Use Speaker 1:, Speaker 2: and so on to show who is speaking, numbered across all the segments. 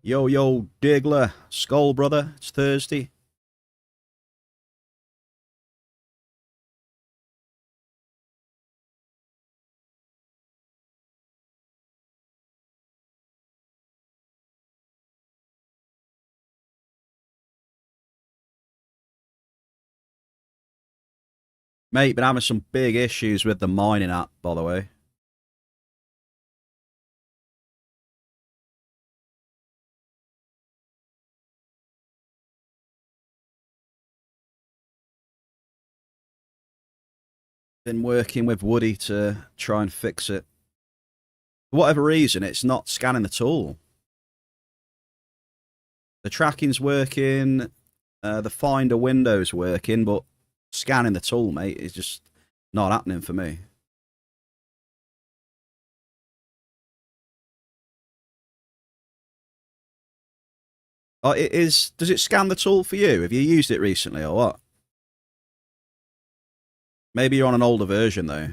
Speaker 1: Yo, yo, Diggler. Skull, brother. It's Thursday. Mate, been having some big issues with the mining app, by the way. Been working with Woody to try and fix it. For whatever reason, it's not scanning the tool. The tracking's working, the finder window's working, but scanning the tool, mate, is just not happening for me. Oh, it is. Does it scan the tool for you? Have you used it recently or what? Maybe you're on an older version though.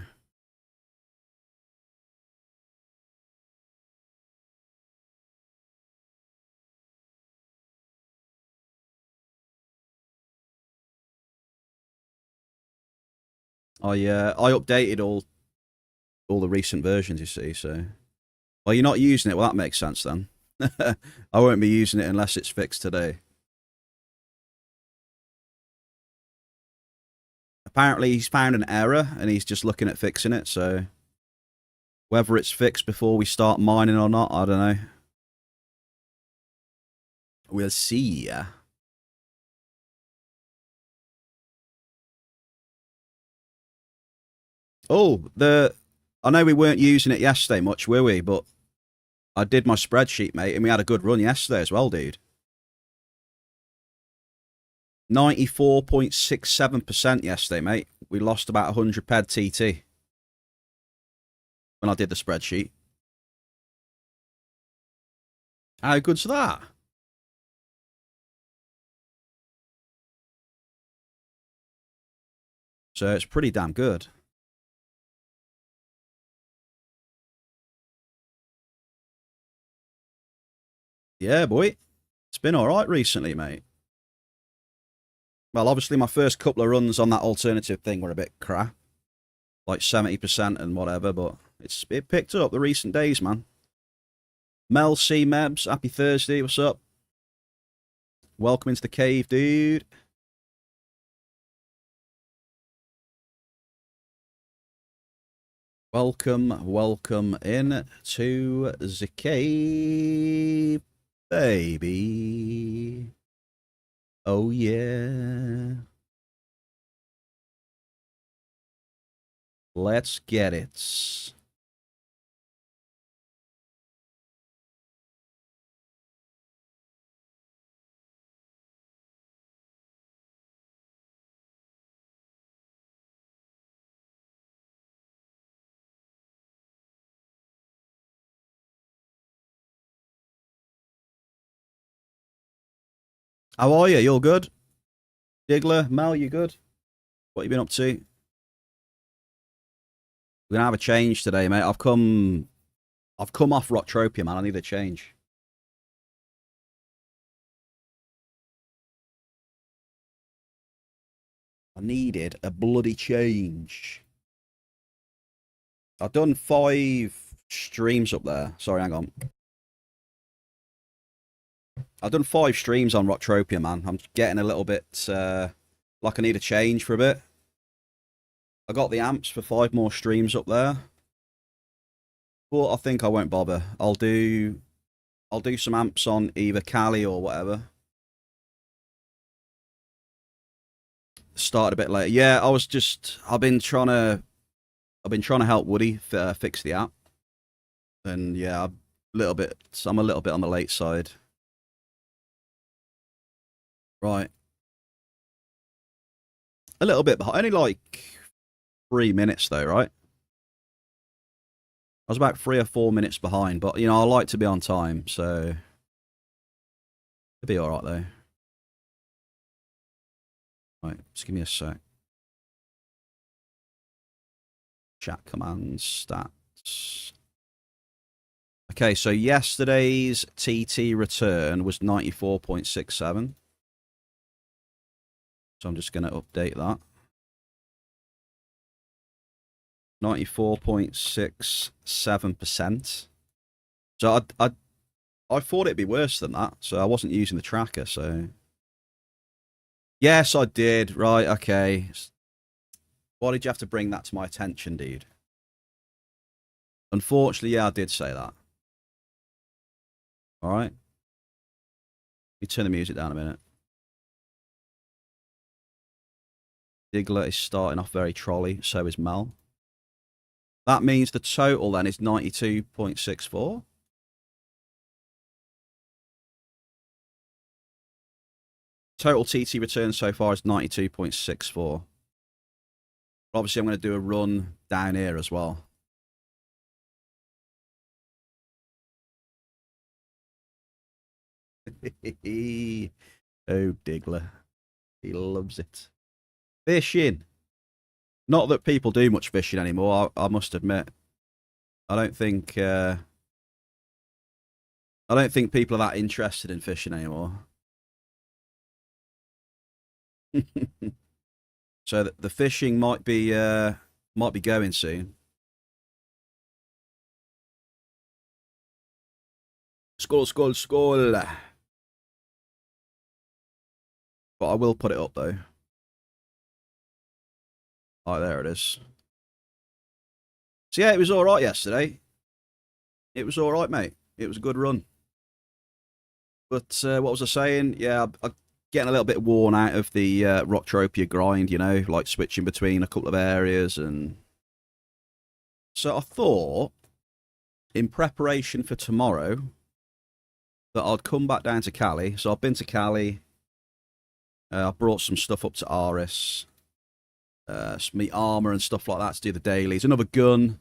Speaker 1: I updated all the recent versions, you see. So, well, you're not using it. Well, that makes sense then. I won't be using it unless it's fixed today. Apparently, he's found an error and he's just looking at fixing it. So, whether it's fixed before we start mining or not, I don't know. We'll see. Oh, I know we weren't using it yesterday much, were we? But I did my spreadsheet, mate, and we had a good run yesterday as well, dude. 94.67% yesterday, mate. We lost about 100 ped TT when I did the spreadsheet. How good's that? So it's pretty damn good. Yeah, boy. It's been alright recently, mate. Well, obviously my first couple of runs on that alternative thing were a bit crap. Like 70% and whatever, but it picked up the recent days, man. Mel C. Mebs, happy Thursday, what's up? Welcome into the cave, dude. Welcome in to the cave, baby. Oh, yeah. Let's get it. How are you? You all good? Diggler, Mel, you good? What you been up to? We're gonna have a change today, mate. I've come off Rocktropia, man. I need a change. I needed a bloody change. I've done 5 streams up there. Sorry, hang on. I've done 5 streams on Rocktropia, man. I'm getting a little bit like I need a change for a bit. I got the amps for 5 more streams up there, but I think I won't bother. I'll do some amps on either Cali or whatever. Start a bit later. Yeah, I've been trying to help Woody fix the app, and yeah, I'm a little bit on the late side. Right, a little bit behind. Only like 3 minutes though, right? I was about 3 or 4 minutes behind, but you know I like to be on time, so it'll be all right though. Right, just give me a sec. Chat commands, stats. Okay, so yesterday's TT return was 94.67. So I'm just going to update that. 94.67%. So I thought it'd be worse than that, so I wasn't using the tracker, so... Yes, I did. Right, okay. Why did you have to bring that to my attention, dude? Unfortunately, yeah, I did say that. All right. Let me turn the music down a minute. Diggler is starting off very trolley, so is Mel. That means the total then is 92.64. Total TT return so far is 92.64. Obviously, I'm going to do a run down here as well. Oh, Diggler. He loves it. Fishing. Not that people do much fishing anymore, I must admit. I don't think people are that interested in fishing anymore. So the fishing might be going soon. Skål, skål, skål. But I will put it up though. Oh, there it is. So yeah, it was all right yesterday. It was all right, mate. It was a good run. But what was I saying? Yeah, I'm getting a little bit worn out of the Entropia grind, you know, like switching between a couple of areas. And so I thought, in preparation for tomorrow, that I'd come back down to Cali. So I've been to Cali. I brought some stuff up to Aris. Some meat armor and stuff like that to do the dailies. Another gun.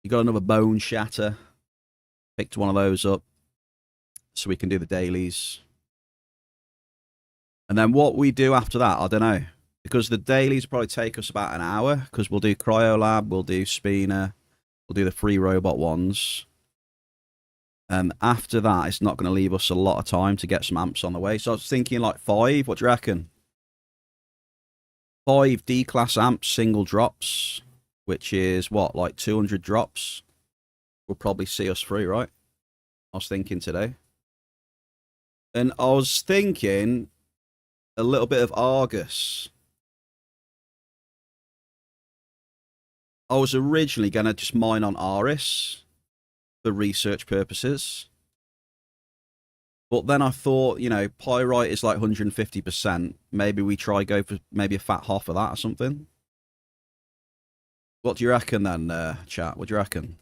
Speaker 1: You got another bone shatter. Picked one of those up so we can do the dailies. And then what we do after that, I don't know. Because the dailies will probably take us about an hour. Because we'll do Cryolab, we'll do Spina, we'll do the free robot ones. And after that, it's not going to leave us a lot of time to get some amps on the way. So I was thinking like 5. What do you reckon? 5 D-class amps, single drops. Which is what, like 200 drops? Will probably see us through, right? I was thinking today. And I was thinking a little bit of Argus. I was originally going to just mine on Aris for research purposes. But then I thought, you know, Pyrite is like 150%. Maybe we try go for maybe a fat half of that or something. What do you reckon then, chat? What do you reckon?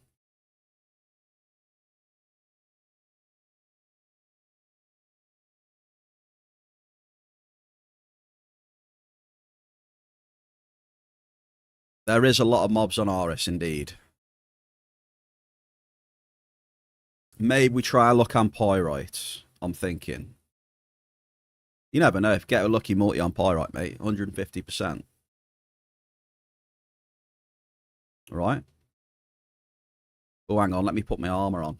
Speaker 1: There is a lot of mobs on Aris, indeed. Maybe we try a look on Pyrite, I'm thinking. You never know. If you get a lucky multi on Pyrite, mate, 150%. All right. Oh, hang on. Let me put my armor on.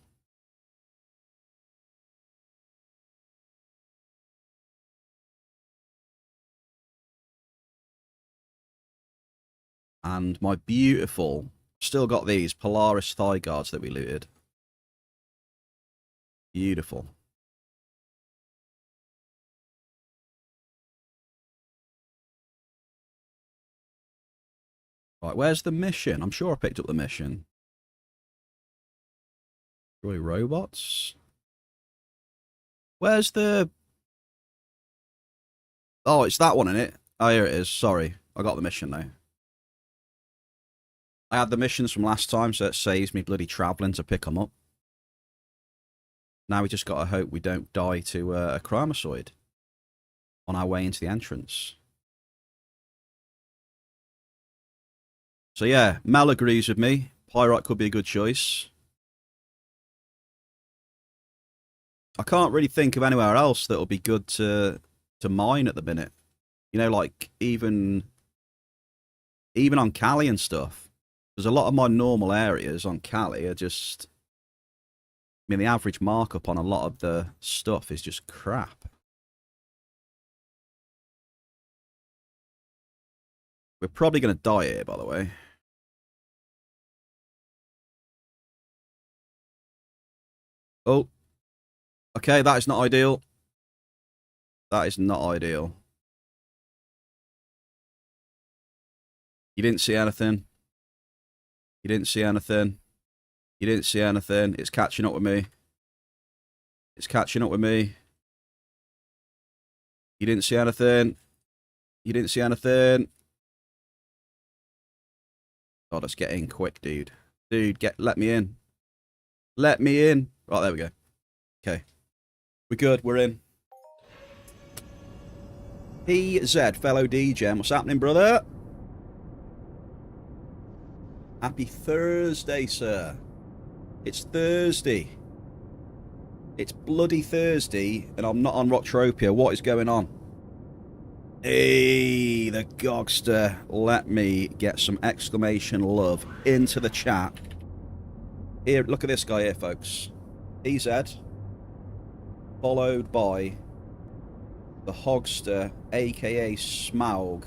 Speaker 1: And my beautiful, still got these Polaris thigh guards that we looted. Beautiful. Right, where's the mission? I'm sure I picked up the mission. Destroy robots? Where's the... Oh, it's that one, isn't it? Oh, here it is. Sorry. I got the mission, though. I had the missions from last time, so it saves me bloody travelling to pick them up. Now we just got to hope we don't die to a chromosoid on our way into the entrance. So yeah, Mel agrees with me. Pyrite could be a good choice. I can't really think of anywhere else that will be good to mine at the minute. You know, like even on Cali and stuff. There's a lot of my normal areas on Cali are just mean, the average markup on a lot of the stuff is just crap. We're probably going to die here, by the way. Oh. Okay, that is not ideal. That is not ideal. You didn't see anything. You didn't see anything. You didn't see anything. It's catching up with me. It's catching up with me. You didn't see anything. You didn't see anything. God, let's get in quick, dude. Dude, let me in. Let me in. Right, there we go. Okay. We're good. We're in. PZ, fellow DJ. What's happening, brother? Happy Thursday, sir. It's Thursday. It's bloody Thursday, and I'm not on Entropia. What is going on? Hey, the Gogster. Let me get some exclamation love into the chat. Here, look at this guy here, folks. PZ, followed by the Hogster, a.k.a. Smaug.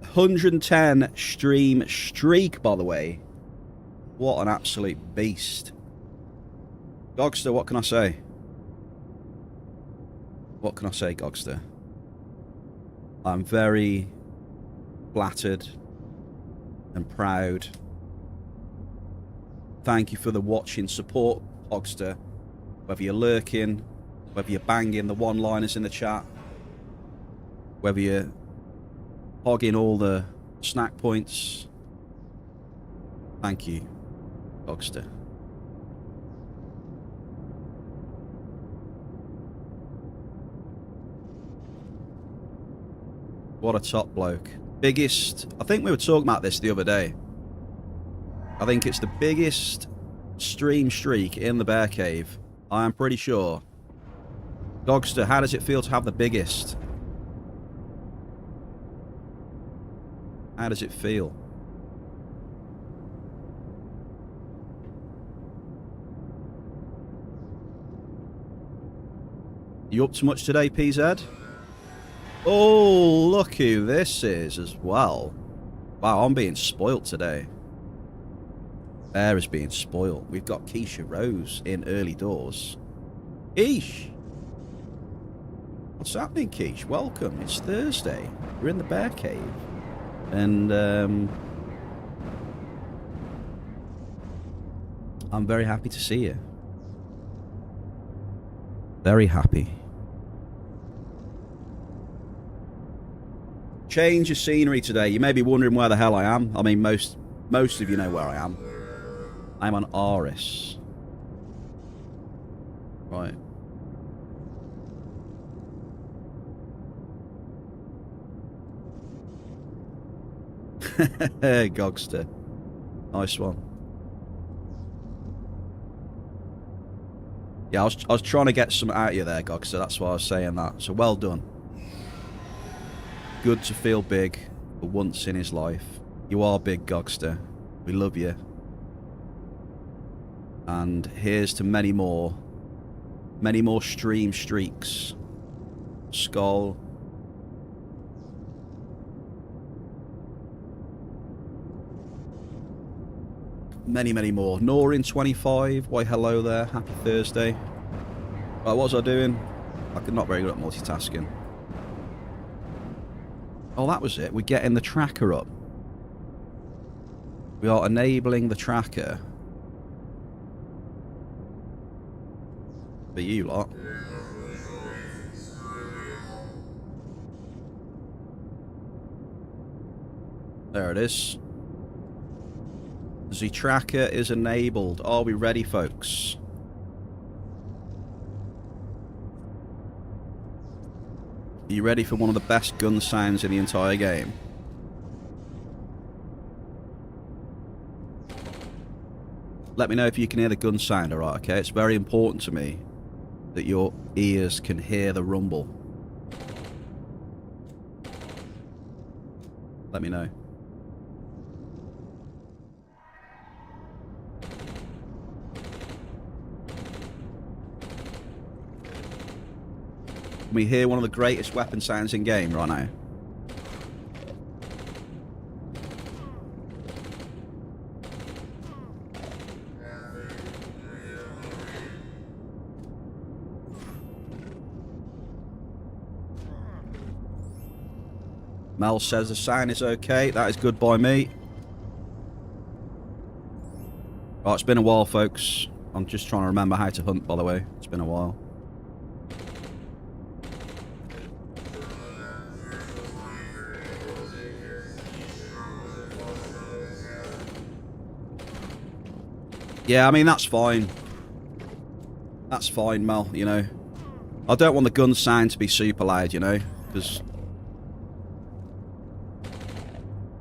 Speaker 1: 110 stream streak, by the way. What an absolute beast. Gogster, what can I say? What can I say, Gogster? I'm very flattered and proud. Thank you for the watching support, Hogster. Whether you're lurking, whether you're banging the one-liners in the chat, whether you're hogging all the snack points. Thank you, Hogster. What a top bloke. Biggest... I think we were talking about this the other day. I think it's the biggest stream streak in the Bear Cave. I am pretty sure. Gogster, how does it feel to have the biggest? How does it feel? You up to much today, PZ? Oh, look who this is as well. Wow, I'm being spoilt today. Bear is being spoilt. We've got Keisha Rose in early doors. Keish! What's happening, Keish? Welcome. It's Thursday. You're in the Bear Cave. And, I'm very happy to see you. Very happy. Change of scenery today. You may be wondering where the hell I am. I mean, most of you know where I am. I'm on Aris. Right. Gogster. Nice one. Yeah, I was trying to get some out of you there, Gogster. That's why I was saying that. So well done. Good to feel big for once in his life. You are big, Gogster. We love you. And here's to many more stream streaks. Skull. Many, many more. Norin25. Why, hello there. Happy Thursday. Right, what was I doing? I'm not very good at multitasking. Oh, that was it. We're getting the tracker up. We are enabling the tracker. For you lot. There it is. The tracker is enabled. Are we ready, folks? Are you ready for one of the best gun sounds in the entire game? Let me know if you can hear the gun sound, alright, okay? It's very important to me that your ears can hear the rumble. Let me know. Can we hear one of the greatest weapon sounds in game right now? Mel says the sound is okay. That is good by me. Right, it's been a while, folks. I'm just trying to remember how to hunt, by the way. It's been a while. Yeah, I mean, that's fine. That's fine, Mel, you know. I don't want the gun sound to be super loud, you know, because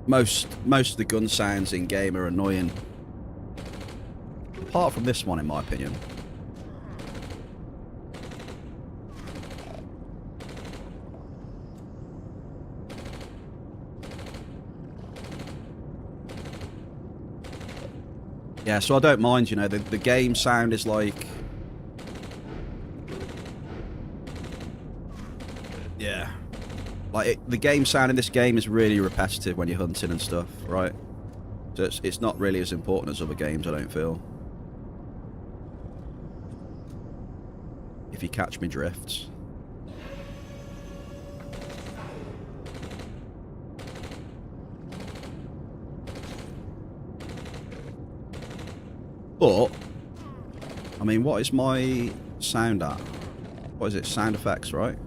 Speaker 1: most of the gun sounds in game are annoying. Apart from this one, in my opinion. Yeah, so I don't mind, you know, the game sound is like... Yeah. Like, the game sound in this game is really repetitive when you're hunting and stuff, right? So it's not really as important as other games, I don't feel. If you catch me drifts. But, I mean, what is my sound at? What is it? Sound effects, right?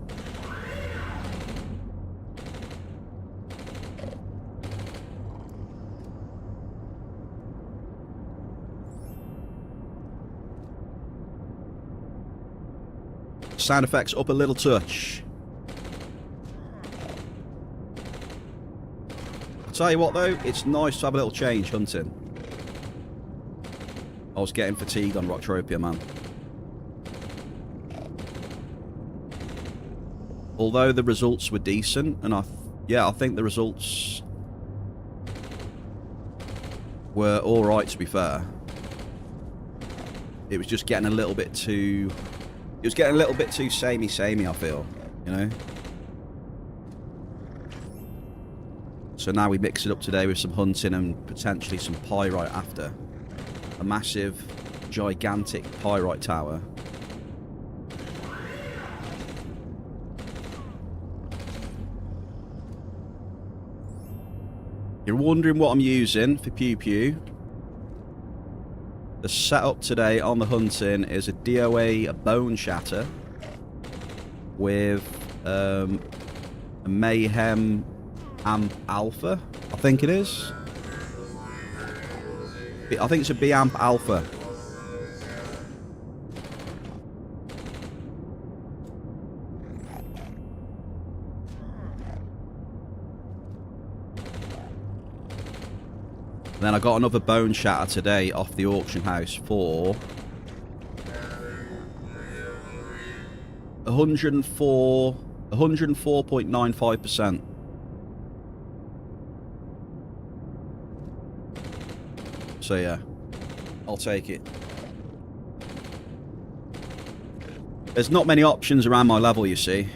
Speaker 1: Sound effects up a little touch. I'll tell you what though, it's nice to have a little change hunting. I was getting fatigued on Entropia, man. Although the results were decent, and I think the results were alright, to be fair. It was just getting a little bit too... It was getting a little bit too samey, I feel, you know? So now we mix it up today with some hunting and potentially some pyrite after. A massive, gigantic pyrite tower. You're wondering what I'm using for Pew Pew. The setup today on the hunting is a DOA bone shatter with a Mayhem Amp Alpha, I think it is. I think it's a B Amp Alpha. Then I got another bone shatter today off the auction house for 104.95%. So yeah, I'll take it. There's not many options around my level, you see.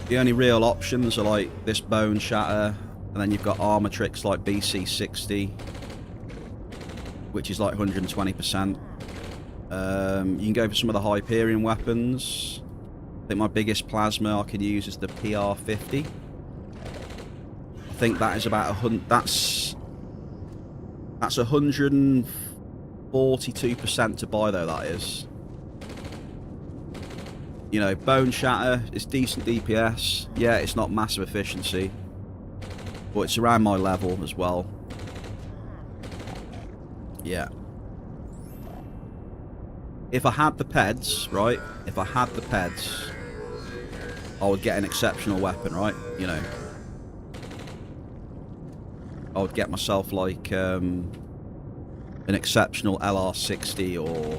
Speaker 1: The only real options are like this bone shatter. And then you've got armor tricks like BC60, which is like 120%. You can go for some of the Hyperion weapons. I think my biggest plasma I can use is the PR50. I think that is about that's 142% to buy though, that is. You know, bone shatter is decent DPS. Yeah, it's not massive efficiency. But it's around my level as well. Yeah. If I had the PEDs, right? If I had the PEDs, I would get an exceptional weapon, right? You know. I would get myself like an exceptional LR60, or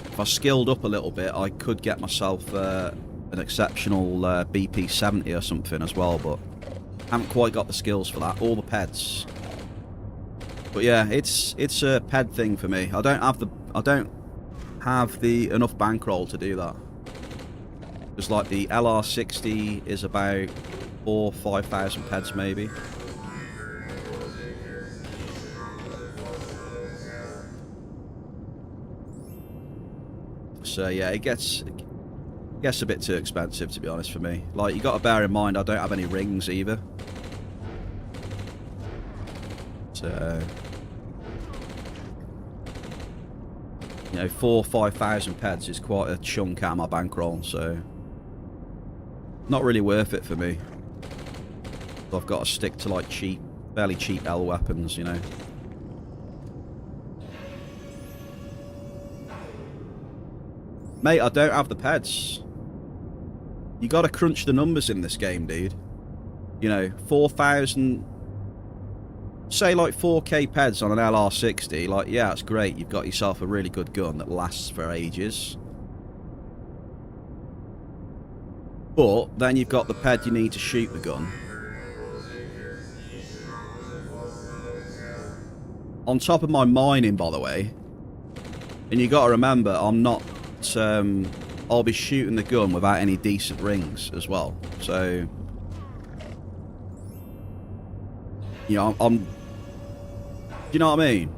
Speaker 1: if I skilled up a little bit, I could get myself an exceptional BP70 or something as well, but haven't quite got the skills for that, or the PEDs. But yeah, it's a PED thing for me. I don't have the enough bankroll to do that. Because like the LR60 is about 4,000-5,000 peds maybe. So yeah, it gets a bit too expensive, to be honest, for me. Like, you got to bear in mind, I don't have any rings either. So, you know, 4,000-5,000 peds is quite a chunk out of my bankroll, so not really worth it for me. So I've got to stick to like cheap, fairly cheap L weapons, you know. Mate, I don't have the peds. You got to crunch the numbers in this game, dude. You know, 4,000... Say like 4k peds on an LR60. Like, yeah, it's great. You've got yourself a really good gun that lasts for ages. But then you've got the ped you need to shoot the gun. On top of my mining, by the way. And you got to remember, I'm not... I'll be shooting the gun without any decent rings as well. So, you know, I'm do you know what I mean?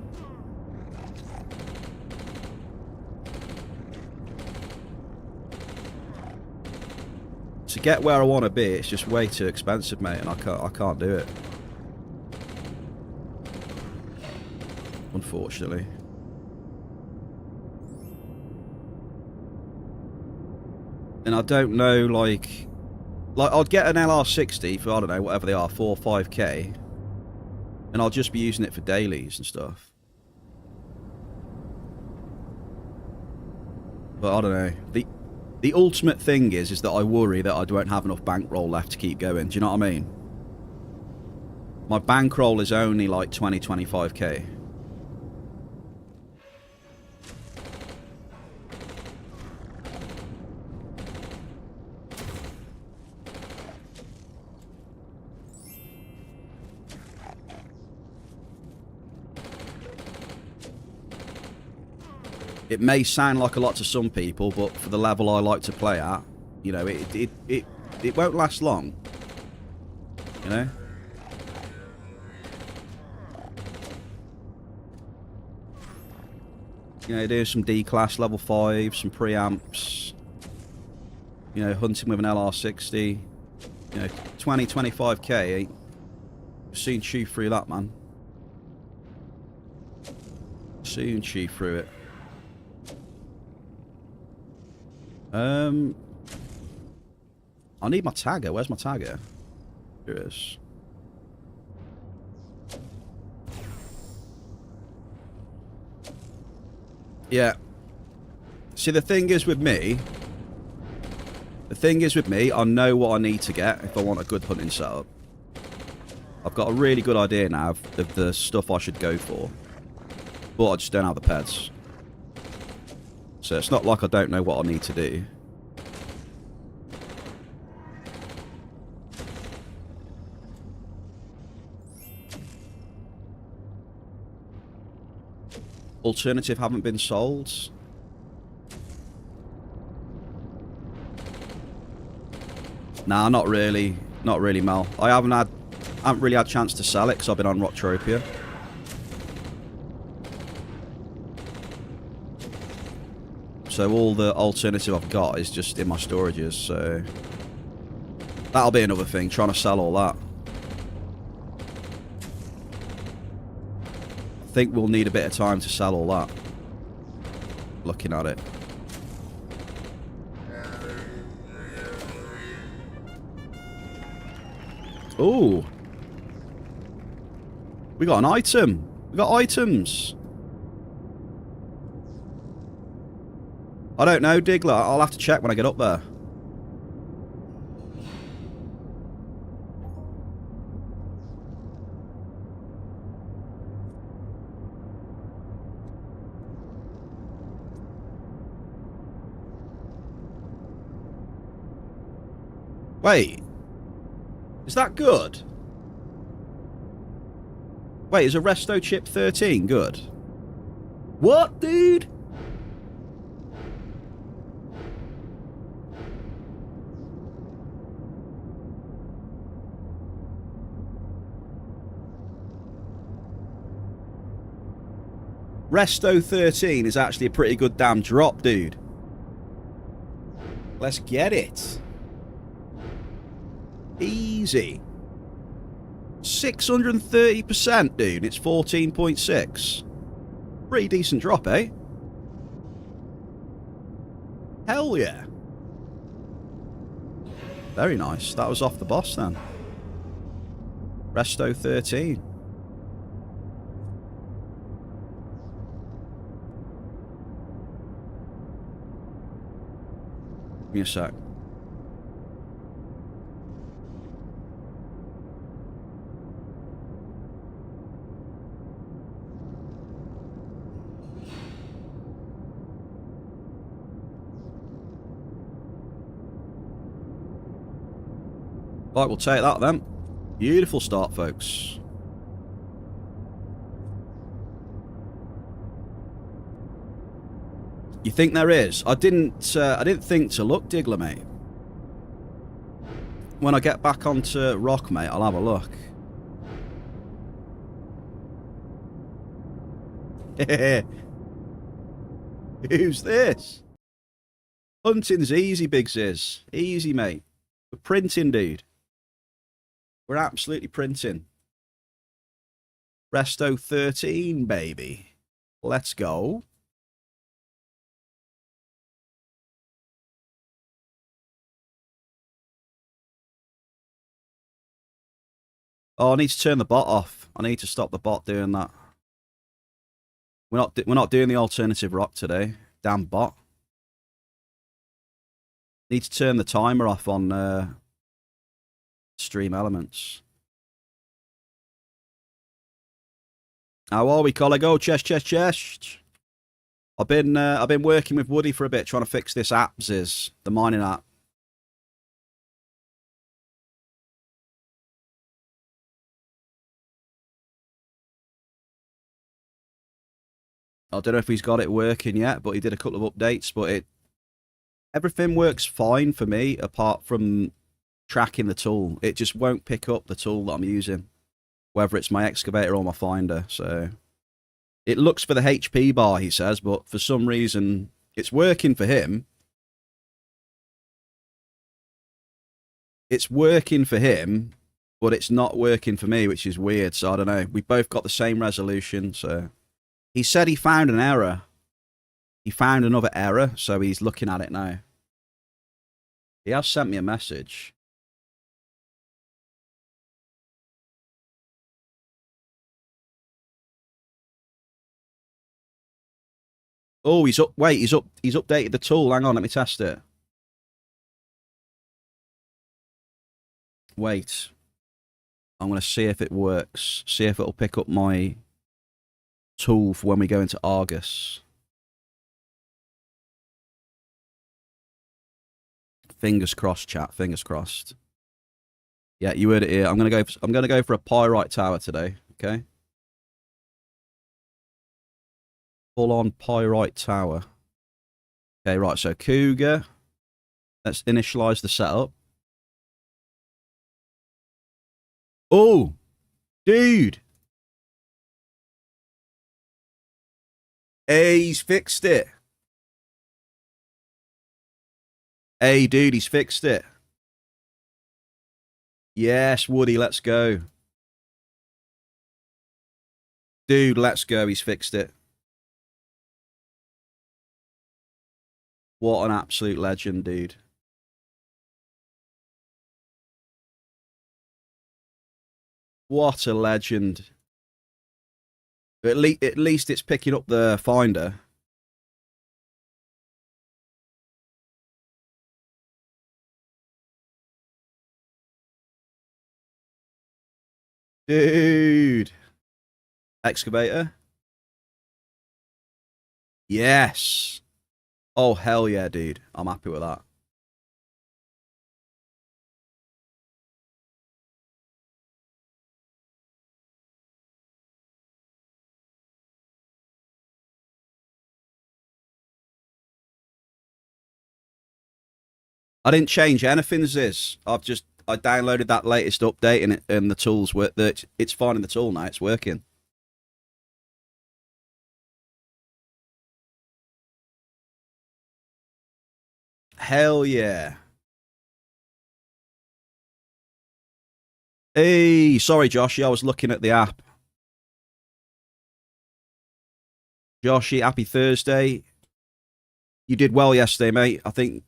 Speaker 1: To get where I want to be, it's just way too expensive, mate, and I can't do it. Unfortunately. And I don't know, like I'd get an LR60 for, I don't know, whatever they are, 4 or 5k. And I'll just be using it for dailies and stuff. But I don't know. The ultimate thing is that I worry that I won't have enough bankroll left to keep going. Do you know what I mean? My bankroll is only like 20-25k. It may sound like a lot to some people, but for the level I like to play at, you know, it won't last long. You know? You know, do some D-class level 5, some preamps. You know, hunting with an LR60. You know, 20-25k. Soon chew through that, man. Soon chew through it. I need my tagger. Where's my tagger? Here it is. Yeah. See, the thing is with me, I know what I need to get if I want a good hunting setup. I've got a really good idea now of the stuff I should go for. But I just don't have the peds. So it's not like I don't know what I need to do. Alternative haven't been sold. Nah, not really. Not really, Mel. I haven't really had a chance to sell it because I've been on Entropia. So all the alternative I've got is just in my storages, so that'll be another thing, trying to sell all that. I think we'll need a bit of time to sell all that. Looking at it. Ooh. We got an item. We got items. I don't know, Diggler. I'll have to check when I get up there. Wait. Is that good? Wait, is a Resto Chip 13 good? What, dude? Resto 13 is actually a pretty good damn drop, dude. Let's get it. Easy. 630%, dude. It's 14.6. Pretty decent drop, eh? Hell yeah. Very nice. That was off the boss then. Resto 13. Give me a sec. Right, we'll take that then. Beautiful start, folks. You think there is? I didn't think to look, Diggler, mate. When I get back onto Rock, mate, I'll have a look. Who's this? Hunting's easy, Big Ziz. Easy, mate. We're printing, dude. We're absolutely printing. Resto 13, baby. Let's go. Oh, I need to turn the bot off. I need to stop the bot doing that. We're not doing the alternative rock today. Damn bot. Need to turn the timer off on stream elements. How are we, Colligo? Chest. I've been working with Woody for a bit, trying to fix this app, Ziz, the mining app. I don't know if he's got it working yet, but he did a couple of updates. But everything works fine for me, apart from tracking the tool. It just won't pick up the tool that I'm using, whether it's my excavator or my finder. So it looks for the HP bar, he says, but for some reason it's working for him. It's working for him, but it's not working for me, which is weird. So I don't know. We both got the same resolution, so... He said he found an error. He found another error, so he's looking at it now. He has sent me a message. Oh, he's up. Wait, he's updated the tool. Hang on, let me test it. Wait. I'm going to see if it works. See if it'll pick up my tool for when we go into Argus. Fingers crossed, chat. Fingers crossed. Yeah, you heard it here. I'm gonna go for a pyrite tower today. Okay. Full on pyrite tower. Okay, right. So Cougar. Let's initialize the setup. Oh, dude. Hey, he's fixed it. Hey, dude, he's fixed it. Yes, Woody, let's go. Dude, let's go. He's fixed it. What an absolute legend, dude. What a legend. At least it's picking up the finder. Dude. Excavator. Yes. Oh, hell yeah, dude. I'm happy with that. I didn't change anything, Ziz. I downloaded that latest update and the tools work. It's finding the tool now. It's working. Hell yeah. Hey, sorry, Joshy. I was looking at the app. Joshy, happy Thursday. You did well yesterday, mate. I think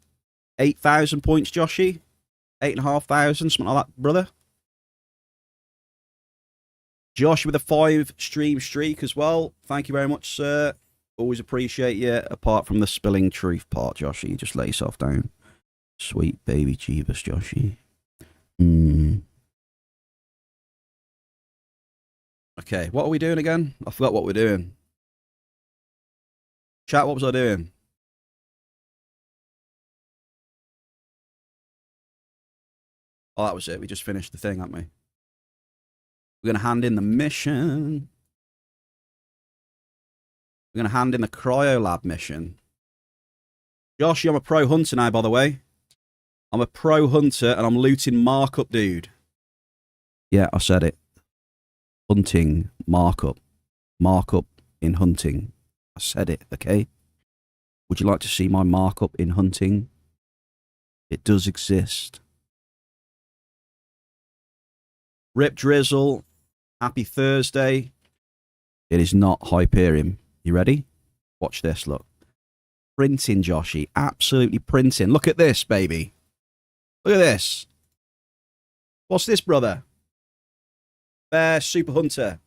Speaker 1: 8,000 points, Joshy. 8,500, something like that, brother. Josh with a 5 stream streak as well. Thank you very much, sir. Always appreciate you. Apart from the spilling truth part, Joshy. Just lay yourself down. Sweet baby Jeebus, Joshy. Okay, what are we doing again? I forgot what we're doing. Chat, what was I doing? Oh, that was it. We just finished the thing, haven't we? We're going to hand in the mission. We're going to hand in the Cryo Lab mission. Josh, I'm a pro hunter now, by the way. I'm a pro hunter and I'm looting markup, dude. Yeah, I said it. Hunting markup. Markup in hunting. I said it, okay? Would you like to see my markup in hunting? It does exist. Rip Drizzle. Happy Thursday. It is not Hyperion. You ready? Watch this, look. Printing, Joshy. Absolutely printing. Look at this, baby. Look at this. What's this, brother? Bear Super Hunter.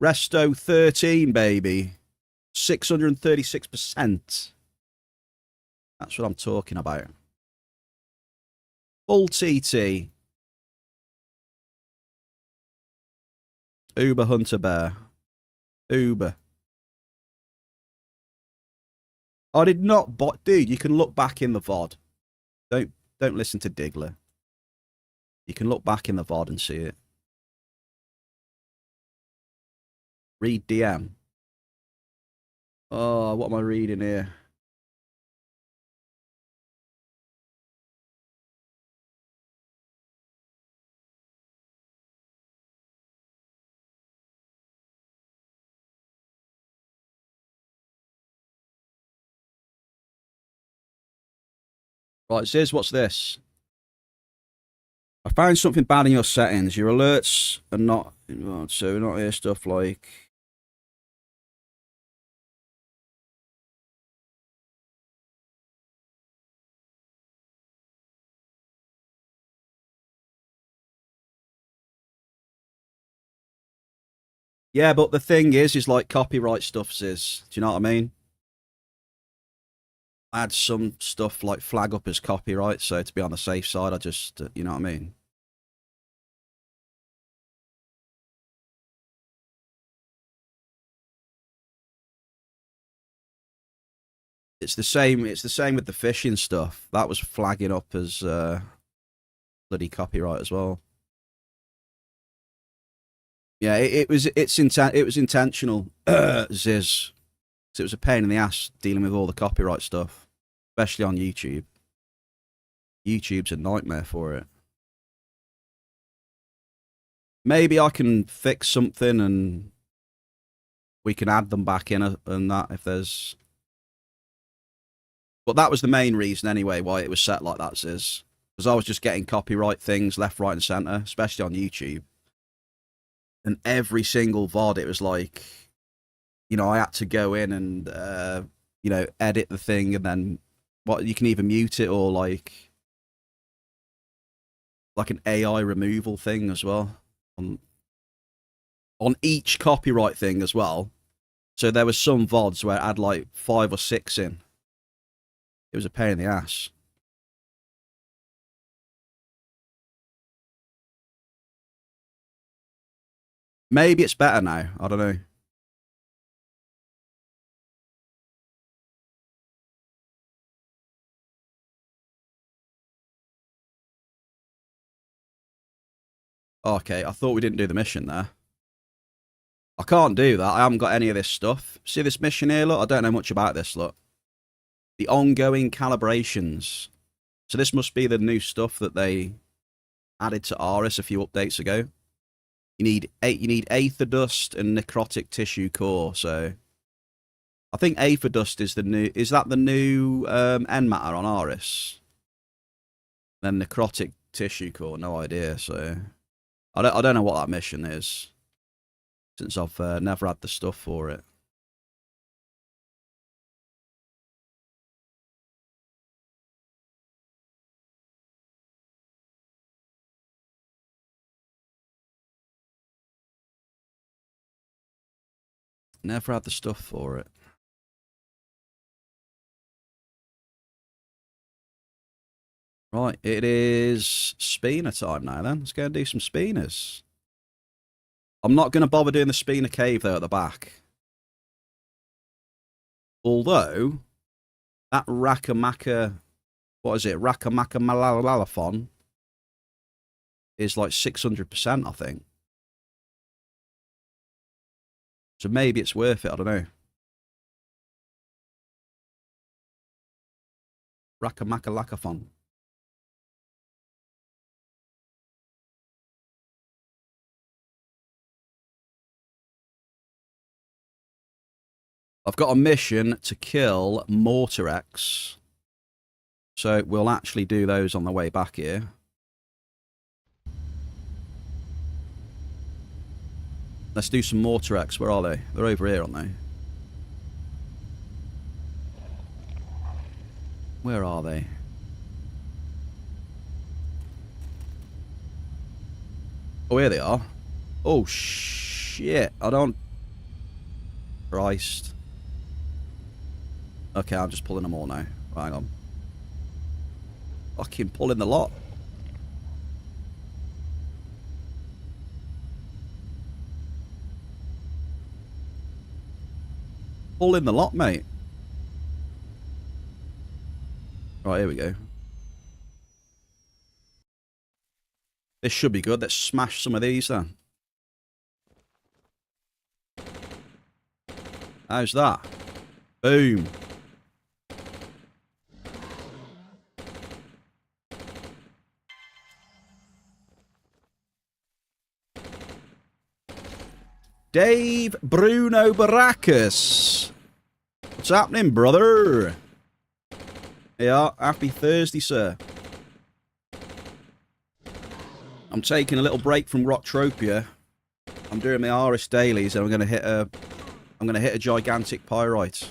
Speaker 1: Resto 13, baby. 636%. That's what I'm talking about. Full TT. Uber Hunter Bear. Uber. I did not bot. Dude, you can look back in the VOD. Don't listen to Diggler. You can look back in the VOD and see it. Read DM. Oh, what am I reading here? Right, Ziz, what's this? I found something bad in your settings. Your alerts are not... So not here stuff like... Yeah, but the thing is like copyright stuff, Ziz. Do you know what I mean? I had some stuff like flag up as copyright, so to be on the safe side, I just... you know what I mean? It's the same with the fishing stuff. That was flagging up as bloody copyright as well. Yeah, it was intentional, Ziz. So it was a pain in the ass dealing with all the copyright stuff, especially on YouTube. YouTube's a nightmare for it. Maybe I can fix something and we can add them back in and that if there's... But that was the main reason anyway why it was set like that, Ziz. Because I was just getting copyright things left, right, and centre, especially on YouTube. And every single VOD, it was like, you know, I had to go in and, you know, edit the thing and then what you can either mute it or like an AI removal thing as well on each copyright thing as well. So there was some VODs where I had like 5 or 6 in. It was a pain in the ass. Maybe it's better now. I don't know. Okay, I thought we didn't do the mission there. I can't do that. I haven't got any of this stuff. See this mission here, look? I don't know much about this, look. The ongoing calibrations. So this must be the new stuff that they added to Aris a few updates ago. You need aether dust and necrotic tissue core, so I think Aether Dust is the new... Is that the new end matter on Aris? Then Necrotic Tissue Core, no idea, so... I don't know what that mission is. Since I've never had the stuff for it. Never had the stuff for it. Right, it is Spina time now then. Let's go and do some Spinas. I'm not going to bother doing the Spina cave though at the back. Although, that Rakamaka, what is it? Rakamaka Malalathon is like 600%, I think. So maybe it's worth it, I don't know. Rakamaka Lakathon. I've got a mission to kill Mortarex. So we'll actually do those on the way back here. Let's do some Mortarex. Where are they? They're over here, aren't they? Where are they? Oh, here they are. Oh, shit. I don't... Christ. Okay, I'm just pulling them all now. Hang on. Fucking pulling the lot. Pulling the lot, mate. Right, here we go. This should be good. Let's smash some of these then. How's that? Boom. Dave Bruno Baracus. What's happening, brother? Yeah, happy Thursday, sir. I'm taking a little break from Entropia. I'm doing my Aris dailies, and I'm gonna hit a gigantic pyrite.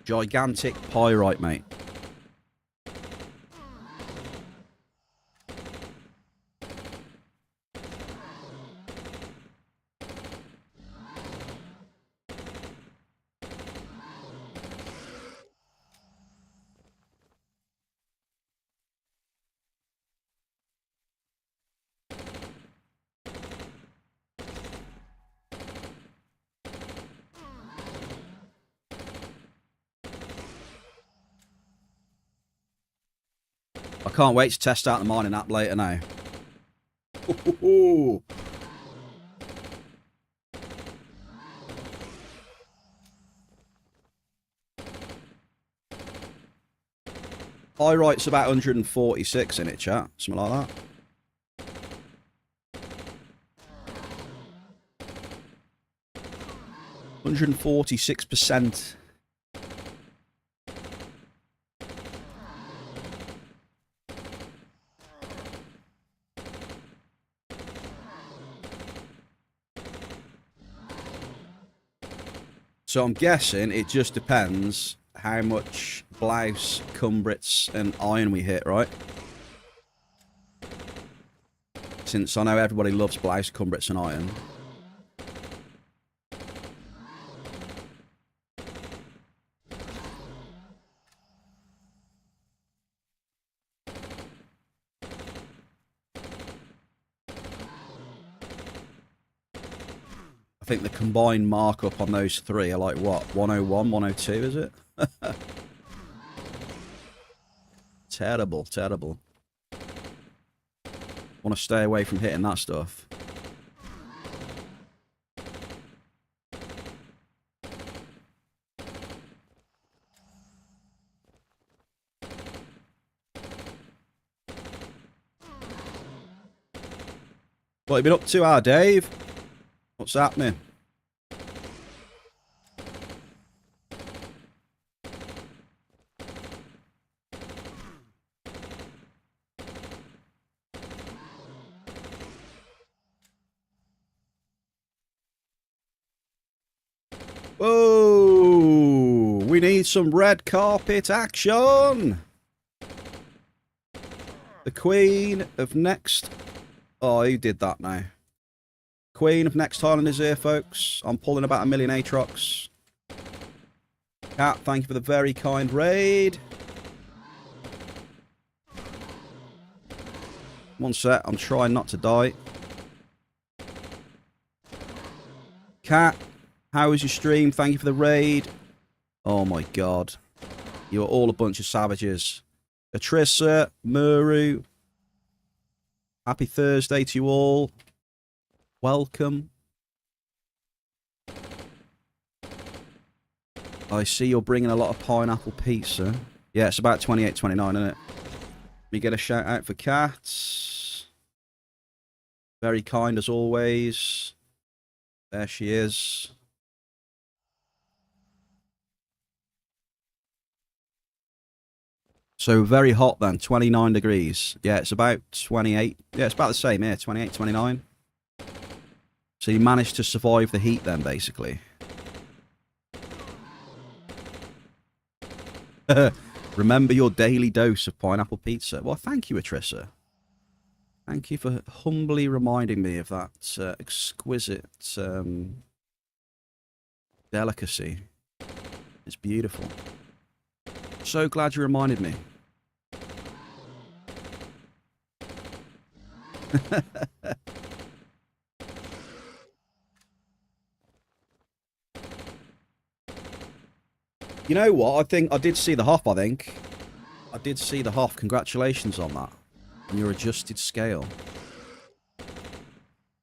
Speaker 1: Gigantic pyrite, mate. I can't wait to test out the mining app later now. Ooh. Pyrite's about 146 in it, chat. Something like that. %146%. So I'm guessing it just depends how much blouse, cumbrits, and iron we hit, right? Since I know everybody loves blouse, cumbrits, and iron. I think the combined markup on those three are like, what, 101, 102, is it? Terrible, terrible. Want to stay away from hitting that stuff. What have you been up to, Dave? What's happening? Whoa! We need some red carpet action! The Queen of Next... Oh, who did that now? Queen of Next Highland is here, folks. I'm pulling about 1 million Aatrox. Cat, thank you for the very kind raid. One sec, I'm trying not to die. Cat, how was your stream? Thank you for the raid. Oh my god. You are all a bunch of savages. Atrissa, Muru. Happy Thursday to you all. Welcome. I see you're bringing a lot of pineapple pizza. Yeah, it's about 28.29, isn't it? We get a shout out for Cats. Very kind as always. There she is. So very hot then, 29 degrees. Yeah, it's about 28. Yeah, it's about the same here, 28, 29. So you managed to survive the heat then, basically. Remember your daily dose of pineapple pizza. Well, thank you, Atrissa. Thank you for humbly reminding me of that exquisite delicacy. It's beautiful. So glad you reminded me. You know what? I think I did see the Hoff, I think. I did see the Hoff. Congratulations on that. On your adjusted scale.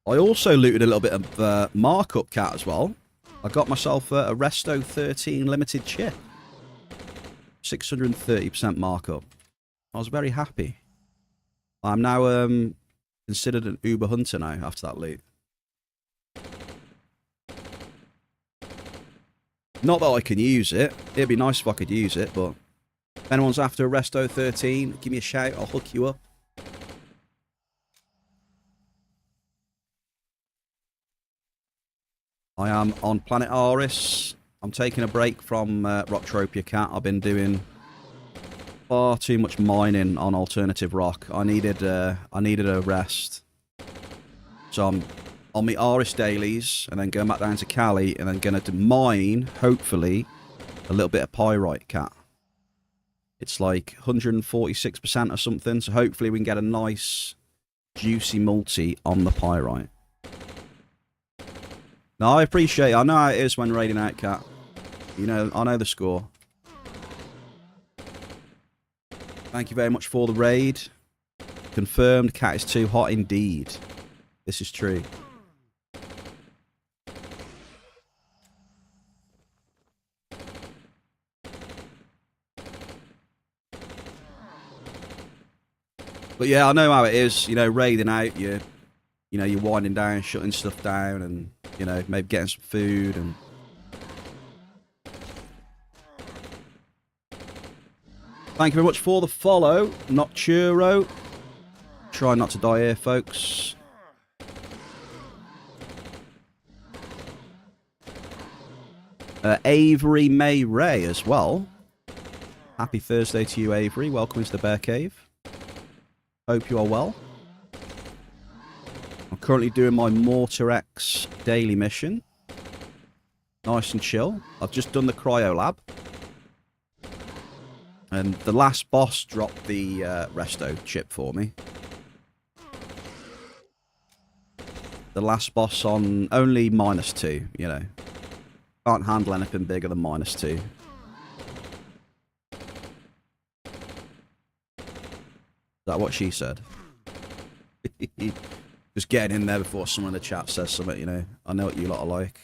Speaker 1: I also looted a little bit of markup, Cat, as well. I got myself a Resto 13 limited chip. 630% markup. I was very happy. I'm now considered an Uber hunter now after that loot. Not that I can use it. It'd be nice if I could use it, but if anyone's after a Resto 13, give me a shout. I'll hook you up. I am on planet Aris. I'm taking a break from Entropia, Cat. I've been doing far too much mining on alternative rock. I needed a rest. So I'm on my Aris dailies and then going back down to Cali and then going to mine, hopefully, a little bit of pyrite, Cat. It's like 146% or something, so hopefully we can get a nice, juicy multi on the pyrite. No, I appreciate it. I know how it is when raiding out, Cat. You know, I know the score. Thank you very much for the raid. Confirmed, Cat is too hot indeed. This is true. But yeah, I know how it is. You know, raiding out, you're winding down, shutting stuff down, and you know, maybe getting some food and. Thank you very much for the follow, Nocturo. Try not to die here, folks. Avery May Ray as well. Happy Thursday to you, Avery. Welcome to the Bear Cave. Hope you are well. I'm currently doing my Mortar X daily mission. Nice and chill. I've just done the Cryo Lab. And the last boss dropped the Resto chip for me. The last boss on only -2, you know. Can't handle anything bigger than -2. Is that what she said? Just getting in there before someone in the chat says something, you know. I know what you lot are like.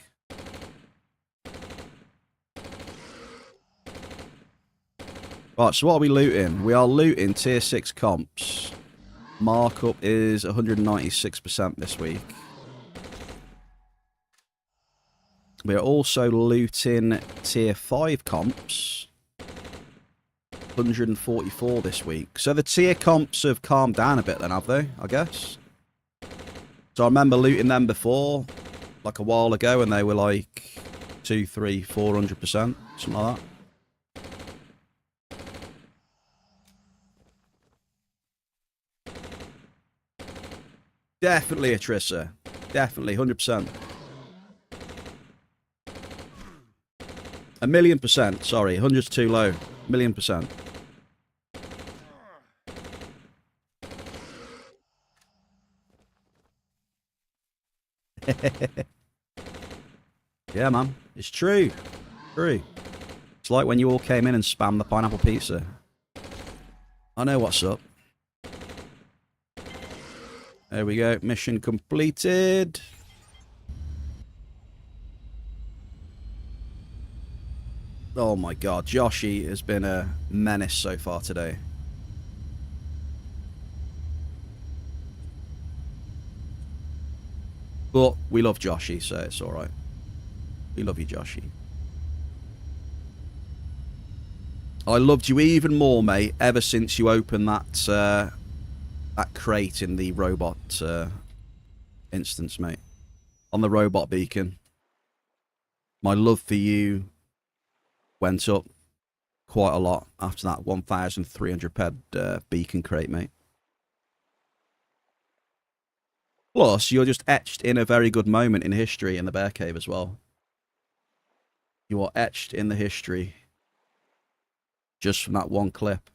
Speaker 1: Right, so what are we looting? We are looting tier 6 comps. Markup is 196% this week. We're also looting tier 5 comps. 144 this week. So the tier comps have calmed down a bit then, have they? I guess. So I remember looting them before, like a while ago, and they were like 200, 300, 400%, something like that. Definitely a Trissa. Definitely, 100%. 1,000,000%. Sorry, 100's too low. 1,000,000%. Yeah, man. It's true. True. It's like when you all came in and spammed the pineapple pizza. I know what's up. There we go. Mission completed. Oh my god. Joshi has been a menace so far today. But we love Joshi, so it's alright. We love you, Joshi. I loved you even more, mate, ever since you opened that crate in the robot instance, mate. On the robot beacon. My love for you went up quite a lot after that 1,300 ped beacon crate, mate. Plus, you're just etched in a very good moment in history in the bear cave as well. You are etched in the history just from that one clip.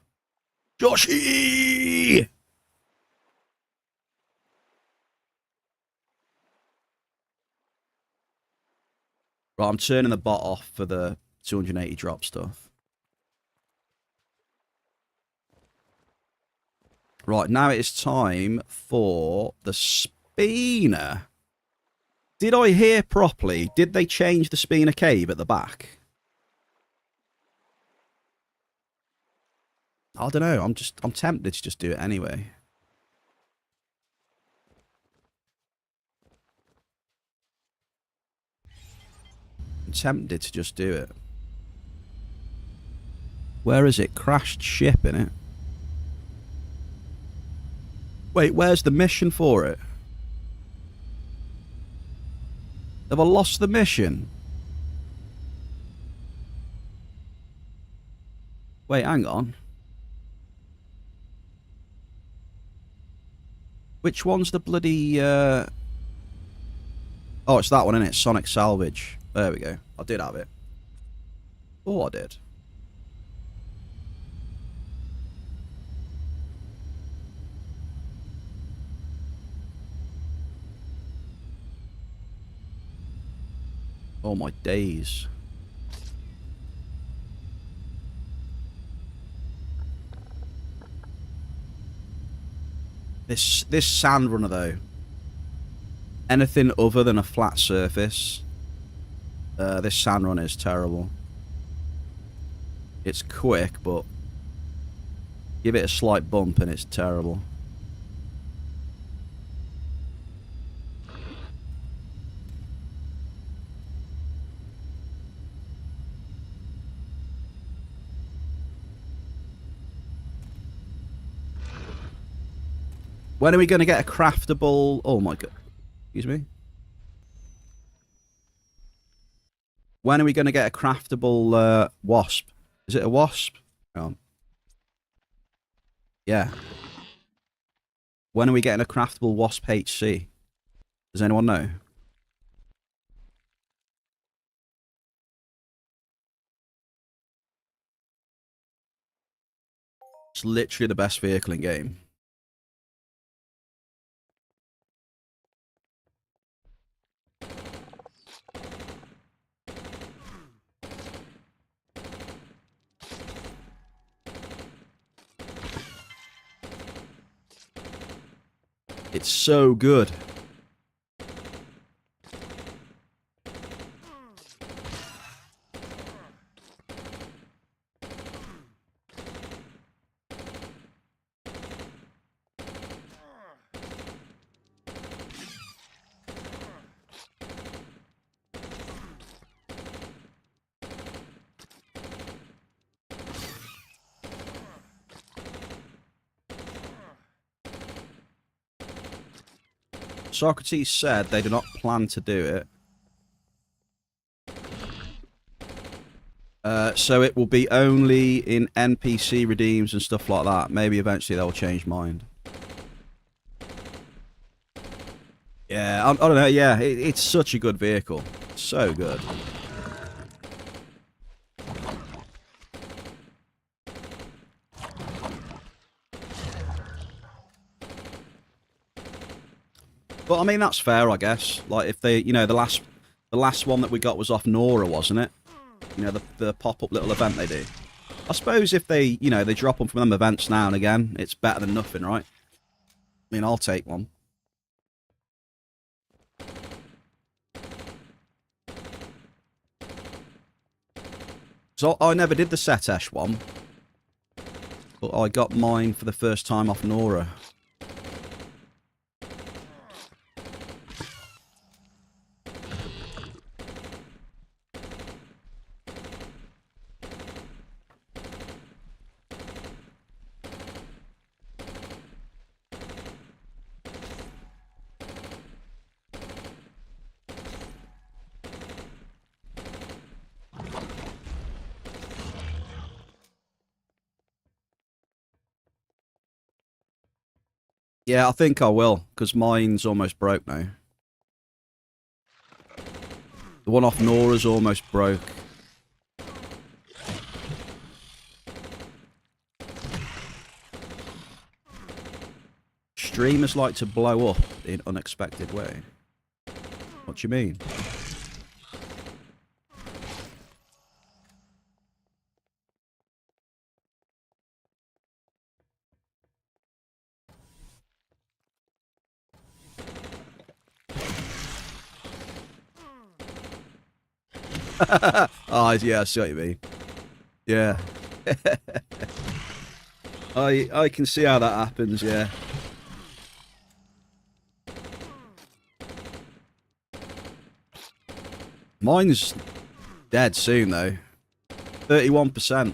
Speaker 1: Joshi! Right, I'm turning the bot off for the 280 drop stuff. Right, now it is time for the Spina. Did I hear properly? Did they change the Spina cave at the back? I don't know. I'm tempted to just do it anyway. I'm tempted to just do it. Where is it? Crashed ship, innit? Wait, where's the mission for it? Have I lost the mission? Wait, hang on. Which one's the bloody... Oh, it's that one, isn't it? Sonic Salvage. There we go. I did have it. Oh, I did. Oh, my days. This sand runner, though. Anything other than a flat surface, this sand runner is terrible. It's quick, but give it a slight bump and it's terrible. When are we going to get a craftable... Oh my god. Excuse me. When are we going to get a craftable wasp? Is it a wasp? Hang on. Yeah. When are we getting a craftable wasp HC? Does anyone know? It's literally the best vehicle in game. It's so good. Socrates said they do not plan to do it. So it will be only in NPC redeems and stuff like that. Maybe eventually they'll change mind. Yeah, I don't know. Yeah, it's such a good vehicle. So good. But I mean, that's fair, I guess. Like if they, you know, the last one that we got was off Nora, wasn't it? You know, the pop-up little event they do. I suppose if they, you know, they drop them from them events now and again, it's better than nothing, right? I mean, I'll take one. So I never did the Setesh one, but I got mine for the first time off Nora. Yeah, I think I will, because mine's almost broke now. The one off Nora's almost broke. Streamers like to blow up in unexpected way. What do you mean? Oh, yeah, I see what you mean. Yeah. I can see how that happens, yeah. Mine's dead soon, though. 31%.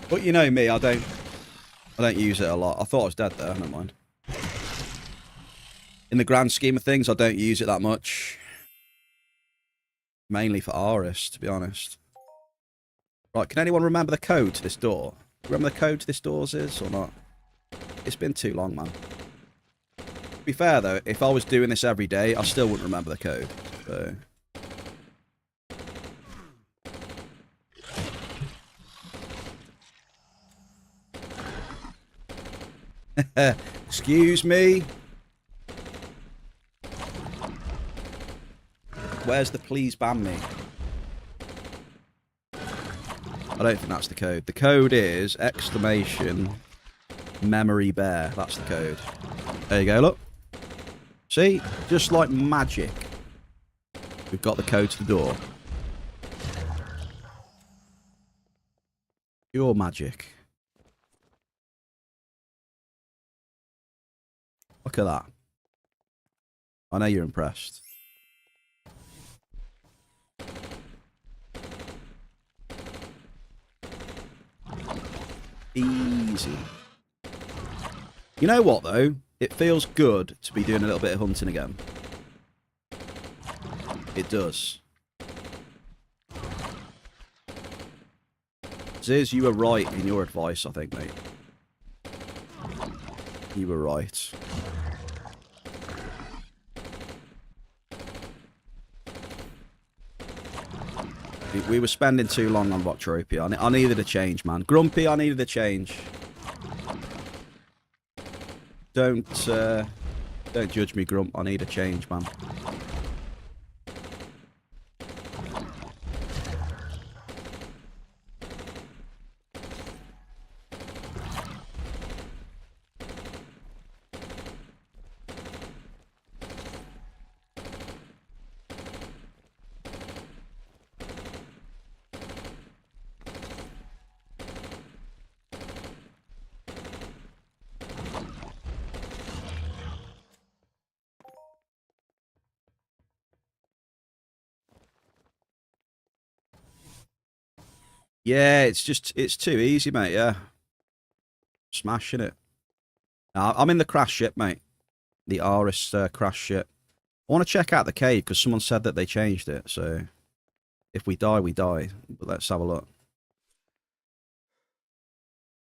Speaker 1: But you know me, I don't use it a lot. I thought I was dead there, never mind. In the grand scheme of things, I don't use it that much. Mainly for Aris, to be honest. Right, can anyone remember the code to this door? Remember the code to this doors is, or not? It's been too long, man. To be fair, though, if I was doing this every day, I still wouldn't remember the code. So... Excuse me. Where's the please ban me? I don't think that's the code. The code is exclamation memory bear. That's the code. There you go, look. See? Just like magic. We've got the code to the door. Pure magic. Look at that. I know you're impressed. Easy. You know what, though? It feels good to be doing a little bit of hunting again. It does. Ziz, you were right in your advice, I think, mate. You were right. We were spending too long on Entropia. I needed a change, man. Grumpy, I needed a change. Don't judge me, Grump. I need a change, man. Yeah, it's too easy, mate. Yeah, smashing it. I'm in the crash ship, mate. The Aris crash ship. I want to check out the cave because someone said that they changed it. So if we die, we die. But let's have a look. Are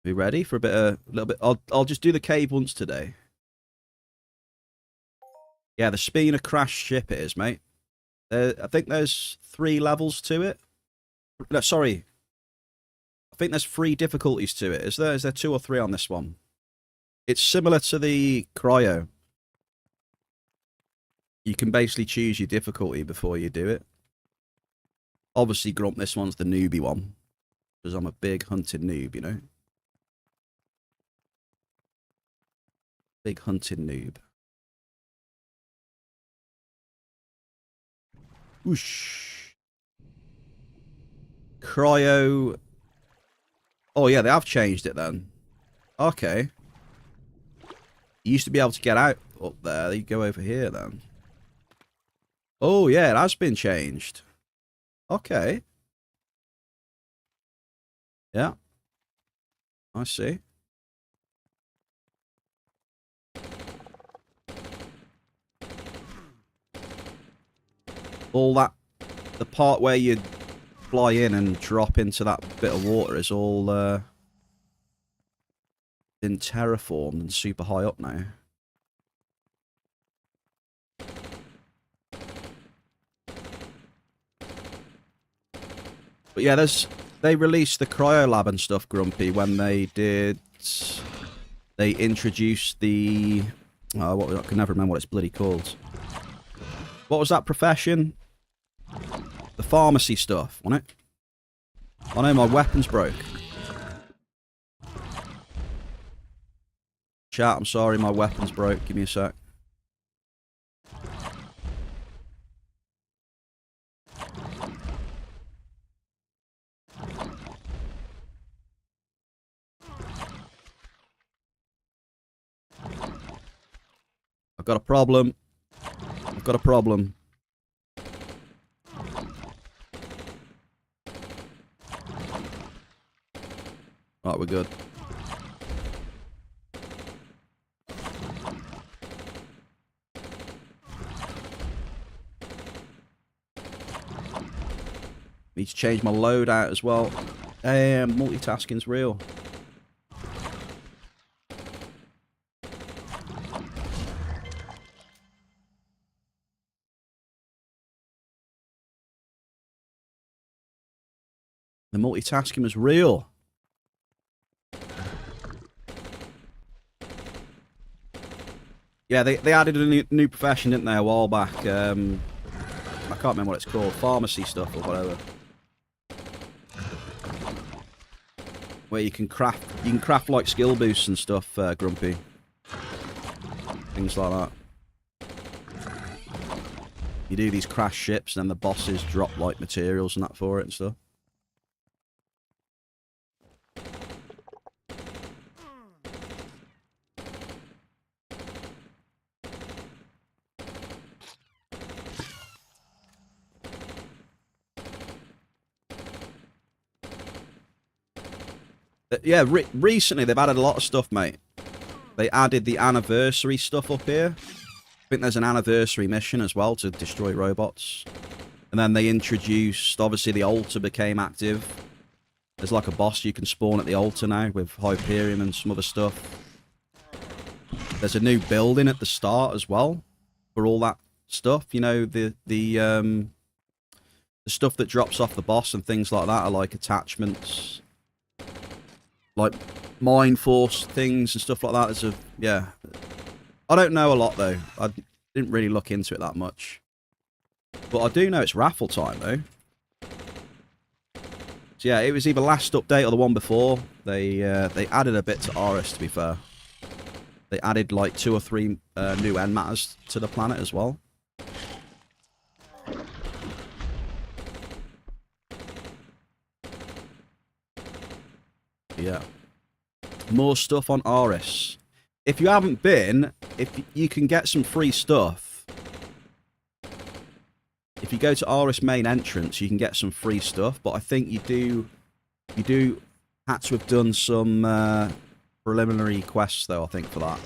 Speaker 1: we ready for a little bit? I'll just do the cave once today. Yeah, the Spina crash ship it is, mate. I think there's 3 levels to it. No, sorry. I think there's 3 difficulties to it. Is there 2 or 3 on this one? It's similar to the cryo. You can basically choose your difficulty before you do it. Obviously, Grump, this one's the newbie one. Because I'm a big hunting noob, you know? Big hunting noob. Whoosh. Cryo. Oh, yeah, they have changed it then. Okay. You used to be able to get out up there. You go over here then. Oh, yeah, it has been changed. Okay. Yeah. I see. All that, the part where you fly in and drop into that bit of water is all been terraformed and super high up now. But yeah, they released the cryo lab and stuff, Grumpy, when they introduced the I can never remember what it's bloody called. What was that profession? The pharmacy stuff, wasn't it? I know my weapons broke. Chat, I'm sorry, my weapons broke. Give me a sec. I've got a problem. I've got a problem. Right, we're good. Need to change my loadout as well. Multitasking's real. The multitasking was real. Yeah, they added a new profession, didn't they, a while back? I can't remember what it's called. Pharmacy stuff or whatever. Where you can craft like skill boosts and stuff, Grumpy. Things like that. You do these crash ships and then the bosses drop like materials and that for it and stuff. Yeah, recently they've added a lot of stuff, mate. They added the anniversary stuff up here. I think there's an anniversary mission as well to destroy robots. And then they introduced, obviously the altar became active. There's like a boss you can spawn at the altar now with Hyperion and some other stuff. There's a new building at the start as well for all that stuff. You know, the stuff that drops off the boss and things like that are like attachments. Like Mind Force things and stuff like that. Yeah. I don't know a lot though. I didn't really look into it that much. But I do know it's raffle time though. So yeah, it was either last update or the one before. They added a bit to Aris, to be fair. They added like 2 or 3 new end matters to the planet as well. Yeah. More stuff on Aris. If you haven't been, if you can get some free stuff. If you go to Aris main entrance, you can get some free stuff, but I think you do You do had to have done some preliminary quests, though, I think, for that.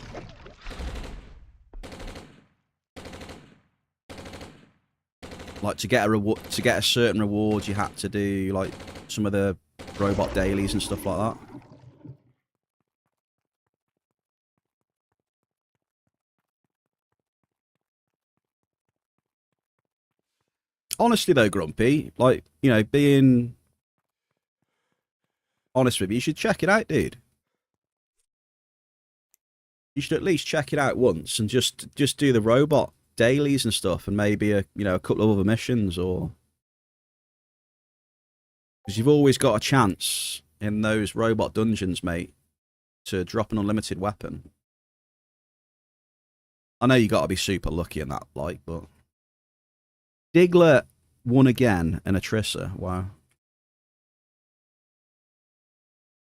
Speaker 1: Like, to get a certain reward, you had to do, like, some of the robot dailies and stuff like that. Honestly, though, Grumpy, like, you know, being honest with you, you should check it out, dude. You should at least check it out once and just do the robot dailies and stuff, and maybe a couple of other missions, or because you've always got a chance in those robot dungeons, mate, to drop an unlimited weapon. I know you got to be super lucky in that, like, but Diglett won again in a Trissa. Wow,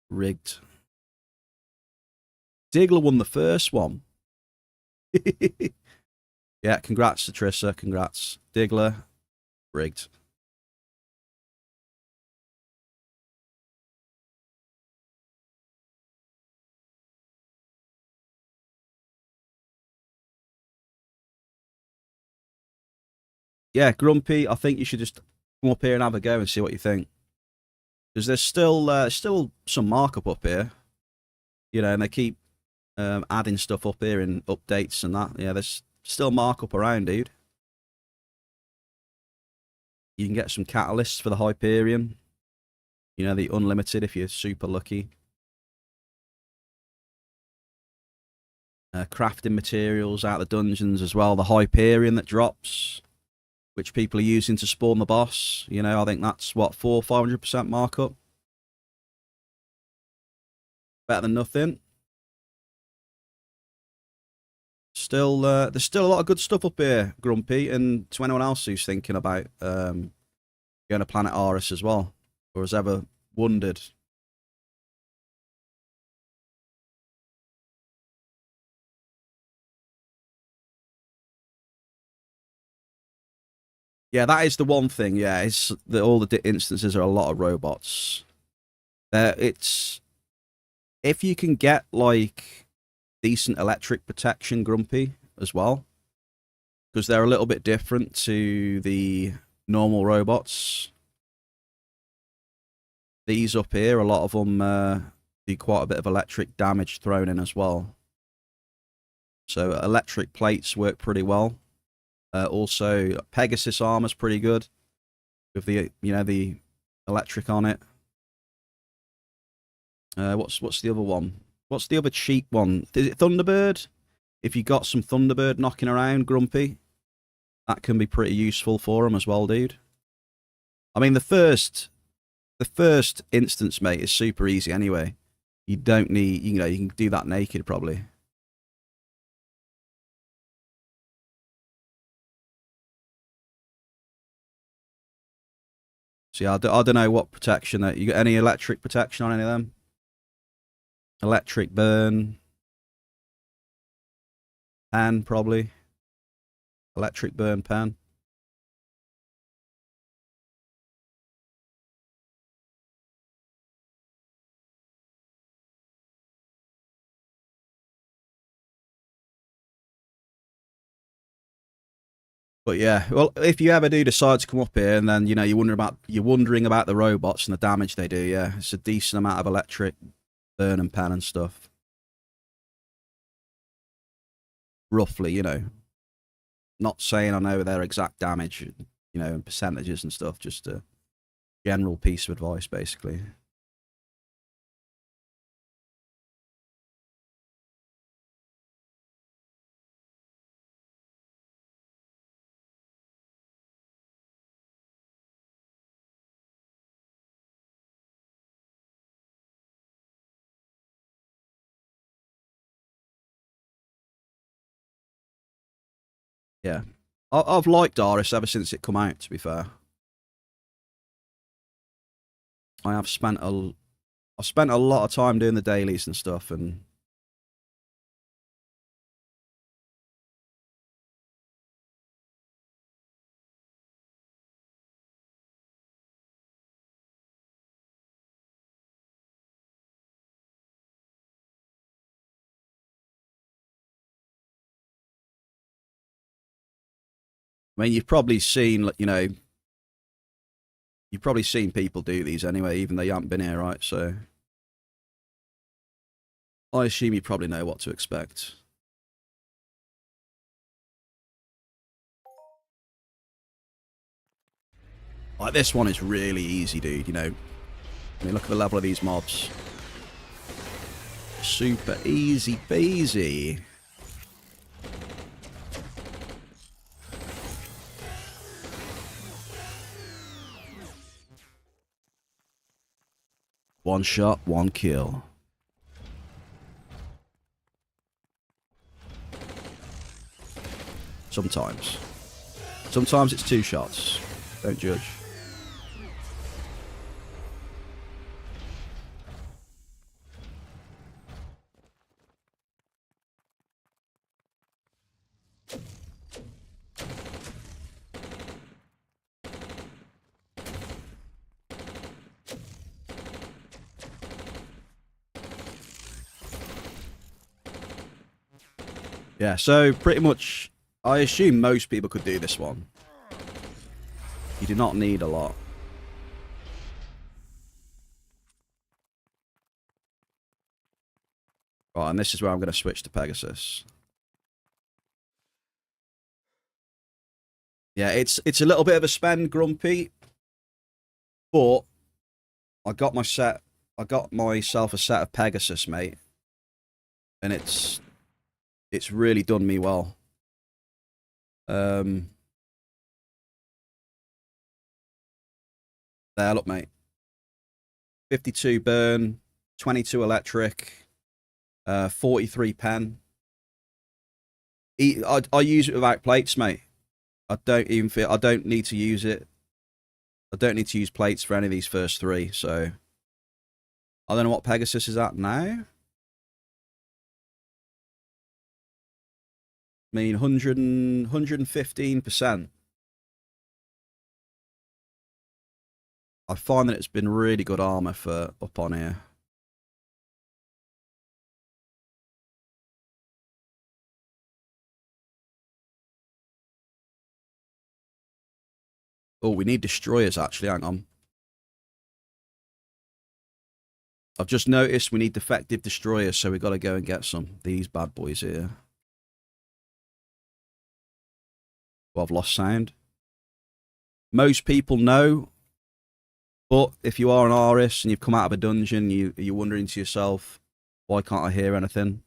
Speaker 1: rigged. Diglett won the first one. Yeah, congrats to Trissa. Congrats, Diglett. Rigged. Yeah, Grumpy, I think you should just come up here and have a go and see what you think. Because there's still some markup up here, you know, and they keep adding stuff up here in updates and that. Yeah, there's still markup around, dude. You can get some catalysts for the Hyperion. You know, the unlimited if you're super lucky. Crafting materials out of the dungeons as well. The Hyperion that drops, which people are using to spawn the boss. You know, I think that's, what, 400-500% markup? Better than nothing. Still, there's still a lot of good stuff up here, Grumpy, and to anyone else who's thinking about going to Planet Aris as well, or has ever wondered. Yeah, that is the one thing. Yeah, it's that all the instances are a lot of robots. It's if you can get like decent electric protection, Grumpy, as well, because they're a little bit different to the normal robots. These up here, a lot of them do quite a bit of electric damage thrown in as well. So electric plates work pretty well. Also, Pegasus armor's pretty good with the the electric on it. What's the other one? What's the other cheap one? Is it Thunderbird? If you got some Thunderbird knocking around, Grumpy, that can be pretty useful for them as well, dude. I mean, the first instance, mate, is super easy anyway. You don't need, you can do that naked probably. See, I don't know what protection that you got. Any electric protection on any of them? Electric burn, pan probably. Electric burn pan. But yeah, well, if you ever do decide to come up here and then you're wondering about the robots and the damage they do, yeah, it's a decent amount of electric burn and pan and stuff. Roughly, not saying I know their exact damage, and percentages and stuff. Just a general piece of advice, basically. Yeah, I've liked Aris ever since it come out. To be fair, I have I've spent a lot of time doing the dailies and stuff, and I mean, you've probably seen, you know, you've probably seen people do these anyway, even though you haven't been here, right? So I assume you probably know what to expect. Like, this one is really easy, dude, you know. I mean, look at the level of these mobs. Super easy peasy. One shot, one kill. Sometimes. Sometimes it's 2 shots. Don't judge. Yeah, so pretty much, I assume most people could do this one. You do not need a lot. Right, and this is where I'm going to switch to Pegasus. Yeah, it's a little bit of a spend, Grumpy, but I got myself a set of Pegasus, mate, and it's really done me well. There, look, mate. 52 burn, 22 electric, 43 pen. I use it without plates, mate. I don't need to use it. I don't need to use plates for any of these first 3, so I don't know what Pegasus is at now. I mean, 115%. I find that it's been really good armor for up on here. Oh, we need destroyers, actually. Hang on. I've just noticed we need defective destroyers, so we've got to go and get some. These bad boys here. Well, I've lost sound. Most people know, but if you are an Aris and you've come out of a dungeon, you're wondering to yourself, why can't I hear anything?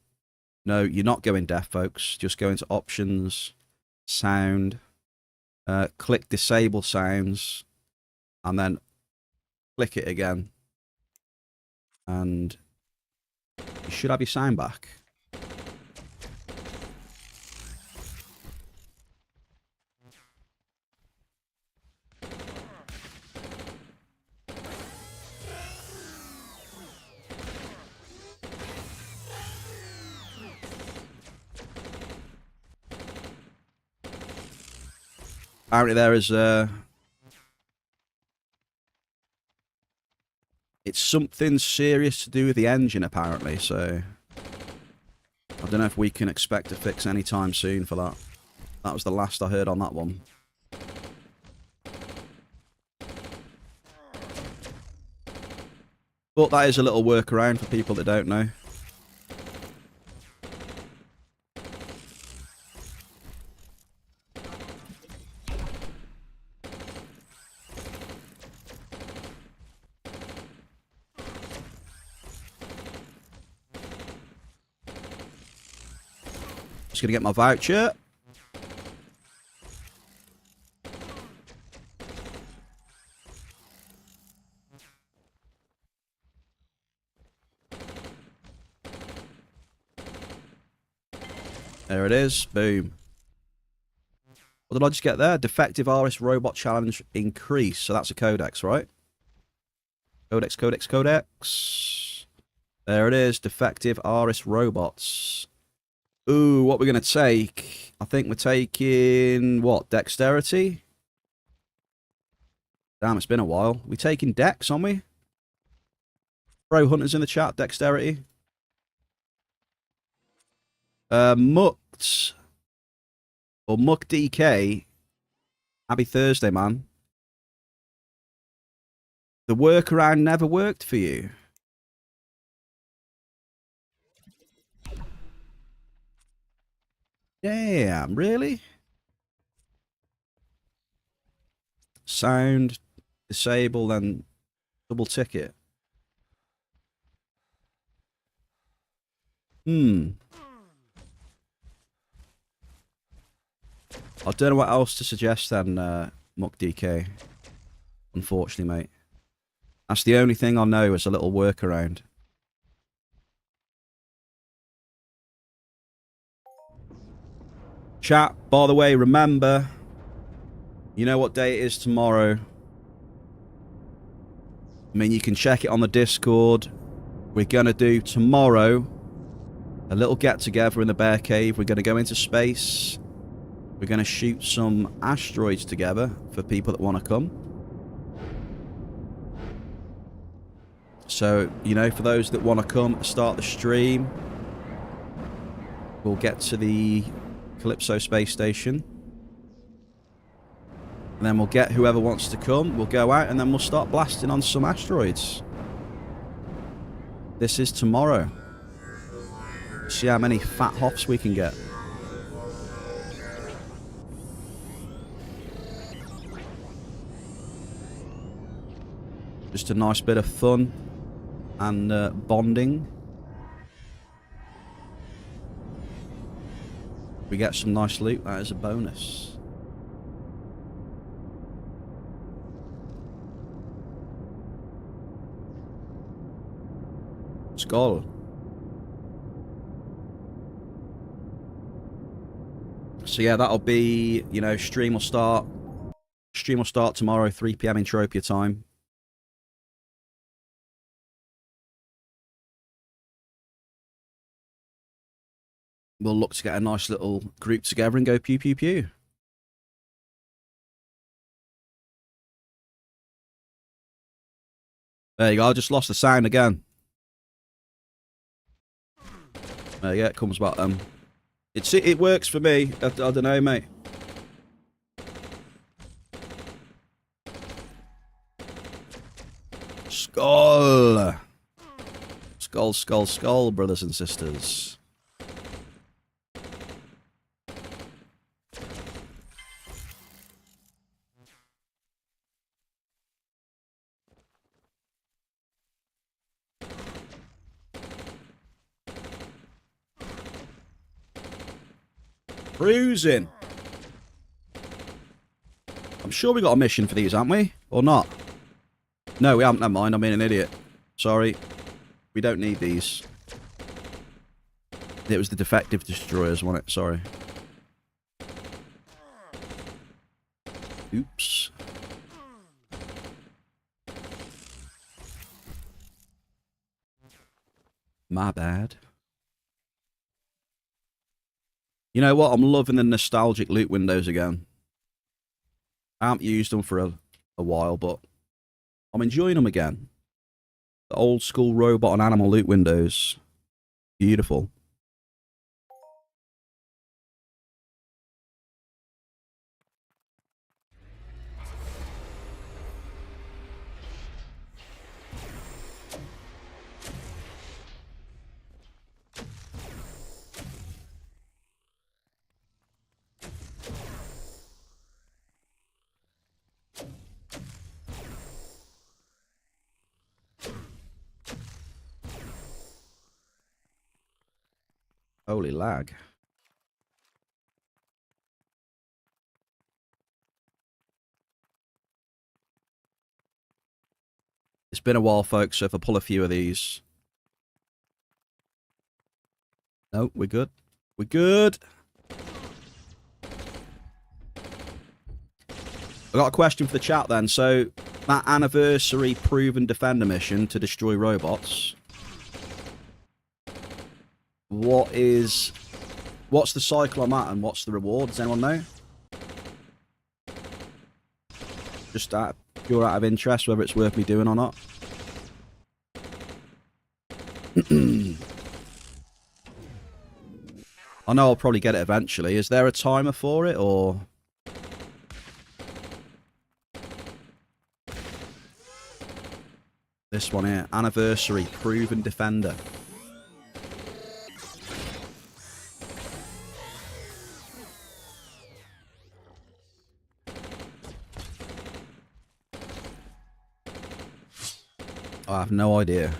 Speaker 1: No, you're not going deaf, folks. Just go into options, sound, click disable sounds, and then click it again. And you should have your sound back. Apparently there is it's something serious to do with the engine, apparently, so I don't know if we can expect a fix anytime soon for that. That was the last I heard on that one. But that is a little workaround for people that don't know. Just gonna get my voucher. There it is. Boom. What did I just get there? Defective Aris robot challenge increase. So that's a codex, right? Codex, codex, codex. There it is. Defective Aris robots. Ooh, what we're going to take? I think we're taking, what, dexterity? Damn, it's been a while. We're taking dex, aren't we? Pro Hunters in the chat, dexterity. Mucked, or Muck DK, Happy Thursday, man. The workaround never worked for you. Damn, really? Sound, disable, then double ticket. I don't know what else to suggest then, Muck DK. Unfortunately, mate. That's the only thing I know is a little workaround. Chat, by the way, remember, you know what day it is tomorrow. I mean, you can check it on the Discord. We're going to do tomorrow a little get-together in the Bear Cave. We're going to go into space. We're going to shoot some asteroids together for people that want to come. So, you know, for those that want to come, start the stream. We'll get to the Calypso space station. And then we'll get whoever wants to come. We'll go out and then we'll start blasting on some asteroids. This is tomorrow. See how many fat hops we can get. Just a nice bit of fun and bonding. We get some nice loot, that is a bonus. Skull. So yeah, that'll be, you know, stream will start tomorrow, 3 PM Entropia time. We'll look to get a nice little group together and go pew pew pew. There you go, I just lost the sound again. There you go, it comes back. It works for me. I don't know, mate. Skull. Skull, skull, skull, brothers and sisters. Cruising. I'm sure we got a mission for these, haven't we? Or not? No, we haven't. Never mind. I'm being an idiot. Sorry. We don't need these. It was the defective destroyers, wasn't it? Sorry. Oops. My bad. You know what? I'm loving the nostalgic loot windows again. I haven't used them for a while, but I'm enjoying them again. The old school robot and animal loot windows. Beautiful. Holy lag. It's been a while, folks, so if I pull a few of these... No, we're good. We're good. I got a question for the chat then. So, that anniversary proven defender mission to destroy robots... What's the cycle on that and what's the reward? Does anyone know? Just pure out of interest, whether it's worth me doing or not. I know I'll probably get it eventually. Is there a timer for it or? This one here. Anniversary. Proven Defender. I have no idea.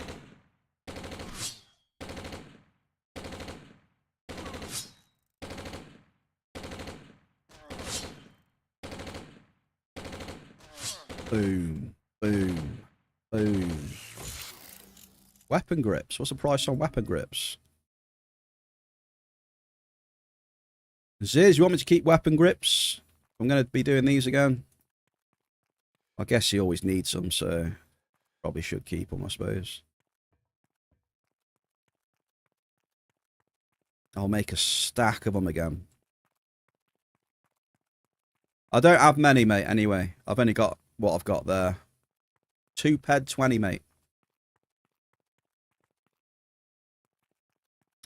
Speaker 1: Boom. Boom. Boom. Weapon grips. What's the price on weapon grips? Ziz, you want me to keep weapon grips? I'm going to be doing these again. I guess you always need some, so probably should keep them, I suppose. I'll make a stack of them again. I don't have many, mate, anyway. I've only got what I've got there. 2 ped 20, mate.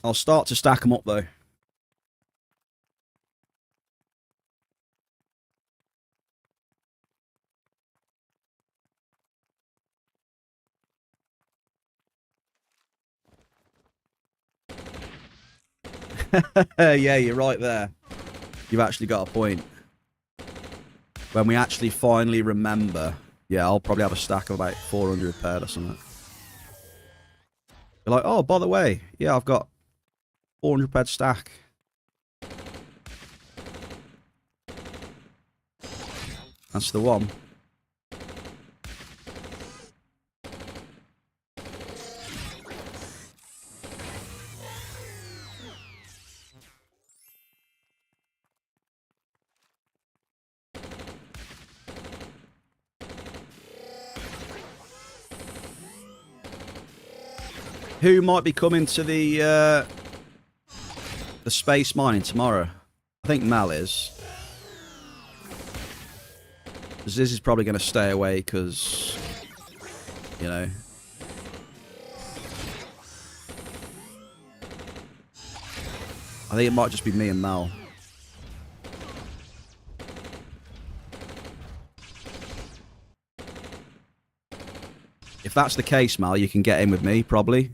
Speaker 1: I'll start to stack them up, though. Yeah, you're right there. You've actually got a point. When we actually finally remember, yeah, I'll probably have a stack of about 400 pairs or something. You're like, oh, by the way, yeah, I've got 400 ped stack. That's the one. Who might be coming to the space mining tomorrow? I think Mel is. Ziz is probably going to stay away because, you know. I think it might just be me and Mel. If that's the case, Mal, you can get in with me, probably.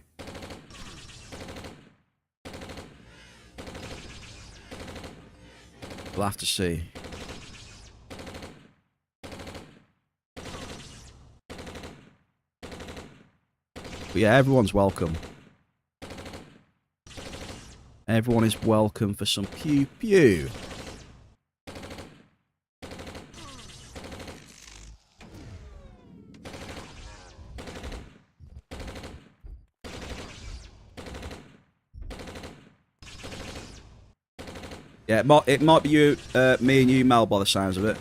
Speaker 1: We'll have to see. But yeah, everyone's welcome. Everyone is welcome for some pew-pew. Yeah, it might be you, me and you, Mel, by the sounds of it.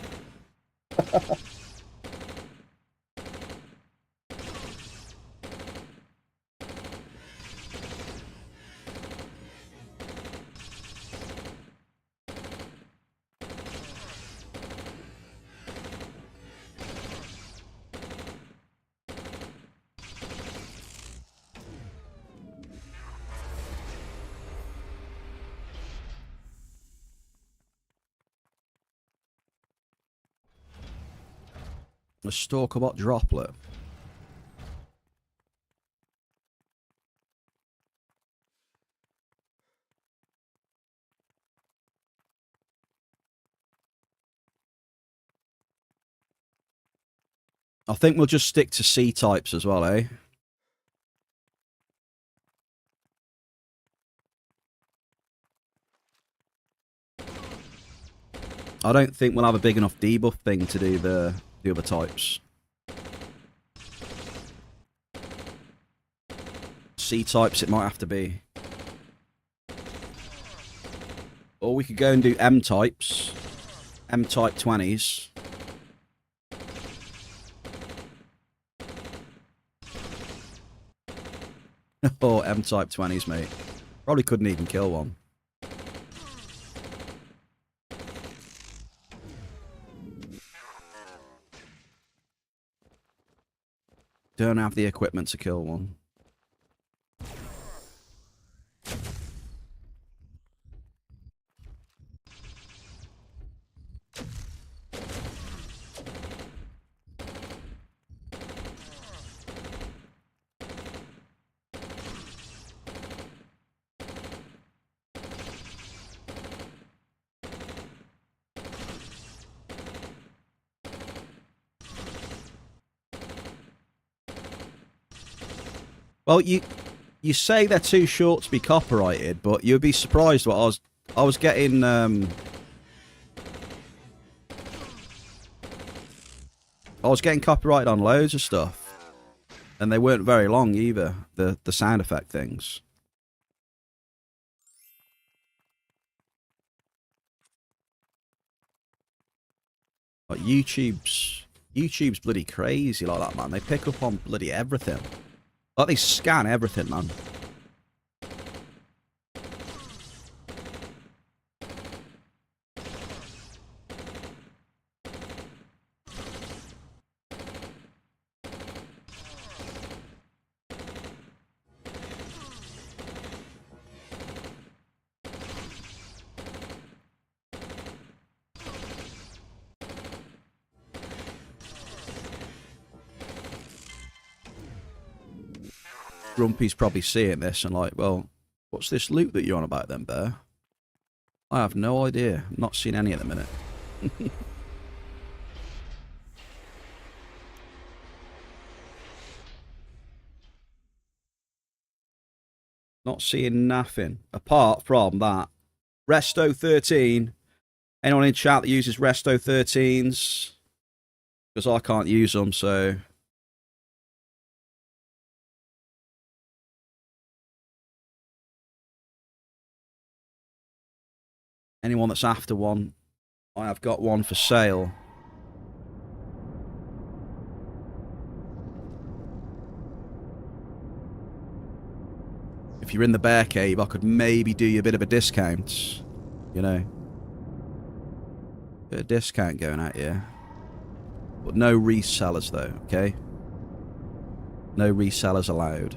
Speaker 1: A Stalkerbot droplet. I think we'll just stick to C-types as well, eh? I don't think we'll have a big enough debuff thing to do the other types. C-types it might have to be. Or we could go and do M-types. M-type 20s. Or M-type 20s, mate. Probably couldn't even kill one. Don't have the equipment to kill one. Well, you say they're too short to be copyrighted, but you'd be surprised what I was getting. I was getting copyrighted on loads of stuff, and they weren't very long either. The sound effect things. Like YouTube's bloody crazy like that, man. They pick up on bloody everything. Like they scan everything, man. Grumpy's probably seeing this and like, well, what's this loot that you're on about then, Bear? I have no idea. I'm not seen any at the minute. Not seeing nothing. Apart from that. Resto 13. Anyone in chat that uses Resto 13s? Because I can't use them, so... Anyone that's after one, I have got one for sale. If you're in the bear cave, I could maybe do you a bit of a discount. You know. Bit of discount going out here. But no resellers though, okay? No resellers allowed.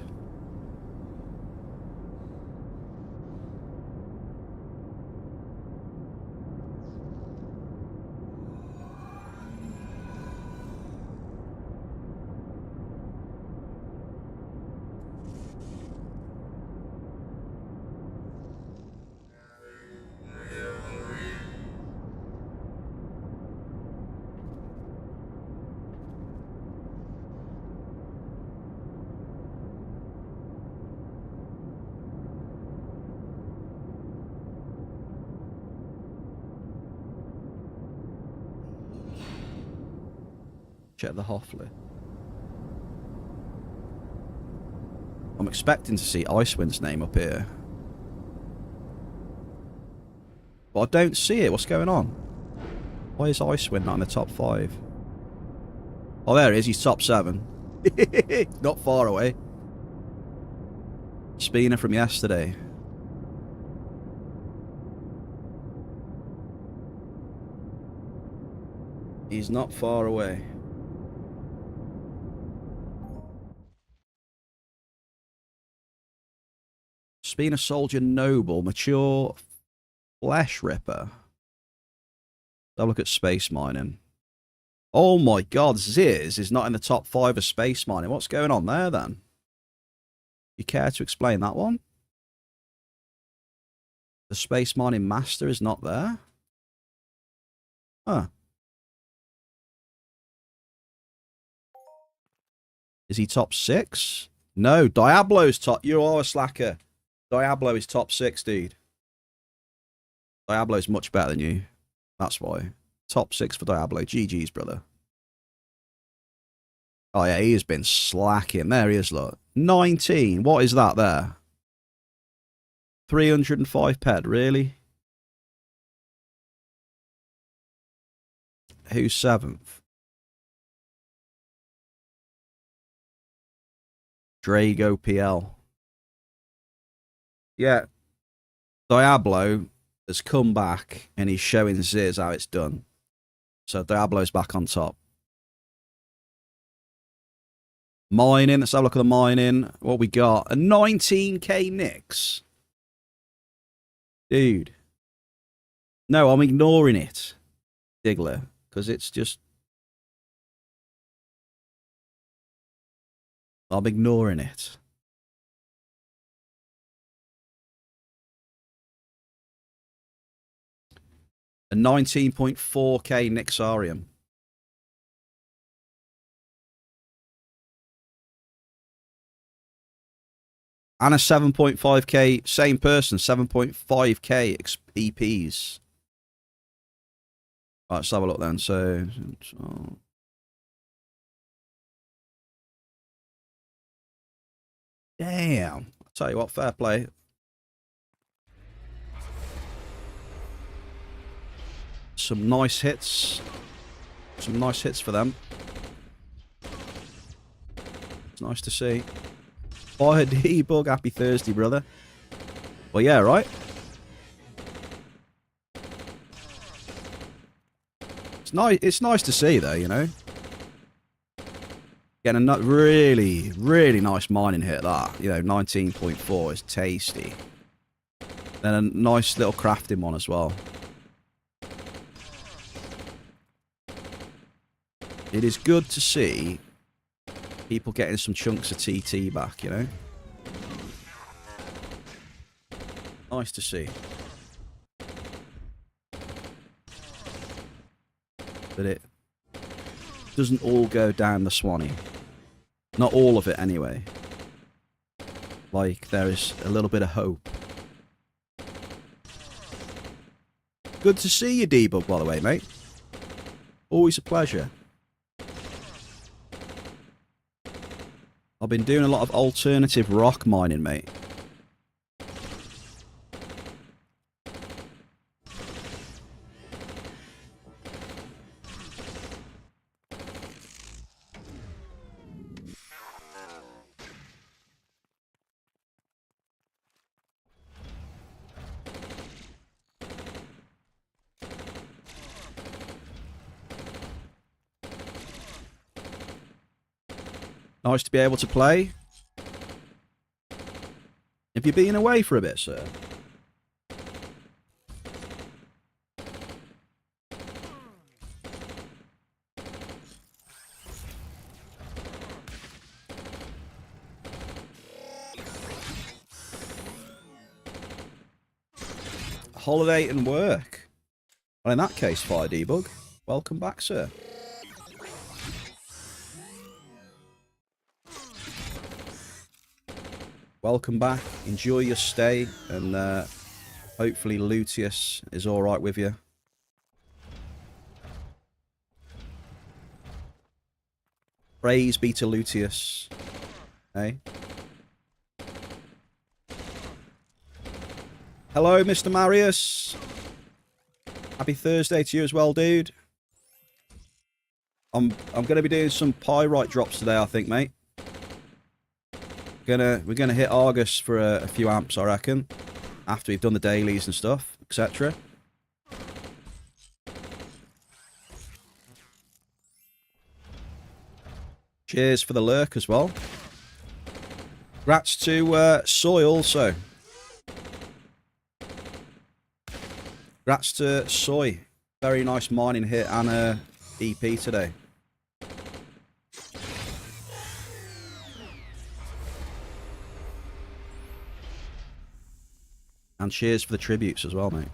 Speaker 1: Check the Hoffler. I'm expecting to see Icewind's name up here. But I don't see it. What's going on? Why is Icewind not in the top 5? Oh, there he is. He's top 7. Not far away. Spina from yesterday. He's not far away. Spina Soldier Noble, Mature Flesh Ripper. Have a look at space mining. Oh my god, Ziz is not in the top 5 of space mining. What's going on there then? You care to explain that one? The space mining master is not there? Huh. Is he top 6? No, Diablo's top. You are a slacker. Diablo is top 6, dude. Diablo's much better than you. That's why. Top 6 for Diablo. GG's, brother. Oh, yeah, he has been slacking. There he is, look. 19. What is that there? 305 ped, really? Who's 7th? Drago PL. Yeah. Diablo has come back and he's showing Ziz how it's done. So Diablo's back on top. Mining. Let's have a look at the mining. What we got? A 19k Nix. Dude. No, I'm ignoring it, Diggler, because it's just... I'm ignoring it. A 19.4k Nixarium. And a 7.5k, same person, 7.5k EPs. Right, let's have a look then. So damn. I'll tell you what, fair play. Some nice hits. Some nice hits for them. It's nice to see. Fire debug, happy Thursday, brother. Well, yeah, right? It's nice to see, though, you know? Getting a really, really nice mining hit, that. You know, 19.4 is tasty. Then a nice little crafting one as well. It is good to see people getting some chunks of TT back, you know? Nice to see. That it doesn't all go down the Swanee. Not all of it, anyway. Like, there is a little bit of hope. Good to see you, Debug, by the way, mate. Always a pleasure. I've been doing a lot of alternative rock mining, mate. Nice to be able to play. Have you been away for a bit, sir? Holiday and work. Well, in that case, Fire Debug, welcome back, sir. Welcome back. Enjoy your stay, and hopefully Luteus is all right with you. Praise be to Luteus. Hey. Hello, Mr. Marius. Happy Thursday to you as well, dude. I'm going to be doing some pyrite drops today, I think, mate. We're gonna hit Argus for a few amps, I reckon, after we've done the dailies and stuff, etc. Cheers for the lurk as well. Congrats to Soy also. Congrats to Soy. Very nice mining hit and EP today. And cheers for the tributes as well, mate.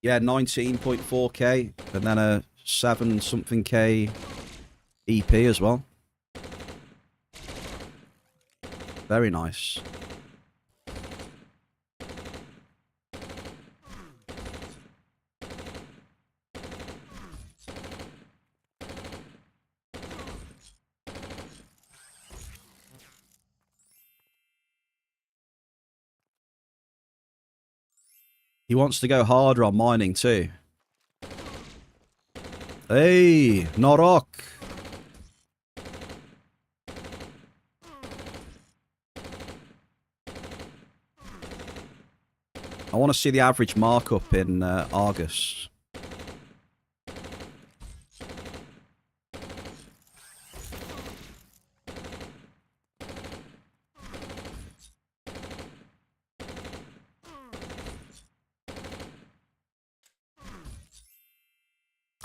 Speaker 1: Yeah, 19.4k, and then a 7-something K EP as well. Very nice. He wants to go harder on mining too. Hey, Norok. I want to see the average markup in Argus.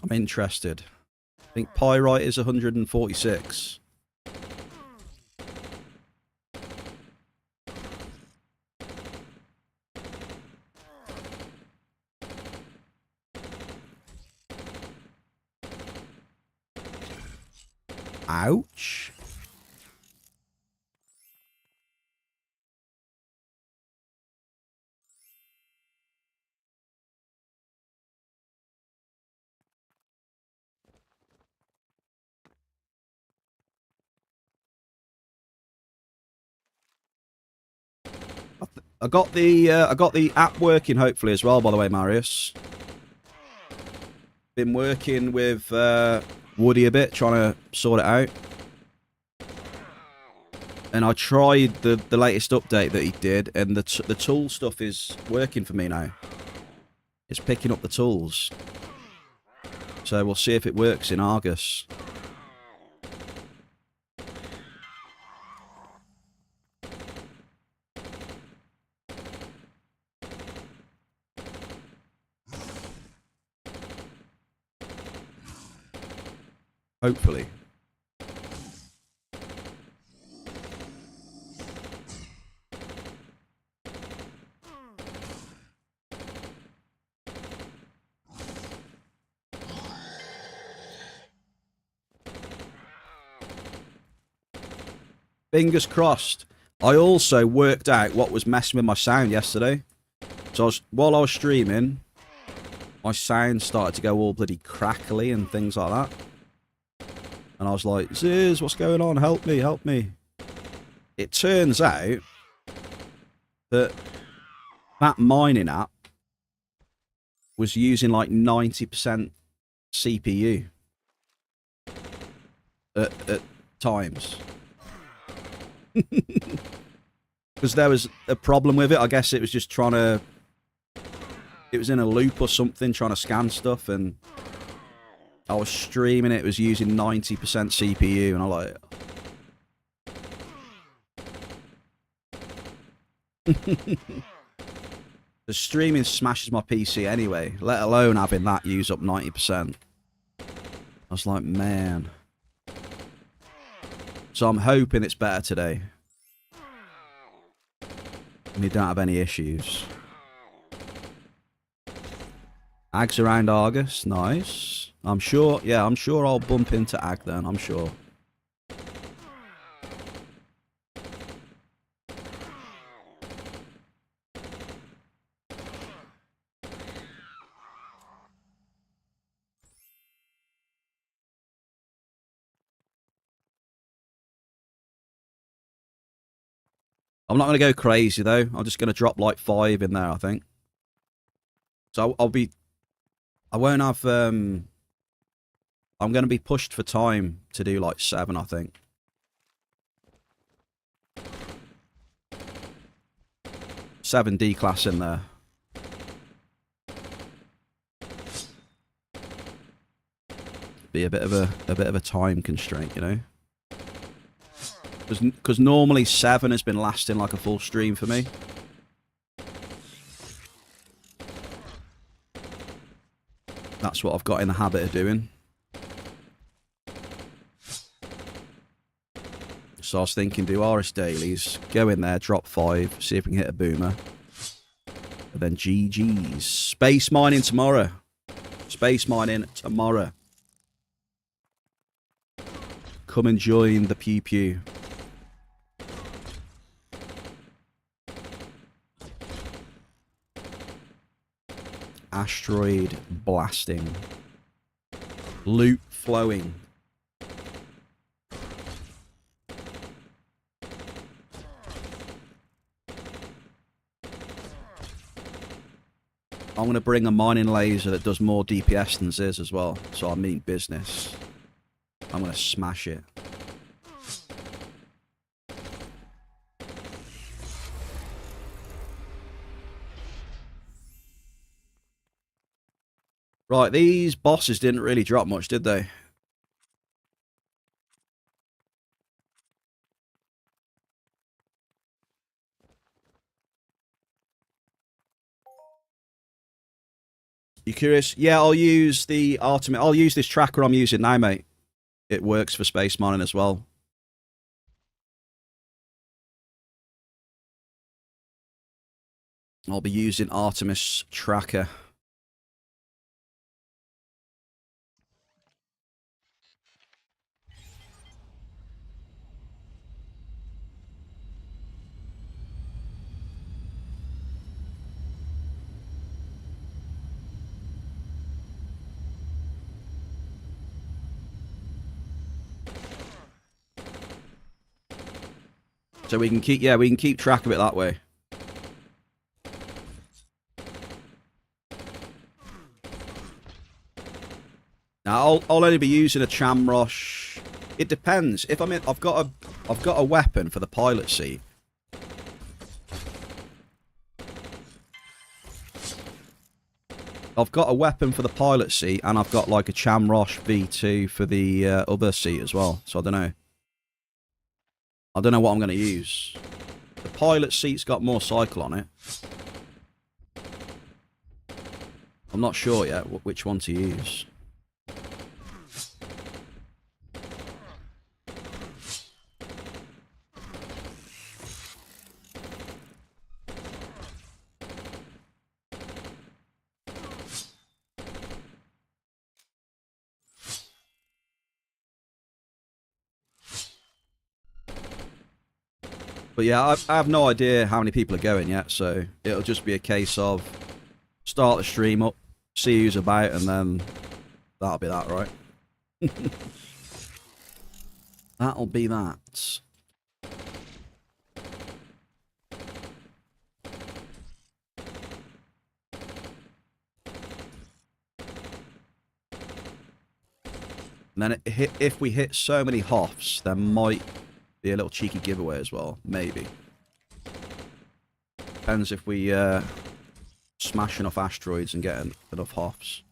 Speaker 1: I'm interested. I think pyrite is 146. Ouch. I got the app working hopefully as well. By the way, Marius, been working with Woody a bit, trying to sort it out. And I tried the latest update that he did, and the tool stuff is working for me now. It's picking up the tools. So we'll see if it works in Argus. Hopefully. Fingers crossed. I also worked out what was messing with my sound yesterday. So while I was streaming, my sound started to go all bloody crackly and things like that. And I was like, Ziz, what's going on? Help me, help me. It turns out that that mining app was using like 90% CPU at times. Because there was a problem with it. I guess it was just trying to... It was in a loop or something, trying to scan stuff, and I was streaming it. It was using 90% CPU, and I'm like... The streaming smashes my PC anyway, let alone having that use up 90%. I was like, man. So I'm hoping it's better today. And you don't have any issues. Ag's around Argus, nice. I'm sure, yeah, I'm sure I'll bump into Ag then, I'm sure. I'm not going to go crazy, though. I'm just going to drop like 5 in there, I think. So I won't have... I'm going to be pushed for time to do like 7, I think. Seven D-class in there. Be a bit of a time constraint, you know. Because normally 7 has been lasting like a full stream for me. That's what I've got in the habit of doing. So I was thinking, do Aris dailies, go in there, drop 5, see if we can hit a boomer. And then GG's. Space mining tomorrow. Space mining tomorrow. Come and join the pew pew. Asteroid blasting. Loot flowing. I'm going to bring a mining laser that does more DPS than Ziz as well. So I mean business. I'm going to smash it. Right, these bosses didn't really drop much, did they? You curious? Yeah, I'll use the Artemis. I'll use this tracker I'm using now, mate. It works for space mining as well. I'll be using Artemis tracker. So we can keep, yeah, we can keep track of it that way. Now I'll only be using a Chamrosh. It depends. If I've got a weapon for the pilot seat. I've got a weapon for the pilot seat, and I've got like a Chamrosh V2 for the other seat as well. So I don't know. I don't know what I'm going to use. The pilot seat's got more cycle on it. I'm not sure yet which one to use. But yeah, I have no idea how many people are going yet, so it'll just be a case of start the stream up, see who's about, and then that'll be that, right? That'll be that. And then if we hit so many hoffs, there might be a little cheeky giveaway as well, maybe. Depends if we smash enough asteroids and get enough hoffs.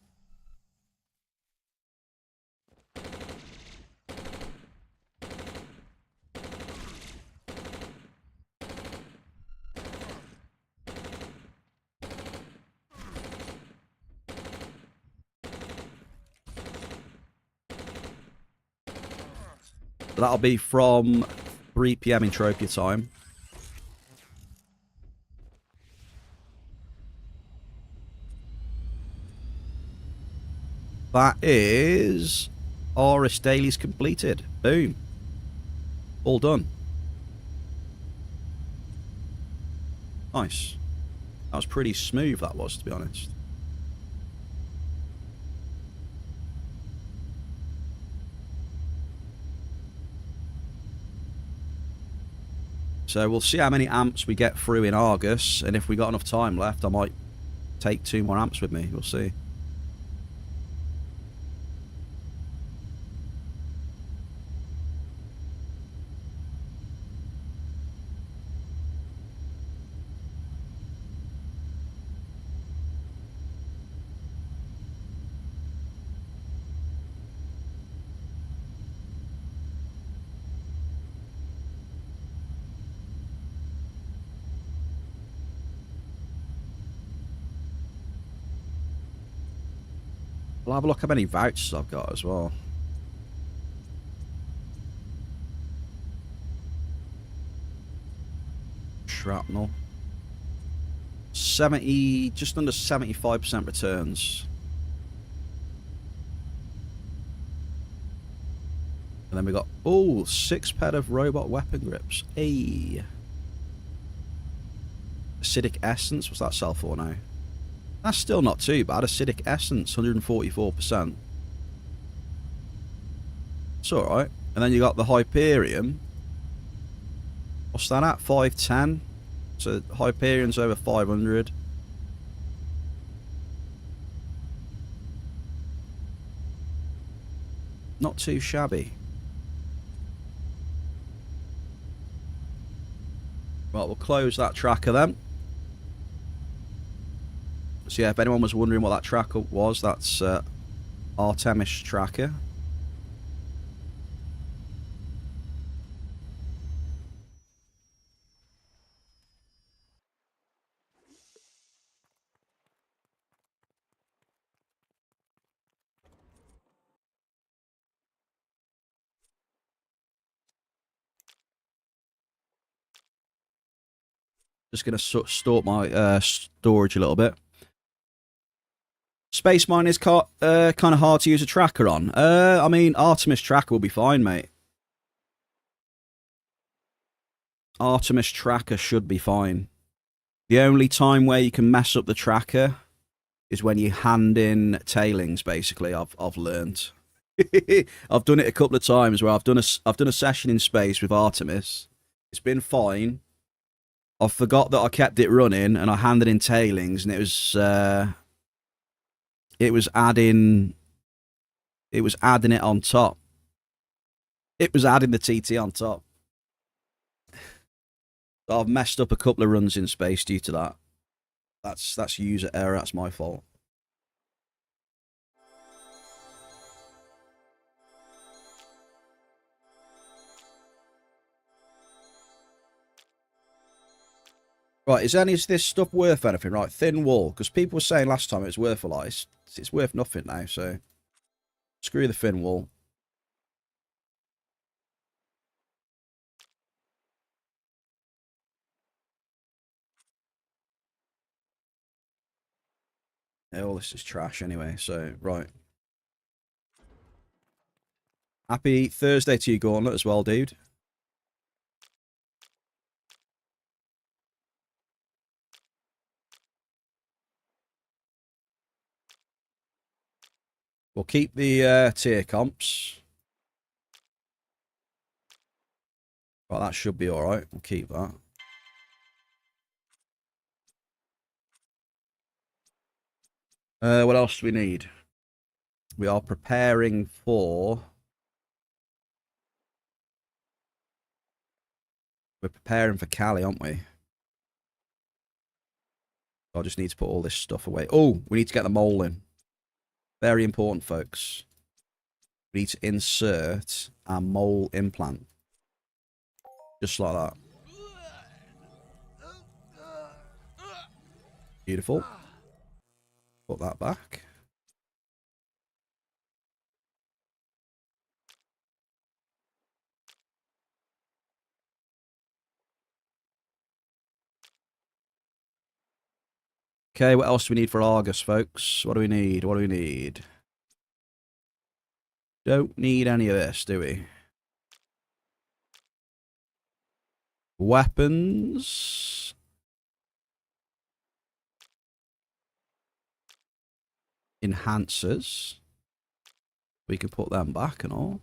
Speaker 1: That'll be from 3 PM Entropia time. That is Aris dailies completed. Boom. All done. Nice. That was pretty smooth, that was, to be honest. So we'll see how many amps we get through in Argus, and if we got enough time left, I might take 2 more amps with me. We'll see. I'll have a look how many vouchers I've got as well. Shrapnel. 70, just under 75% returns. And then we got, oh, 6 pair of robot weapon grips. Hey. Acidic Essence, what's that sell for now? That's still not too bad. Acidic Essence, 144%. It's alright. And then you got the Hyperion. What's that at? 510? So Hyperion's over 500. Not too shabby. Right, we'll close that tracker then. So yeah, if anyone was wondering what that tracker was, that's Artemis tracker. Just going to store my storage a little bit. Space Mine is kind of hard to use a tracker on. I mean, Artemis tracker will be fine, mate. Artemis tracker should be fine. The only time where you can mess up the tracker is when you hand in tailings. Basically, I've learned. I've done it a couple of times where I've done a session in space with Artemis. It's been fine. I forgot that I kept it running and I handed in tailings, and it was adding It was adding it on top. It was adding the TT on top. So I've messed up a couple of runs in space due to that. That's user error. That's my fault. Right, is any of this stuff worth anything? Right, thin wall. Because people were saying last time it was worth a lot. It's worth nothing now, so screw the thin wall. Yeah, all this is trash anyway, so, right. Happy Thursday to you, Gauntlet, as well, dude. We'll keep the tier comps. Right, that should be alright. We'll keep that. What else do we need? We are preparing for... We're preparing for Cali, aren't we? I just need to put all this stuff away. Oh, we need to get the mole in. Very important, folks. We need to insert our mole implant. Just like that. Beautiful. Put that back. Okay, what else do we need for Argus, folks? What do we need? What do we need? Don't need any of this, do we? Weapons. Enhancers. We can put them back and all.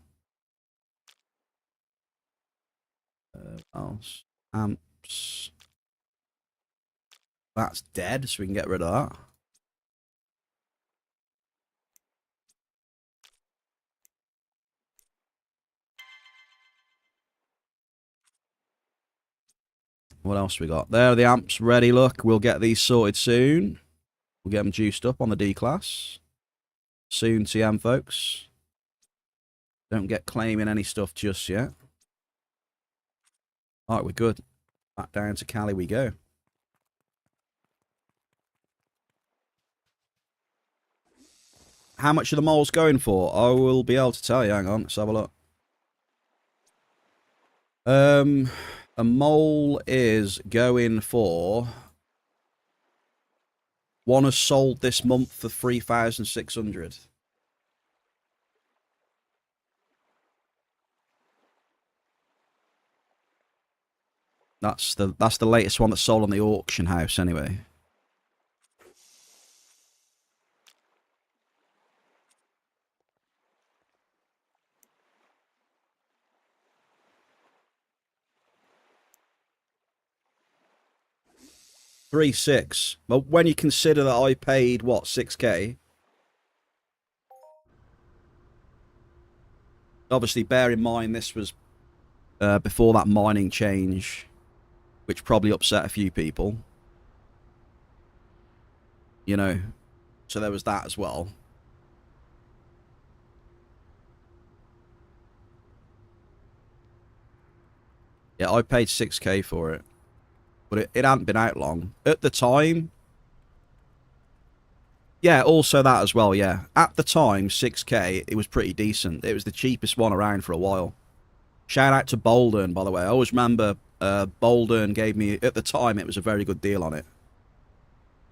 Speaker 1: What else? Amps. That's dead, so we can get rid of that. What else we got? There are the amps ready, look. We'll get these sorted soon. We'll get them juiced up on the D-class. Soon, TM, folks. Don't get claiming any stuff just yet. Alright, we're good. Back down to Cali we go. How much are the moles going for? I will be able to tell you. Hang on, let's have a look. A mole is going for... One has sold this month for 3,600. That's the latest one that's sold on the auction house anyway. $3,600. But when you consider that I paid what, $6K? Obviously, bear in mind this was before that mining change, which probably upset a few people. You know, so there was that as well. Yeah, I paid $6K for it. But it hadn't been out long. At the time... Yeah, also that as well, yeah. At the time, $6K, it was pretty decent. It was the cheapest one around for a while. Shout out to Bolden, by the way. I always remember Bolden gave me... At the time, it was a very good deal on it.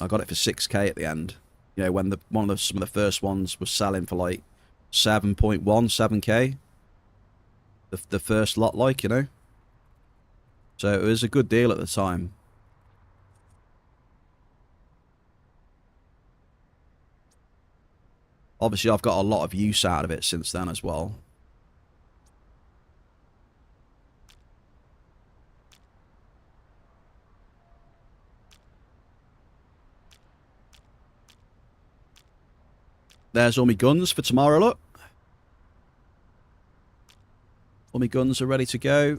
Speaker 1: I got it for $6K at the end. You know, when some of the first ones was selling for like 7.1, 7K. The first lot, like, you know. So it was a good deal at the time. Obviously, I've got a lot of use out of it since then as well. There's all my guns for tomorrow, look. All my guns are ready to go.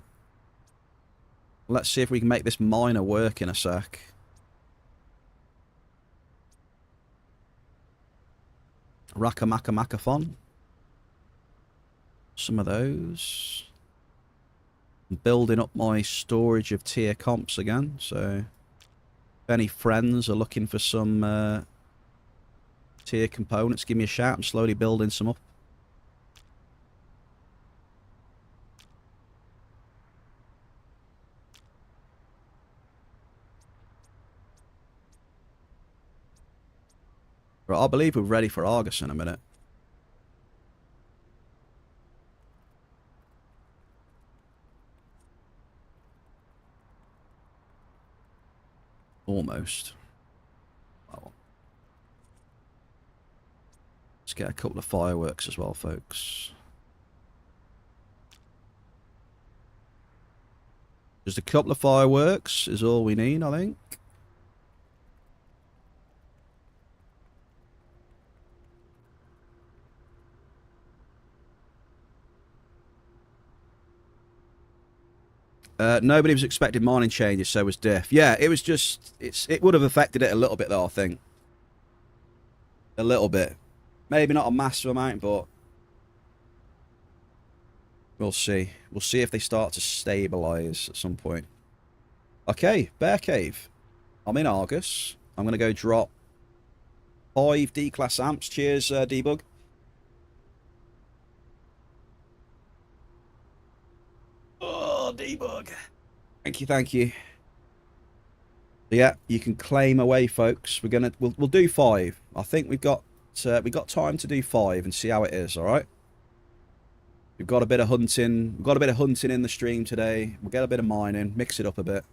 Speaker 1: Let's see if we can make this miner work in a sec. Rackamacamacathon. Some of those. I'm building up my storage of tier comps again, so if any friends are looking for some tier components, give me a shout. I'm slowly building some up. Right, I believe we're ready for Argus in a minute. Almost. Oh. Let's get a couple of fireworks as well, folks. Just a couple of fireworks is all we need, I think. Nobody was expecting mining changes, so was Diff. Yeah, it was just... It would have affected it a little bit, though, I think. A little bit. Maybe not a massive amount, but... We'll see. We'll see if they start to stabilise at some point. Okay, Bear Cave. I'm in Argus. I'm going to go drop 5 D-class amps. Cheers, Debug. Oh, Debug. Thank you, thank you. So yeah, you can claim away, folks. We'll do 5. I think we've got time to do 5 and see how it is. All right. We've got a bit of hunting. We've got a bit of hunting in the stream today. We'll get a bit of mining, mix it up a bit.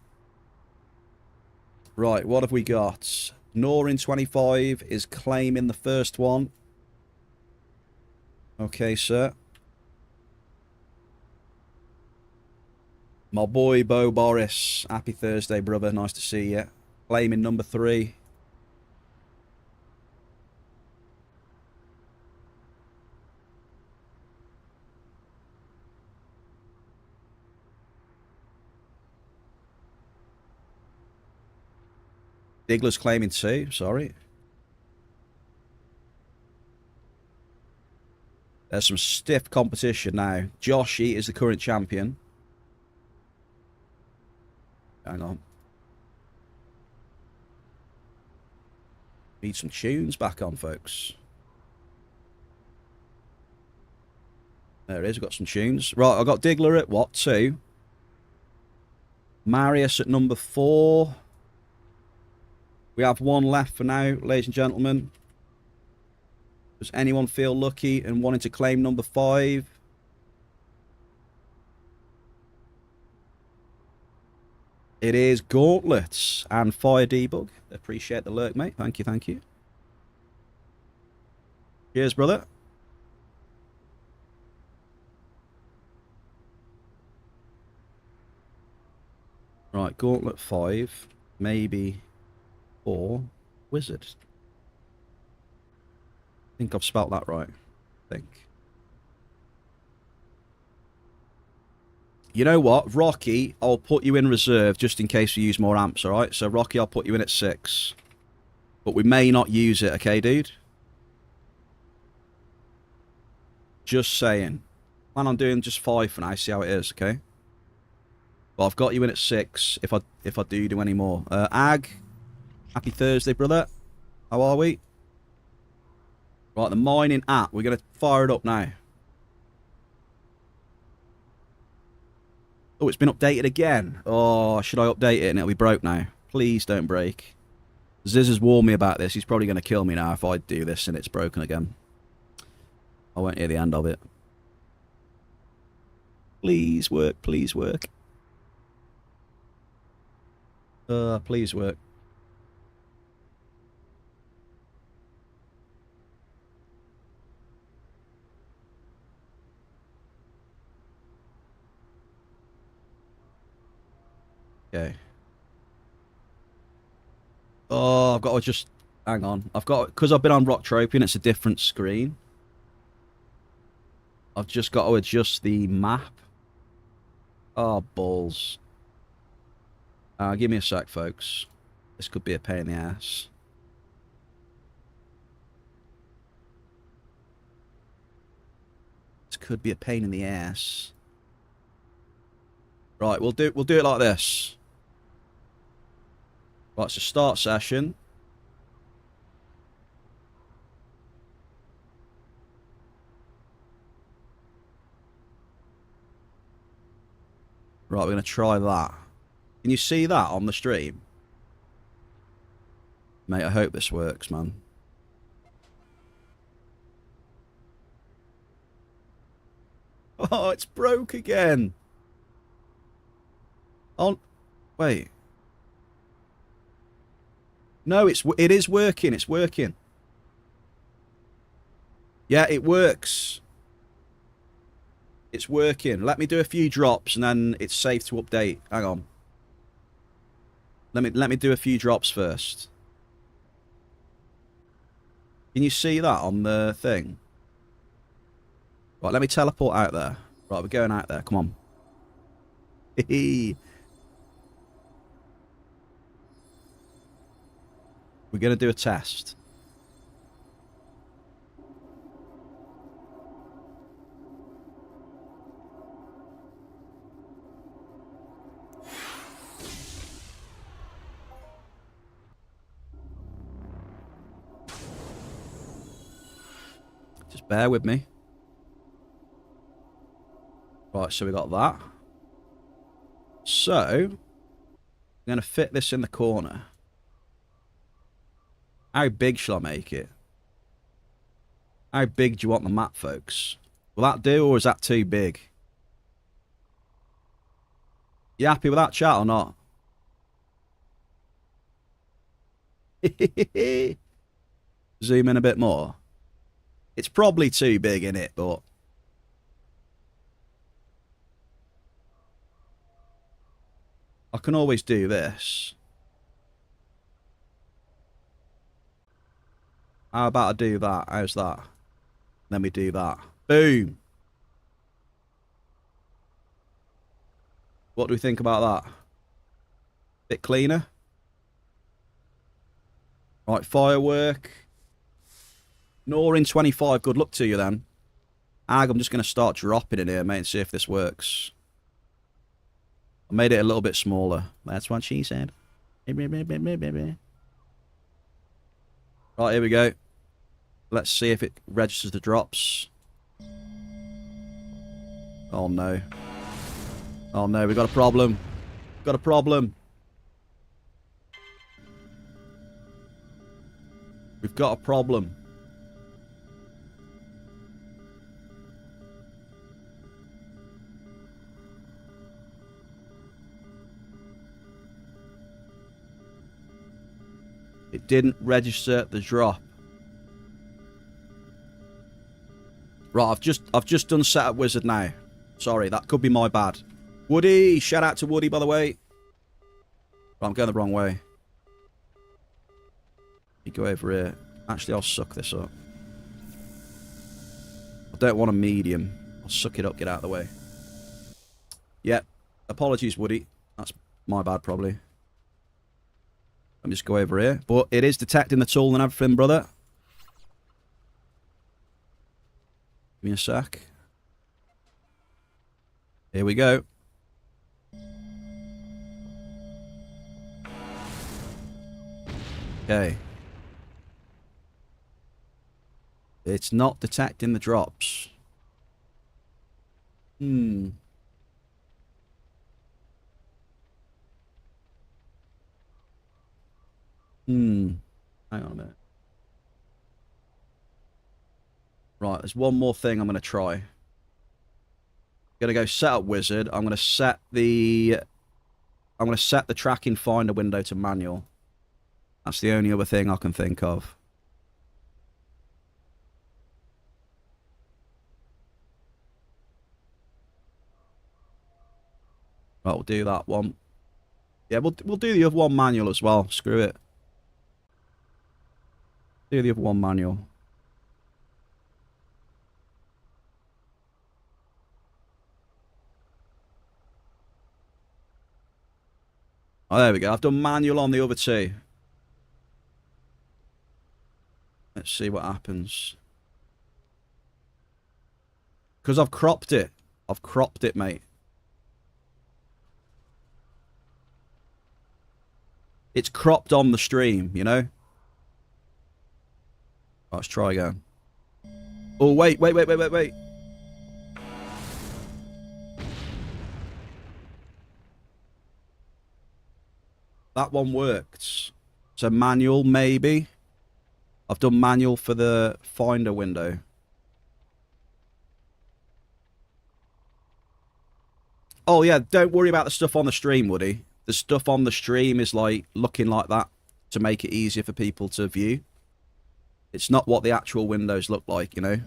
Speaker 1: Right, what have we got? Nor in 25 is claiming the first one. Okay, sir. My boy, Bo Boris. Happy Thursday, brother. Nice to see you. Claiming number 3. Diggler's claiming 2. Sorry. There's some stiff competition now. Joshy is the current champion. Hang on. Need some tunes back on, folks. There it is. We've got some tunes. Right, I've got Diggler at what? 2. Marius at number 4. We have 1 left for now, ladies and gentlemen. Does anyone feel lucky and wanting to claim number 5? It is Gauntlets and Fire Debug. Appreciate the lurk, mate. Thank you, thank you. Cheers, brother. Right, Gauntlet 5. Maybe 4. Wizard. I think I've spelt that right. I think. You know what? Rocky, I'll put you in reserve just in case we use more amps, alright? So, Rocky, I'll put you in at 6. But we may not use it, okay, dude? Just saying. Plan on doing just 5 for now, see how it is, okay? But I've got you in at 6 if I do any more. Ag, happy Thursday, brother. How are we? Right, the mining app. We're going to fire it up now. Oh, it's been updated again. Oh, should I update it and it'll be broke now? Please don't break. Ziz has warned me about this. He's probably going to kill me now if I do this and it's broken again. I won't hear the end of it. Please work, please work. Please work. Okay. Oh, I've got to just... Hang on. Because I've been on Rocktropian, it's a different screen. I've just got to adjust the map. Oh, balls. Give me a sec, folks. This could be a pain in the ass. This could be a pain in the ass. Right, we'll do it like this. Right, so start session. Right, we're going to try that. Can you see that on the stream? Mate, I hope this works, man. Oh, it's broke again. Oh, wait. No, it is working. It's working. Yeah, it works. It's working. Let me do a few drops and then it's safe to update. Hang on. Let me do a few drops first. Can you see that on the thing? Right, let me teleport out there. Right, we're going out there. Come on. We're going to do a test. Just bear with me. Right, so we got that. So, I'm going to fit this in the corner. How big shall I make it? How big do you want the map, folks? Will that do, or is that too big? You happy with that, chat, or not? Zoom in a bit more. It's probably too big, innit, but... I can always do this. How about I do that? How's that? Then we do that. Boom! What do we think about that? Bit cleaner? Right, firework. Nor in 25, good luck to you then. I'm just going to start dropping in here, mate, and see if this works. I made it a little bit smaller. That's what she said. Right, here we go. Let's see if it registers the drops. Oh, no. Oh, no, we got a problem. Got a problem. We've got a problem. It didn't register the drop. Right, I've just done setup wizard now. Sorry, that could be my bad. Woody, shout out to Woody, by the way. Right, I'm going the wrong way. You go over here. Actually, I'll suck this up. I don't want a medium. I'll suck it up, get out of the way. Yeah, apologies, Woody. That's my bad, probably. Let me just go over here. But it is detecting the tool and everything, brother. Give me a sec. Here we go. Okay. It's not detecting the drops. Hang on a minute. Right, there's one more thing I'm going to try. I'm going to go setup wizard. I'm going to set the tracking finder window to manual. That's the only other thing I can think of. Right, we'll do that one. Yeah, we'll do the other one manual as well. Screw it. Do the other one manual. Oh, there we go. I've done manual on the other two. Let's see what happens. Because I've cropped it. I've cropped it, mate. It's cropped on the stream, you know? Let's try again. Oh, wait. That one worked. So manual, maybe. I've done manual for the Finder window. Oh, yeah, don't worry about the stuff on the stream, Woody. The stuff on the stream is, like, looking like that to make it easier for people to view. It's not what the actual windows look like, you know?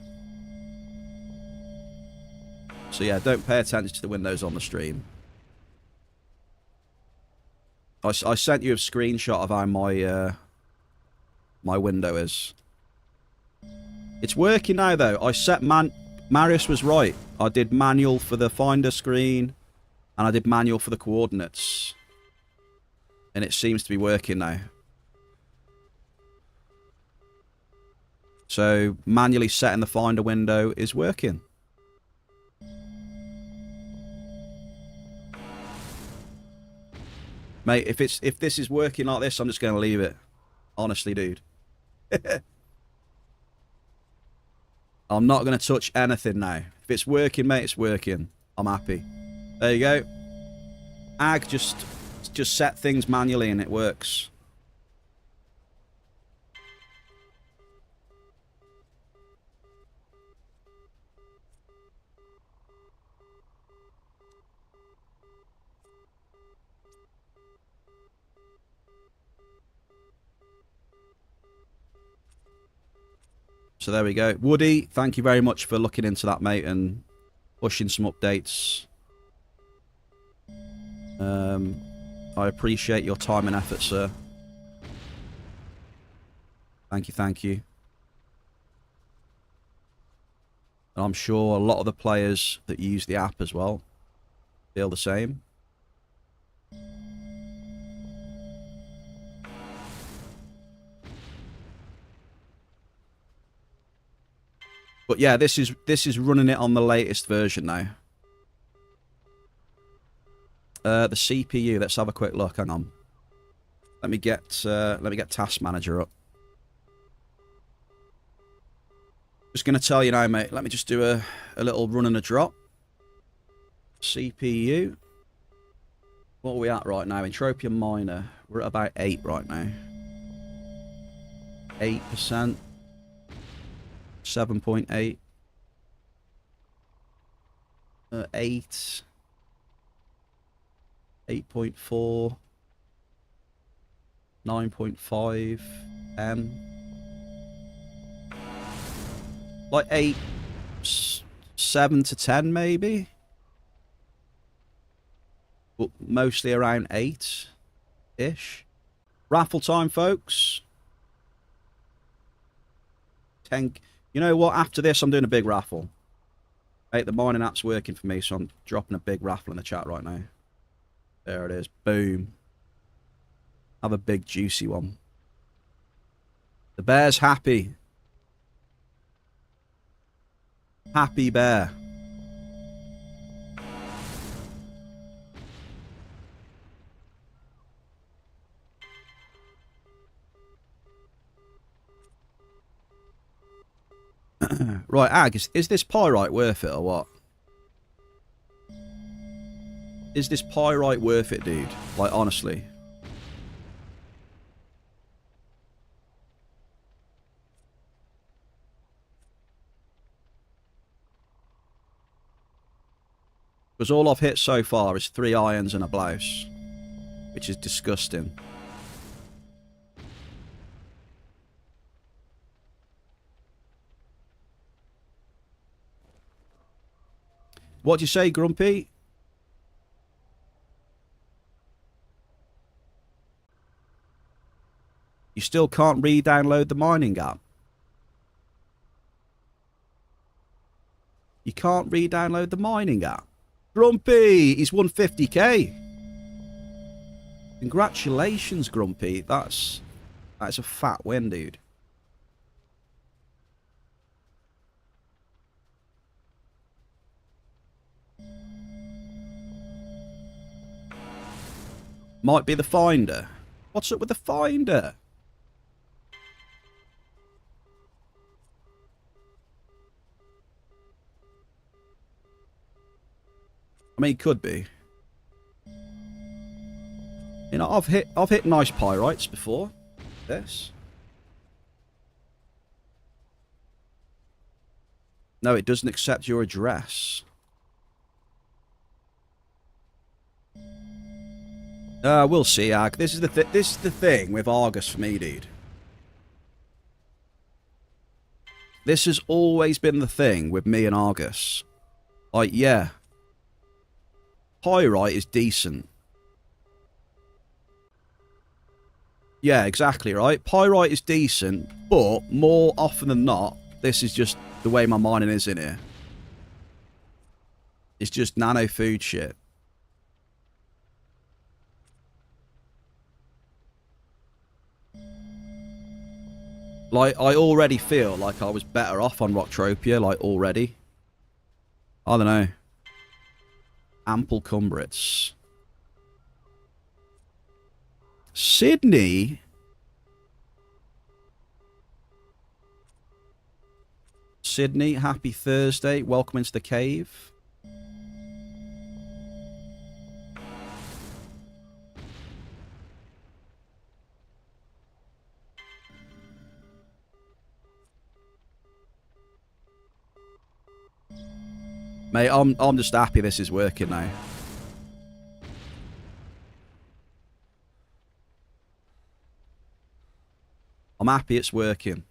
Speaker 1: So, yeah, don't pay attention to the windows on the stream. I sent you a screenshot of how my my window is. It's working now, though. I set Marius was right. I did manual for the Finder screen, and I did manual for the coordinates. And it seems to be working now. So, manually setting the Finder window is working. Mate, if this is working like this, I'm just going to leave it. Honestly, dude. I'm not going to touch anything now. If it's working, mate, it's working. I'm happy. There you go. Ag just set things manually and it works. So there we go. Woody, thank you very much for looking into that, mate, and pushing some updates. I appreciate your time and effort, sir. Thank you. And I'm sure a lot of the players that use the app as well feel the same. But yeah, this is running it on the latest version now. The CPU. Let's have a quick look. Hang on. Let me get Task Manager up. Just gonna tell you now, mate. Let me just do a little run and a drop. CPU. What are we at right now? Entropia minor. We're at about 8 right now. 8%. 7.8. 8. 8.4. 9.5. 10. Like 8. 7 to 10 maybe. But mostly around 8-ish. Raffle time, folks. 10. You know what? After this, I'm doing a big raffle. Hey, the mining app's working for me, so I'm dropping a big raffle in the chat right now. There it is. Boom. Have a big, juicy one. The bear's happy. Happy bear. Right, Ag, is this pyrite worth it or what? Is this pyrite worth it, dude? Like, honestly. Because all I've hit so far is 3 irons and a blouse. Which is disgusting. What do you say, Grumpy? You still can't re-download the mining app? You can't re-download the mining app? Grumpy! He's won 50k! Congratulations, Grumpy. That's a fat win, dude. Might be the finder. What's up with the finder? I mean, it could be. You know, I've hit nice pyrites before. This. No, it doesn't accept your address. We'll see, Ag. This is the thing with Argus for me, dude. This has always been the thing with me and Argus. Like, yeah. Pyrite is decent. Yeah, exactly, right? Pyrite is decent, but more often than not, this is just the way my mining is in here. It's just nano food shit. Like, I already feel like I was better off on Rocktropia, like, already. I don't know. Ample cumbrits. Sydney? Sydney, happy Thursday. Welcome into the cave. Mate, I'm just happy this is working now. I'm happy it's working.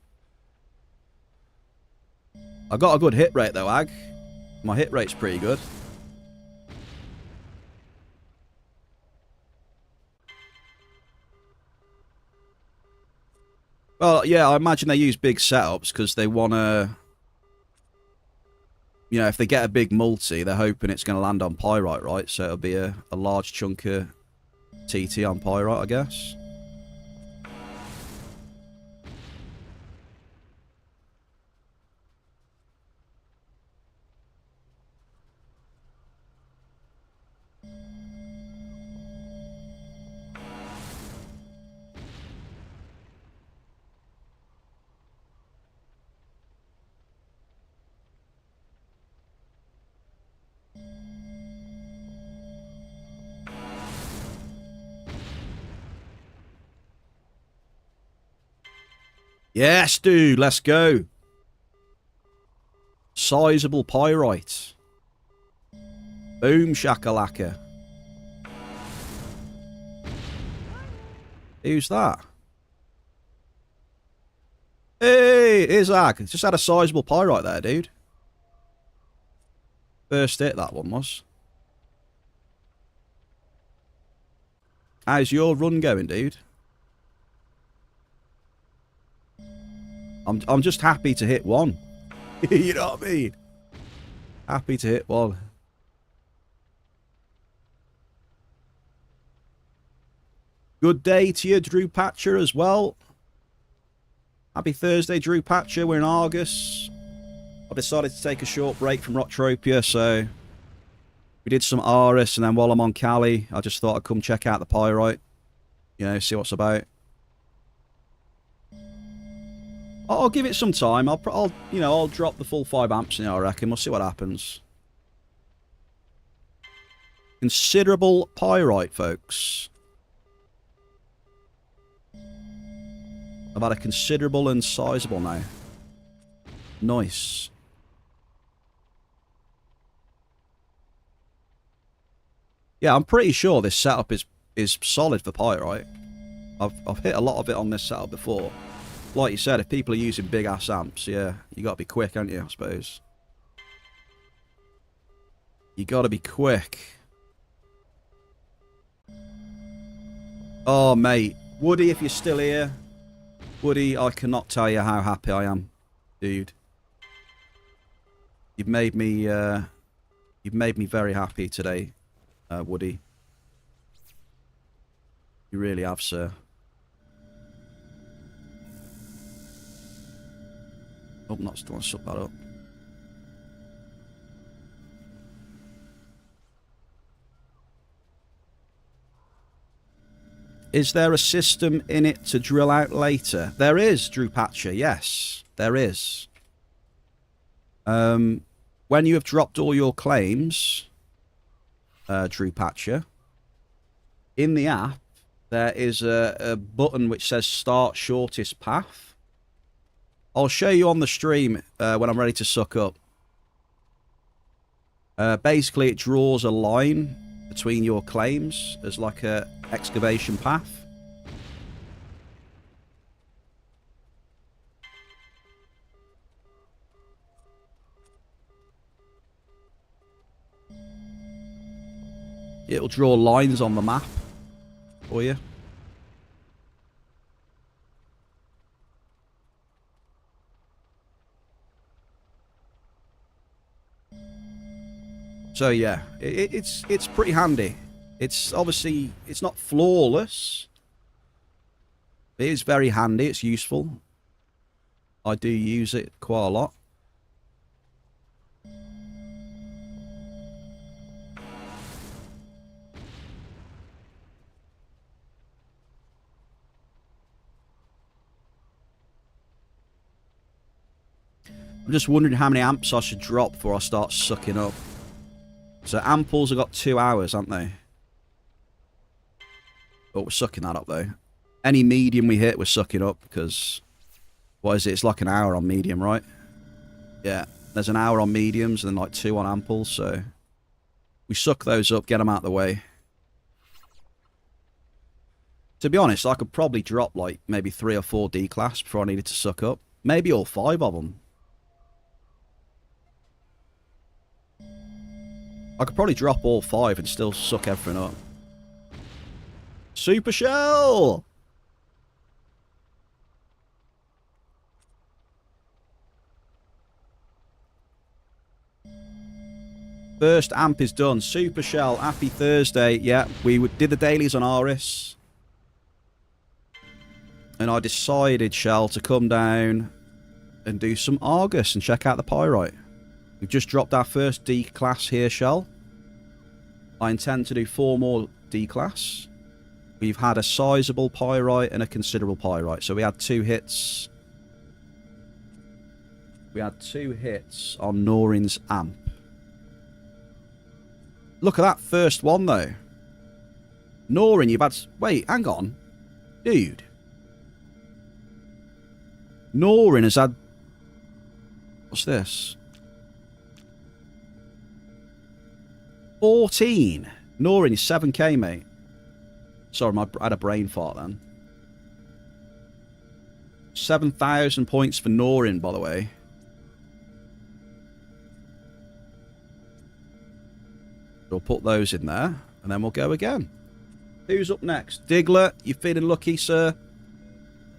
Speaker 1: I got a good hit rate though, Ag. My hit rate's pretty good. Well, yeah, I imagine they use big setups because they want to... You know, if they get a big multi, they're hoping it's going to land on Pyrite, right? So it'll be a large chunk of TT on Pyrite, I guess. Yes, dude, let's go. Sizable Pyrite. Boom shakalaka. Who's that? Hey, here's Ag. Just had a sizable Pyrite there, dude. First hit that one was. How's your run going, dude? I'm just happy to hit one. You know what I mean? Happy to hit one. Good day to you, Drew Patcher, as well. Happy Thursday, Drew Patcher. We're in Argus. I decided to take a short break from Rocktropia, so we did some Aris, and then while I'm on Cali, I just thought I'd come check out the Pyrite. You know, see what's about. I'll give it some time. I'll drop the full 5 amps in it, I reckon. We'll see what happens. Considerable Pyrite, folks. I've had a considerable and sizable now. Nice. Yeah, I'm pretty sure this setup is solid for Pyrite. I've hit a lot of it on this setup before. Like you said, if people are using big ass amps, yeah, you got to be quick, haven't you, I suppose. You got to be quick. Oh, mate. Woody, if you're still here. Woody, I cannot tell you how happy I am, dude. You've made me very happy today, Woody. You really have, sir. Oh, not still want to suck that up. Is there a system in it to drill out later? There is, Drew Patcher. Yes, there is. When you have dropped all your claims, Drew Patcher, in the app, there is a button which says Start Shortest Path. I'll show you on the stream when I'm ready to suck up. Basically, it draws a line between your claims as like a excavation path. It'll draw lines on the map for you. So yeah, it's pretty handy. It's obviously, it's not flawless. It is very handy. It's useful. I do use it quite a lot. I'm just wondering how many amps I should drop before I start sucking up. So amples have got 2 hours, haven't they? But we're sucking that up, though. Any medium we hit, we're sucking up, because... What is it? It's like an hour on medium, right? Yeah. There's an hour on mediums, and then like 2 on amples, so... We suck those up, get them out of the way. To be honest, I could probably drop, like, maybe 3 or 4 D-class before I needed to suck up. Maybe all 5 of them. I could probably drop all 5 and still suck everything up. Super Shell! First amp is done. Super Shell, happy Thursday. Yeah, we did the dailies on Aris. And I decided, Shell, to come down and do some Argus and check out the Pyrite. We've just dropped our first D-class here, Shell. I intend to do 4 more D-class. We've had a sizable Pyrite and a considerable Pyrite. So we had 2 hits. We had 2 hits on Norin's amp. Look at that first one, though. Norin, you've had... Wait, hang on. Dude. Norin has had... What's this? 14. Norin is 7k, mate. Sorry, I had a brain fart then. 7,000 points for Norin, by the way. We'll put those in there, and then we'll go again. Who's up next? Diggler, you feeling lucky, sir?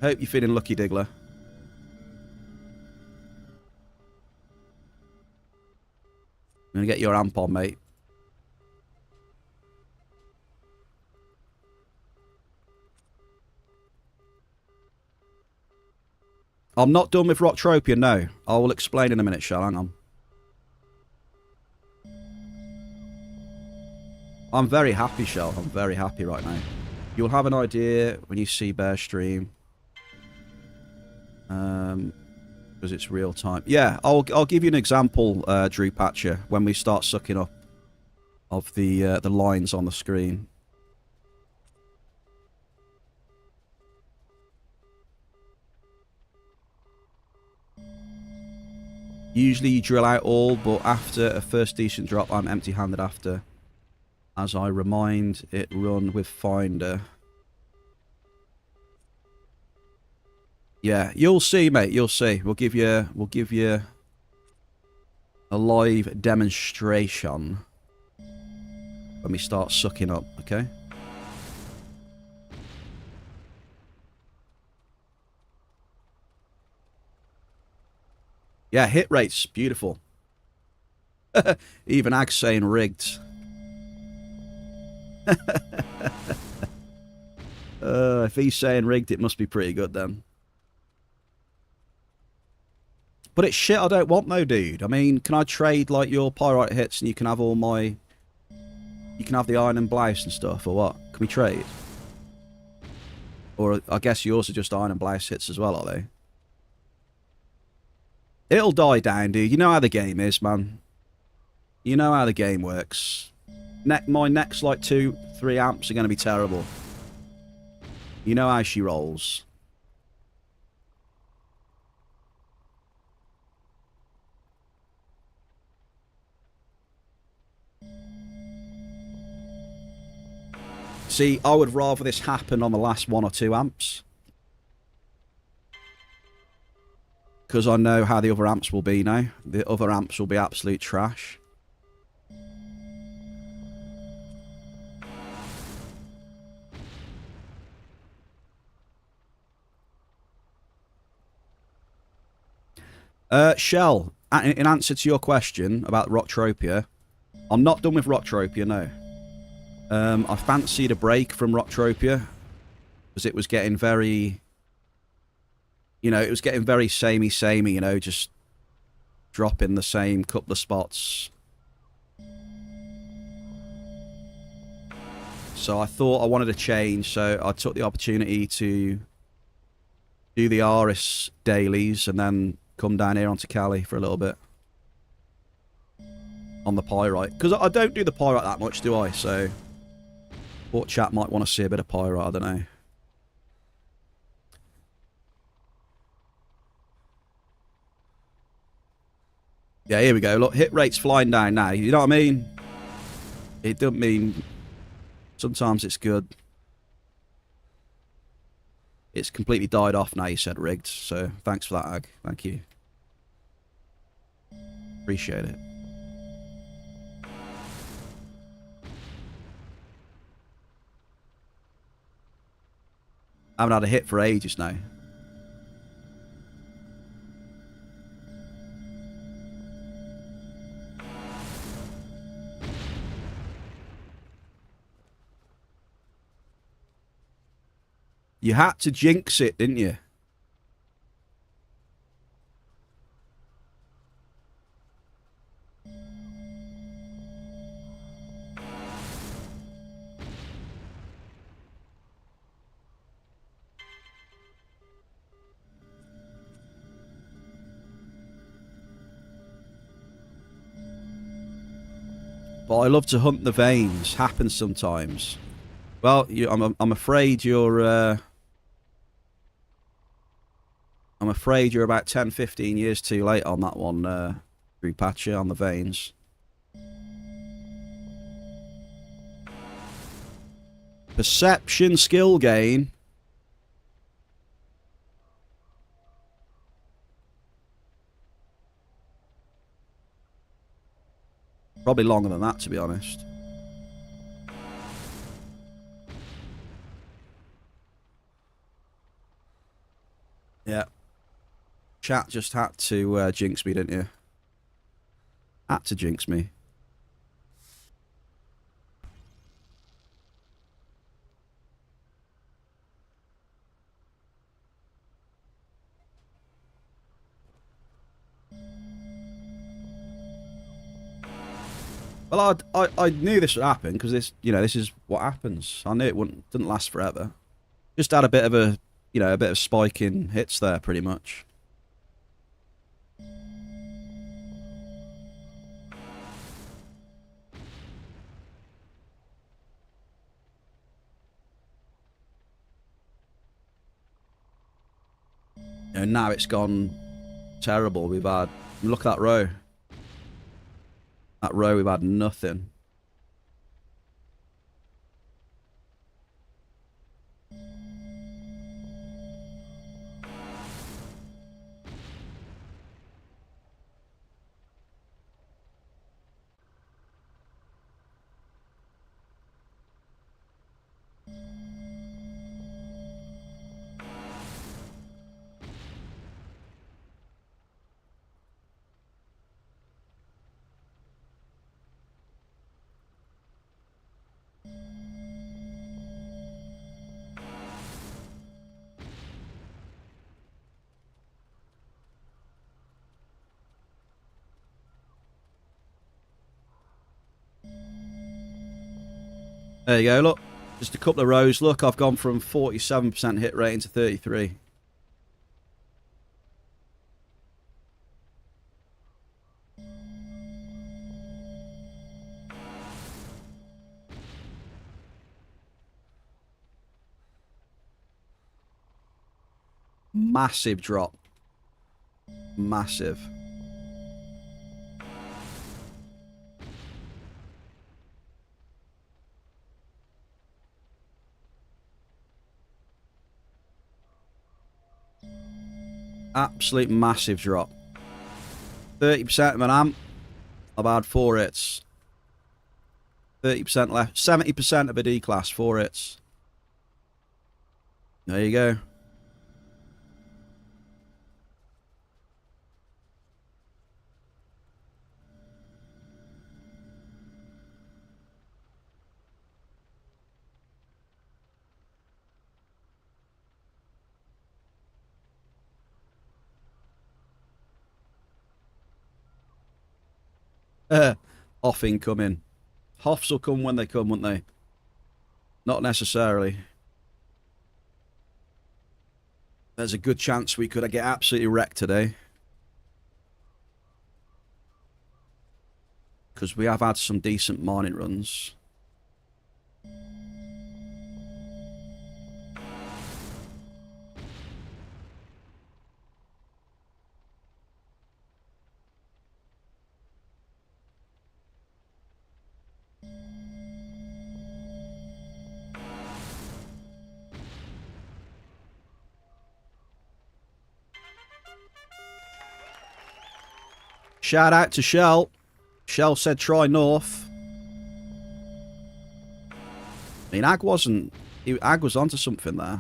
Speaker 1: Hope you're feeling lucky, Diggler. I'm going to get your amp on, mate. I'm not done with Rocktropia, no. I will explain in a minute, Shall. Hang on. I'm very happy, Shell. I'm very happy right now. You'll have an idea when you see Bear stream. Because it's real time. Yeah, I'll give you an example, Drew Patcher, when we start sucking up of the lines on the screen. Usually you drill out all, but after a first decent drop, I'm empty-handed after. As I remind it run with Finder. Yeah, you'll see, mate. You'll see. We'll give you a live demonstration when we start sucking up, okay? Yeah, hit rates, beautiful. Even Ag saying rigged. If he's saying rigged, it must be pretty good then. But it's shit I don't want though, dude. I mean, can I trade like your pyrite hits and you can have all my... You can have the iron and blouse and stuff, or what? Can we trade? Or I guess yours are just iron and blouse hits as well, are they? It'll die down, dude. You know how the game is, man. You know how the game works. My next, like, 2-3 amps are going to be terrible. You know how she rolls. See, I would rather this happen on the last 1 or 2 amps. Because I know how the other amps will be now. The other amps will be absolute trash. Shell, in answer to your question about Rocktropia, I'm not done with Rocktropia, no. I fancied a break from Rocktropia because it was getting very, you know, it was getting very samey, you know, just dropping the same couple of spots. So I thought I wanted a change, so I took the opportunity to do the Aris dailies and then come down here onto Cali for a little bit on the pyrite. Because I don't do the pyrite that much, do I? So thought chat might want to see a bit of pyrite, I don't know. Yeah, here we go. Look, hit rate's flying down now. You know what I mean? It doesn't mean... Sometimes it's good. It's completely died off now, you said rigged. So thanks for that, Ag. Thank you. Appreciate it. I haven't had a hit for ages now. You had to jinx it, didn't you? But I love to hunt the veins. Happens sometimes. Well, I'm afraid you're... I'm afraid you're about 10, 15 years too late on that one, Drew Patcher, on the veins. Perception skill gain. Probably longer than that, to be honest. Yeah. Chat just had to jinx me, didn't you? Had to jinx me. Well, I knew this would happen because this, you know, this is what happens. I knew it didn't last forever. Just had a bit of a, you know, a bit of spike in hits there, pretty much. You know, now it's gone terrible. We've had, look at that row. That row, we've had nothing. There you go, look. Just a couple of rows. Look, I've gone from 47% hit rate into 33. Massive drop. Massive. Absolute massive drop. 30% of an amp. I've had 4 hits. 30% left. 70% of a D class, 4 hits. There you go. Off incoming. Hoffs will come when they come, won't they? Not necessarily. There's a good chance we could get absolutely wrecked today. Because we have had some decent mining runs. Shout out to Shell. Shell said try north. I mean, Ag wasn't... Ag was onto something there.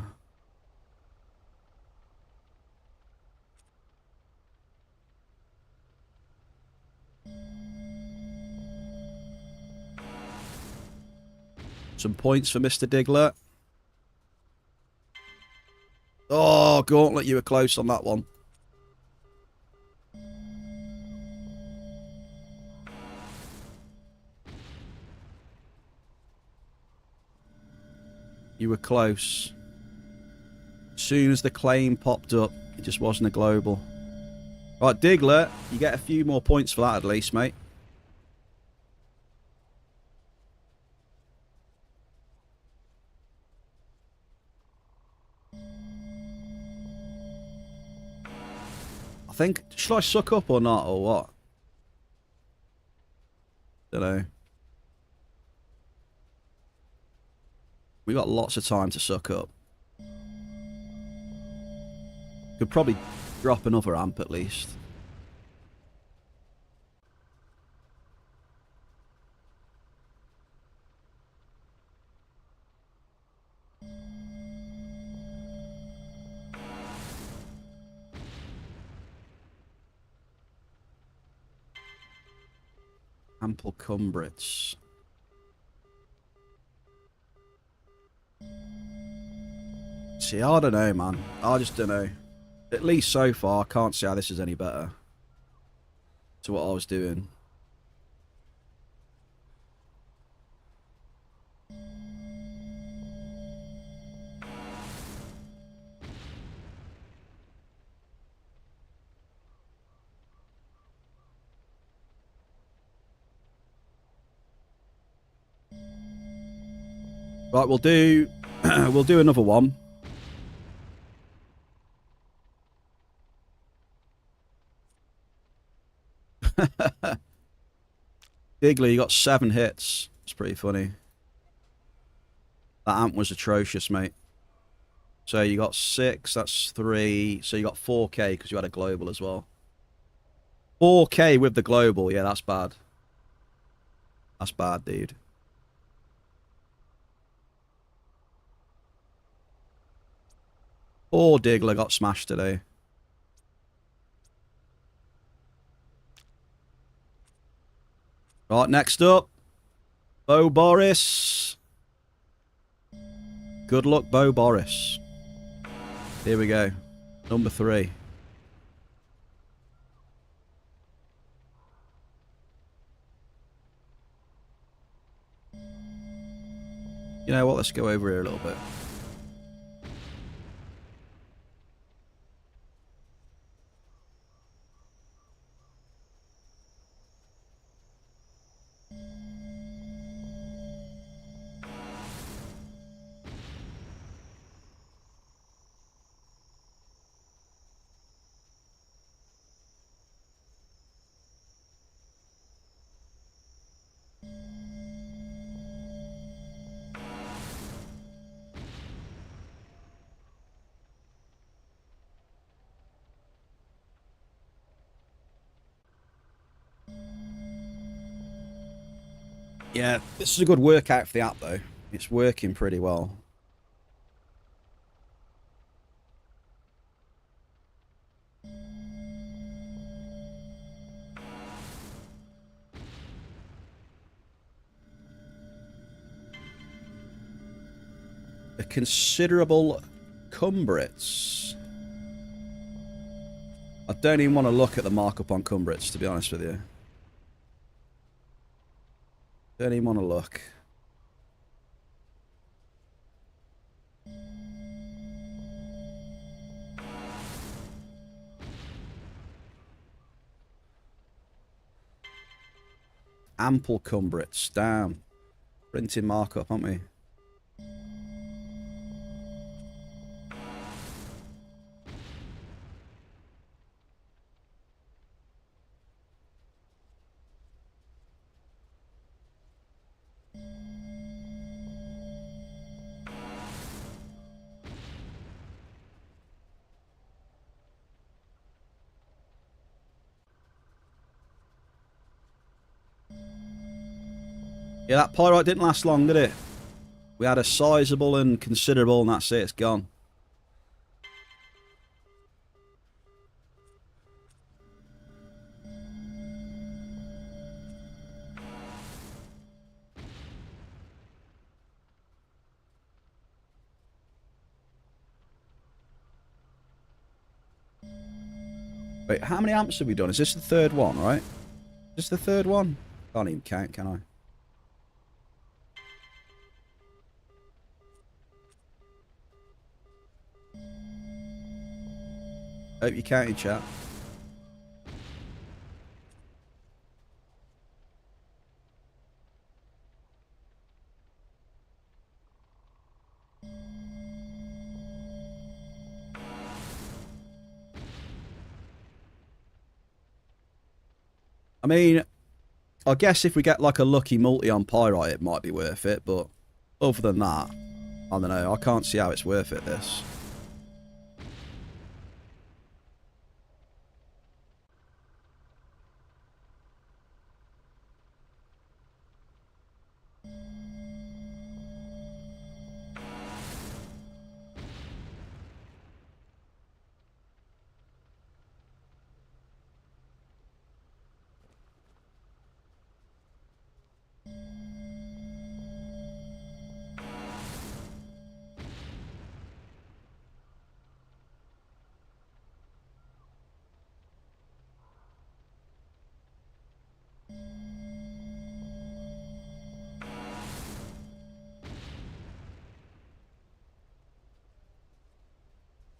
Speaker 1: Some points for Mr. Diggler. Oh, Gauntlet, you were close on that one. You were close. As soon as the claim popped up, it just wasn't a global. Right, Diggler, you get a few more points for that at least, mate. I think, should I suck up or not, or what? Don't know. We got lots of time to suck up. Could probably drop another amp at least. Ample Cumbrits. See, I don't know, man. I just don't know. At least so far, I can't see how this is any better to what I was doing. Right, we'll do we'll do another one. Diggler, you got 7 hits. It's pretty funny. That amp was atrocious, mate. So you got 6, that's 3. So you got 4k because you had a global as well. 4k with the global. Yeah, that's bad. That's bad, dude. Poor Diggler got smashed today. Right, next up. Bo Boris. Good luck, Bo Boris. Here we go. Number 3. You know what? Let's go over here a little bit. Yeah, this is a good workout for the app, though. It's working pretty well. A considerable cumbrats. I don't even want to look at the markup on cumbrats, to be honest with you. Don't even want to look. Ample cumbrats. Damn. Printing markup, aren't we? Yeah, that pyrite didn't last long, did it? We had a sizable and considerable, and that's it. It's gone. Wait, how many amps have we done? Is this the third one, right? Is this the third one? Can't even count, can I? Hope you counted, chat. I mean, I guess if we get like a lucky multi on pyrite, it might be worth it, but other than that, I don't know. I can't see how it's worth it, this.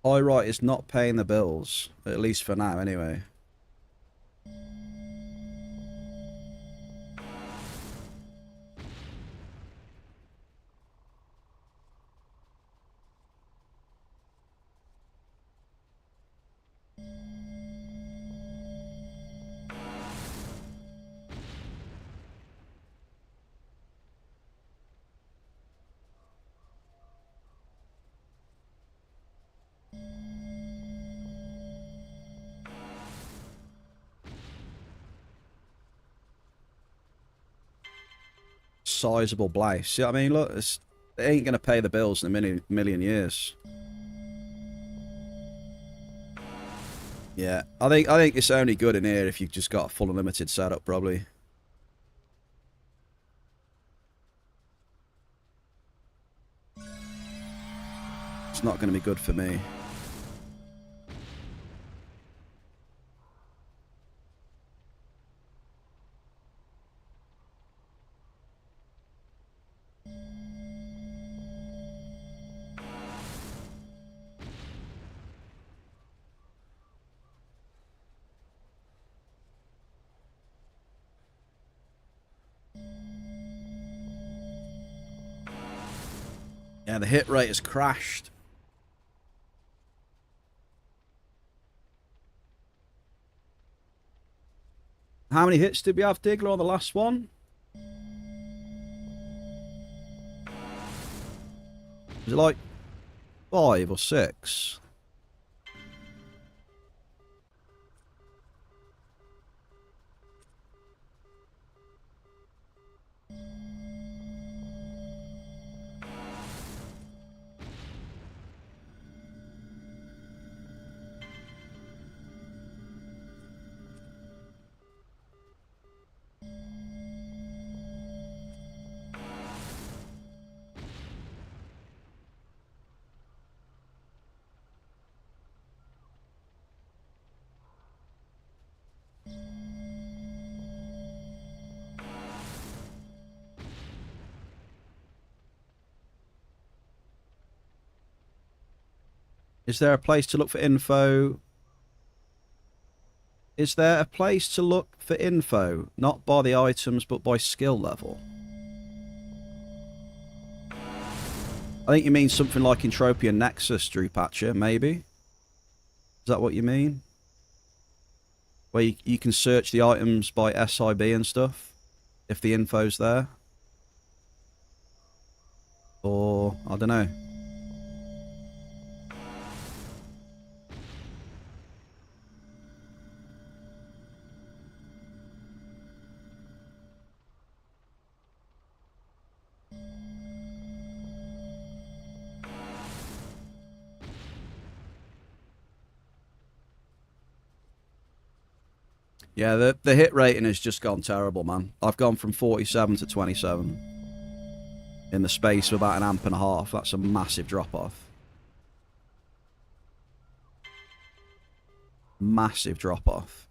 Speaker 1: Pyrite is not paying the bills, at least for now, anyway. Sizable blaze. See what I mean? Look, it ain't gonna pay the bills in a million years. Yeah, I think it's only good in here if you've just got a full unlimited setup, probably. It's not going to be good for me. Yeah, the hit rate has crashed. How many hits did we have, Diggler, on the last one? Was it like 5 or 6? Is there a place to look for info? Is there a place to look for info? Not by the items, but by skill level. I think you mean something like Entropia Nexus, Drew Patcher, maybe? Is that what you mean? Where you can search the items by SIB and stuff, if the info's there? Or, I don't know. Yeah, the hit rating has just gone terrible, man. I've gone from 47 to 27 in the space of about an amp and a half. That's a massive drop-off. Massive drop-off.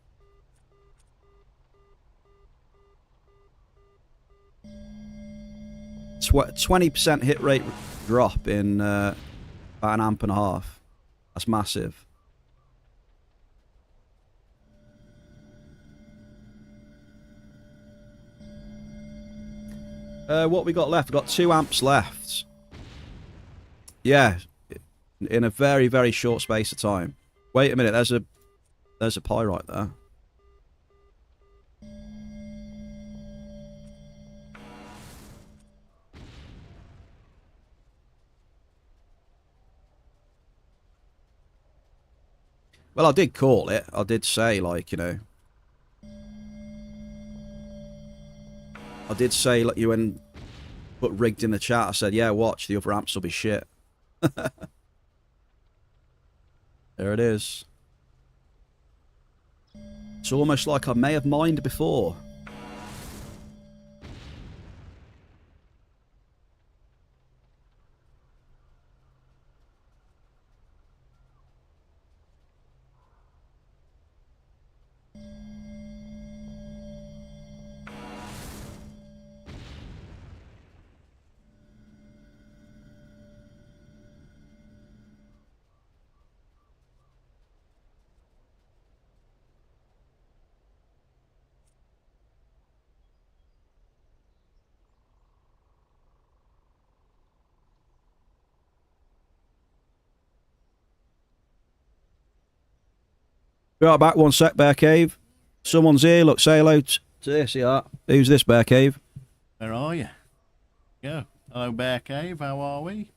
Speaker 1: 20% hit rate drop in about an amp and a half. That's massive. What we got left? We've got 2 amps left. Yeah, in a very, very short space of time. Wait a minute, there's a pyrite there. Well, I did call it. I did say, like, you know. I did say, like, you and put rigged in the chat. I said, yeah, watch, the other amps will be shit. There it is. It's almost like I may have mined before. Be right back, one sec, Bear Cave. Someone's here, look, say hello to this, yeah. Who's this, Bear Cave?
Speaker 2: Where are you? Go. Hello, Bear Cave, how are we?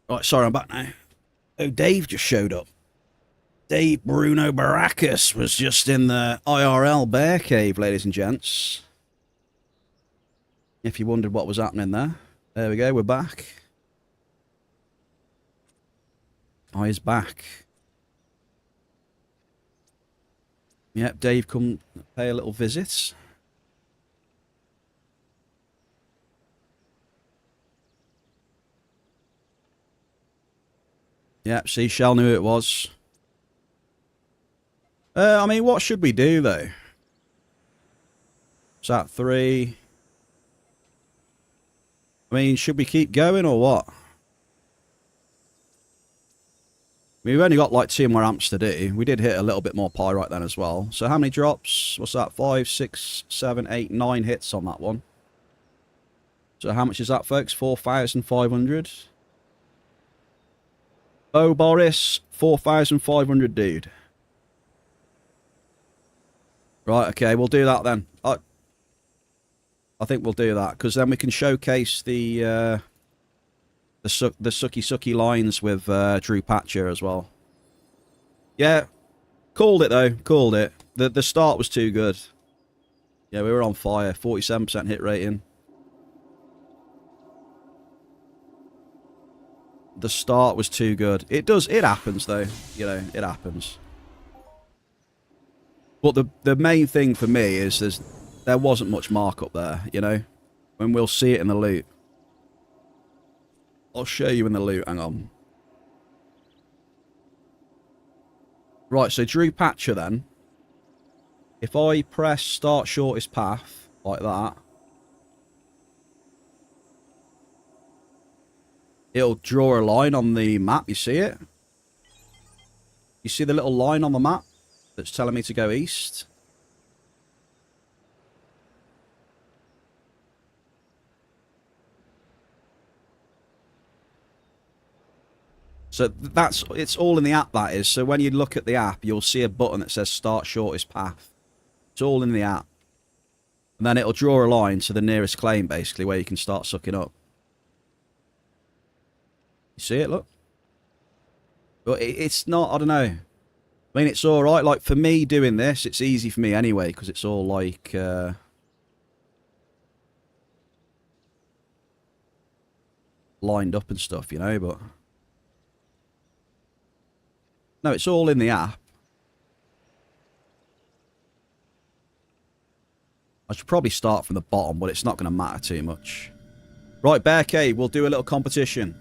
Speaker 1: Right, sorry, I'm back now. Oh, Dave just showed up. Dave Bruno Baracus was just in the IRL Bear Cave, ladies and gents. If you wondered what was happening there. There we go, we're back. I is back. Yep, Dave come pay a little visit. Yep, Seashell knew who it was. I mean, what should we do, though? Is that 3? I mean, should we keep going or what? I mean, we've only got like 2 more amps to do. We did hit a little bit more pyrite then as well. So how many drops? What's that? 5, 6, 7, 8, 9 hits on that one. So how much is that, folks? 4,500. Oh, Boris, 4,500, dude. Right, okay, we'll do that then. I think we'll do that, because then we can showcase the sucky lines with Drew Patcher as well. Yeah, called it though, called it. The start was too good. Yeah, we were on fire, 47% hit rating. The start was too good. It happens though, you know, it happens. But the main thing for me is there wasn't much markup there, you know? When we'll see it in the loot. I'll show you in the loot, hang on. Right, so Drew Patcher then. If I press start shortest path, like that. It'll draw a line on the map, you see it? You see the little line on the map that's telling me to go east? So it's all in the app, that is. So when you look at the app, you'll see a button that says start shortest path. It's all in the app. And then it'll draw a line to the nearest claim, basically, where you can start sucking up. You see it, look? But it's not, I don't know. I mean, it's alright. Like, for me doing this, it's easy for me anyway, because it's all like... lined up and stuff, you know, but... No, it's all in the app. I should probably start from the bottom, but it's not going to matter too much. Right, Bear Cave, we'll do a little competition.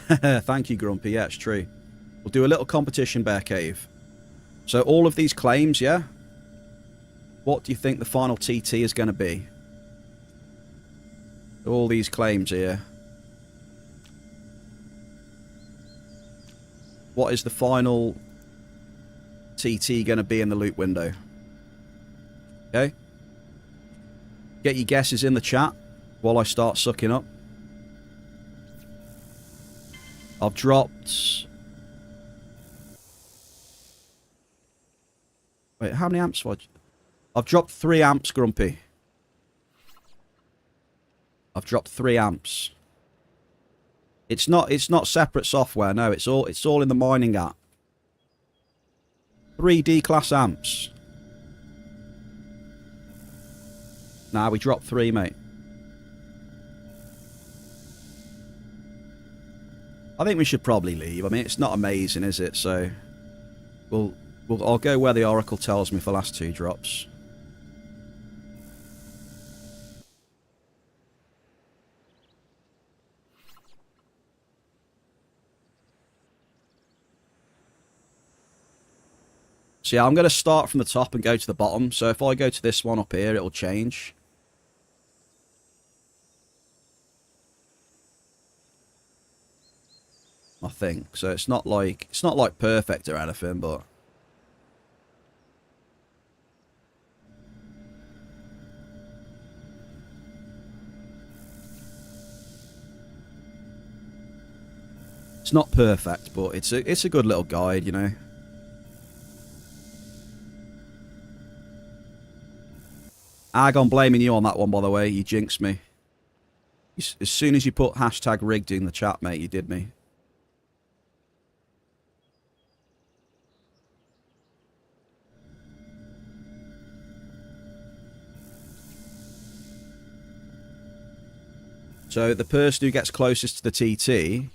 Speaker 1: Thank you, Grumpy. Yeah, it's true. We'll do a little competition, Bear Cave. So all of these claims, yeah? What do you think the final TT is going to be? All these claims here. What is the final TT going to be in the loot window? Okay? Get your guesses in the chat while I start sucking up. I've dropped... Wait, how many amps have I've dropped 3 amps, Grumpy. I've dropped 3 amps. It's not separate software, no, it's all in the mining app. 3 D-class amps. Nah, we dropped 3, mate. I think we should probably leave. I mean, it's not amazing, is it? So, I'll go where the Oracle tells me for the last 2 drops. So yeah, I'm going to start from the top and go to the bottom. So if I go to this one up here, it'll change. I think. So it's not like perfect or anything, but it's not perfect, but it's a good little guide, you know. Ag, I'm blaming you on that one, by the way. You jinxed me. As soon as you put hashtag rigged in the chat, mate, you did me. So the person who gets closest to the TT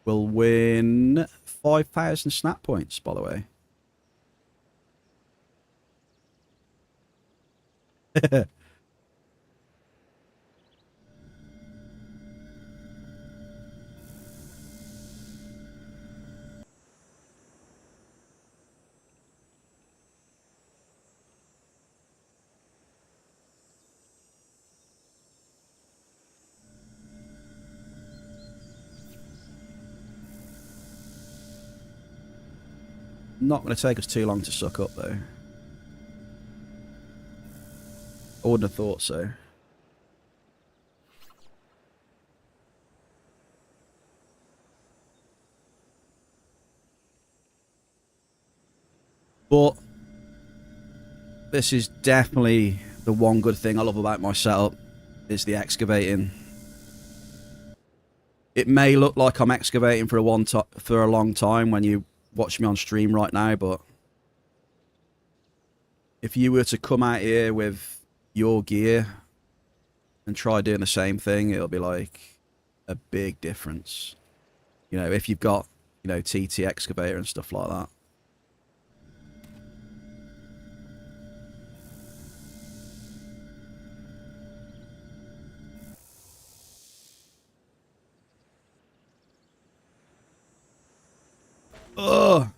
Speaker 1: will win 5,000 snap points, by the way. Not going to take us too long to suck up, though. I wouldn't have thought so. But this is definitely the one good thing I love about my setup, is the excavating. It may look like I'm excavating for a long time when you watch me on stream right now, but if you were to come out here with your gear and try doing the same thing, it'll be like a big difference. You know, if you've got, you know, TT excavator and stuff like that. Ugh!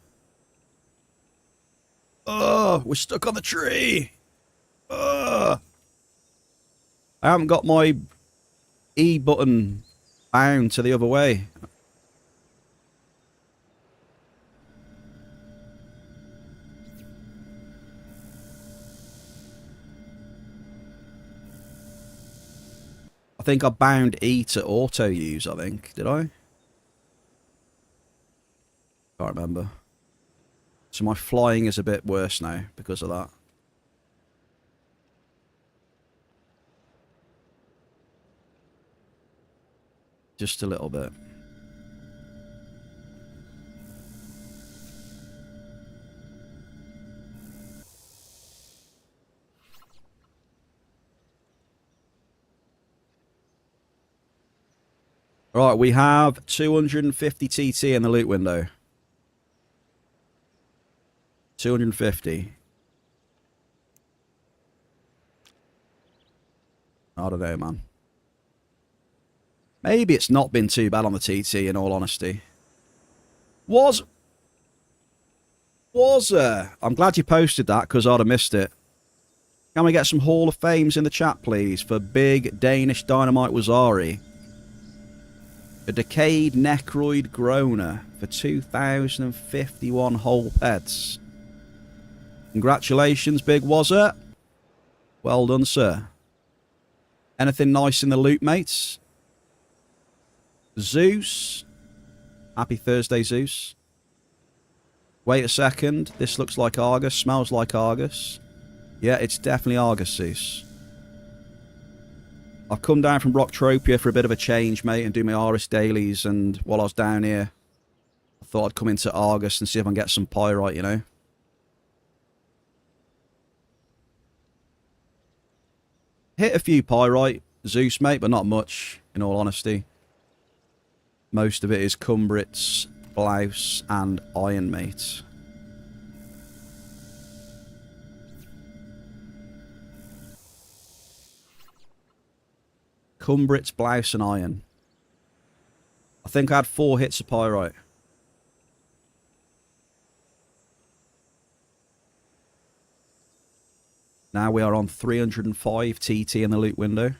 Speaker 1: Ugh! We're stuck on the tree! Ugh! I haven't got my E button bound to the other way. I think I bound E to auto use, I think. Did I? Can't remember. So my flying is a bit worse now because of that. Just a little bit. Right, we have 250 TT in the loot window. 250. I don't know, man. Maybe it's not been too bad on the TT, in all honesty. Was I'm glad you posted that, because I'd have missed it. Can we get some Hall of Fames in the chat, please, for Big Danish Dynamite Wazari? A Decayed Necroid Groaner for 2,051 whole pets. Congratulations, Big Wazzer. Well done, sir. Anything nice in the loot, mates? Zeus. Happy Thursday, Zeus. Wait a second. This looks like Argus. Smells like Argus. Yeah, it's definitely Argus, Zeus. I've come down from Entropia for a bit of a change, mate, and do my Aris dailies, and while I was down here, I thought I'd come into Argus and see if I can get some pyrite, you know? Hit a few pyrite, Zeus, mate, but not much, in all honesty. Most of it is Cumbrits, Blouse, and Iron, mate. Cumbrits, Blouse, and Iron. I think I had 4 hits of pyrite. Now we are on 305 TT in the loot window.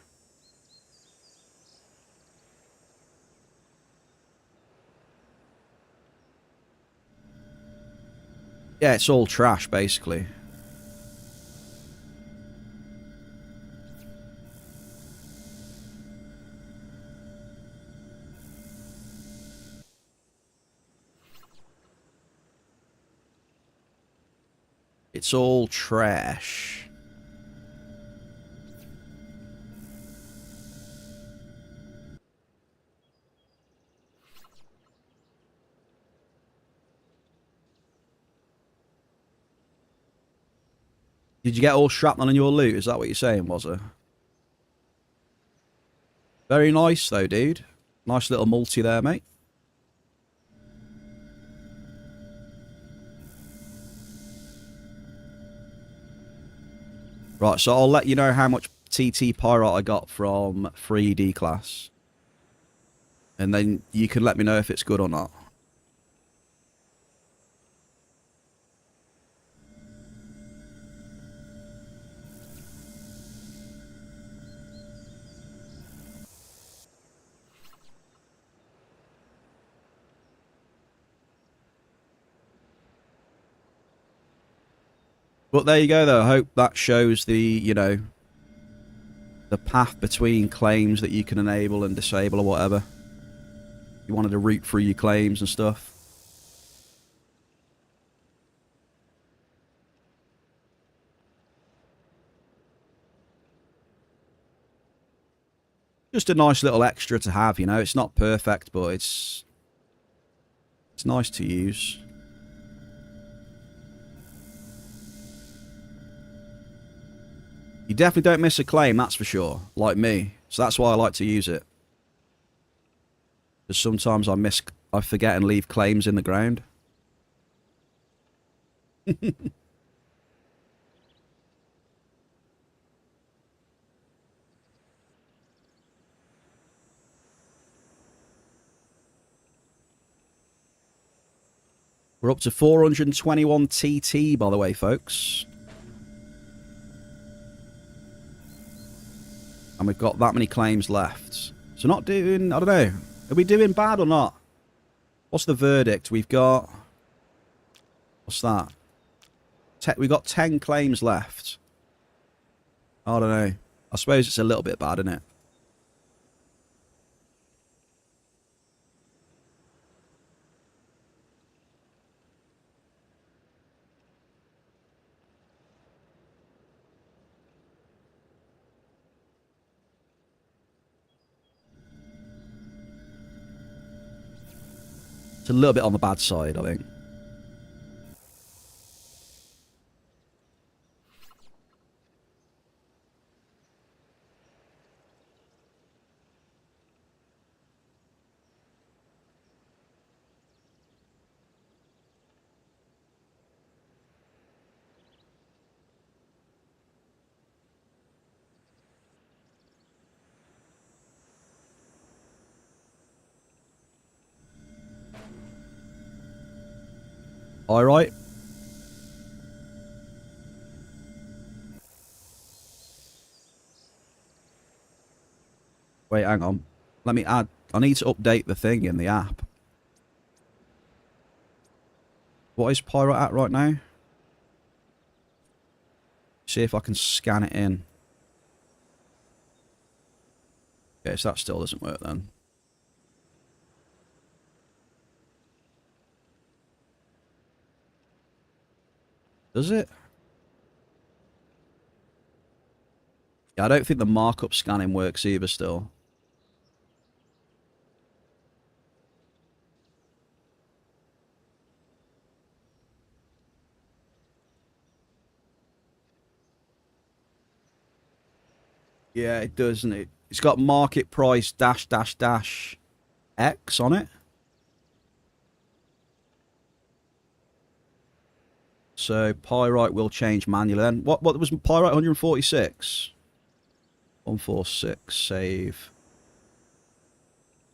Speaker 1: Yeah, it's all trash, basically. It's all trash. Did you get all shrapnel in your loot? Is that what you're saying, was it? Very nice though, dude. Nice little multi there, mate. Right, so I'll let you know how much TT Pyrite I got from 3D class. And then you can let me know if it's good or not. But there you go, though. I hope that shows the, you know, the path between claims that you can enable and disable or whatever. You wanted to root through your claims and stuff. Just a nice little extra to have, you know. It's not perfect, but it's nice to use. You definitely don't miss a claim, that's for sure. Like me. So that's why I like to use it. Because sometimes I forget and leave claims in the ground. We're up to 421 TT, by the way, folks. And we've got that many claims left. So not doing, I don't know. Are we doing bad or not? What's the verdict? We've got... What's that? We've got 10 claims left. I don't know. I suppose it's a little bit bad, isn't it? It's a little bit on the bad side, I think. All right. Wait, hang on. Let me add... I need to update the thing in the app. What is Pyrite at right now? See if I can scan it in. Okay, so that still doesn't work then. Does it? Yeah, I don't think the markup scanning works either still. Yeah, it does, isn't it? It's got market price dash dash dash X on it. So Pyrite will change manually then. What was Pyrite 146? 146 save.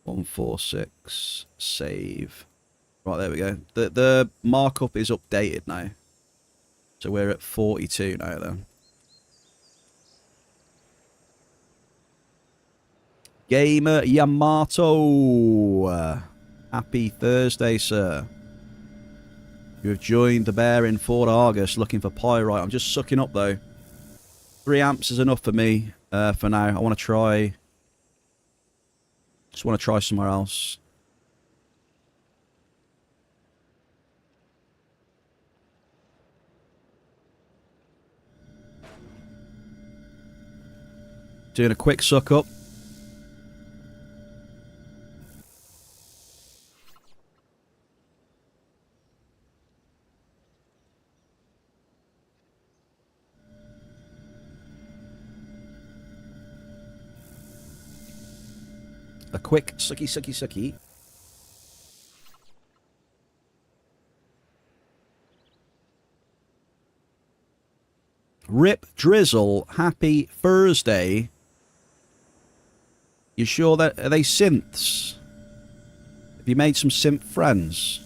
Speaker 1: 146 save. Right, there we go. The markup is updated now. So we're at 42 now then. Gamer Yamato. Happy Thursday, sir. You have joined the bear in Fort Argus looking for Pyrite. I'm just sucking up though. 3 amps is enough for me for now. I want to try... Just want to try somewhere else. Doing a quick suck up. A quick sucky. Rip Drizzle, happy Thursday. You sure that are they synths? Have you made some synth friends?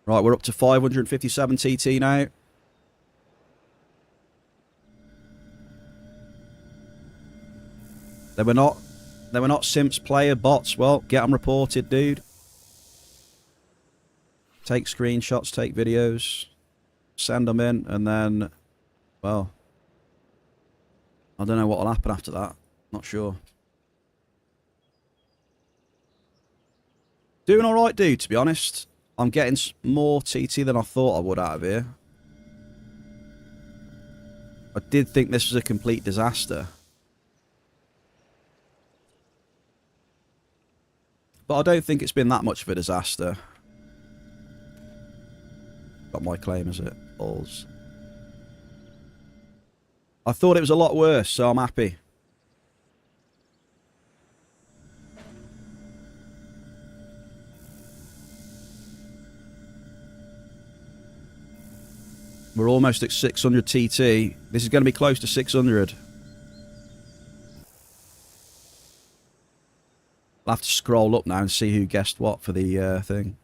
Speaker 1: Right, we're up to 557 TT now. They were not Simps player bots. Well, get them reported, dude. Take screenshots, take videos, send them in, and then, well, I don't know what will happen after that. Not sure. Doing all right, dude, to be honest. I'm getting more TT than I thought I would out of here. I did think this was a complete disaster. But I don't think it's been that much of a disaster. Got my claim, is it? Balls. I thought it was a lot worse, so I'm happy. We're almost at 600 TT. This is going to be close to 600. I'll have to scroll up now and see who guessed what for the thing.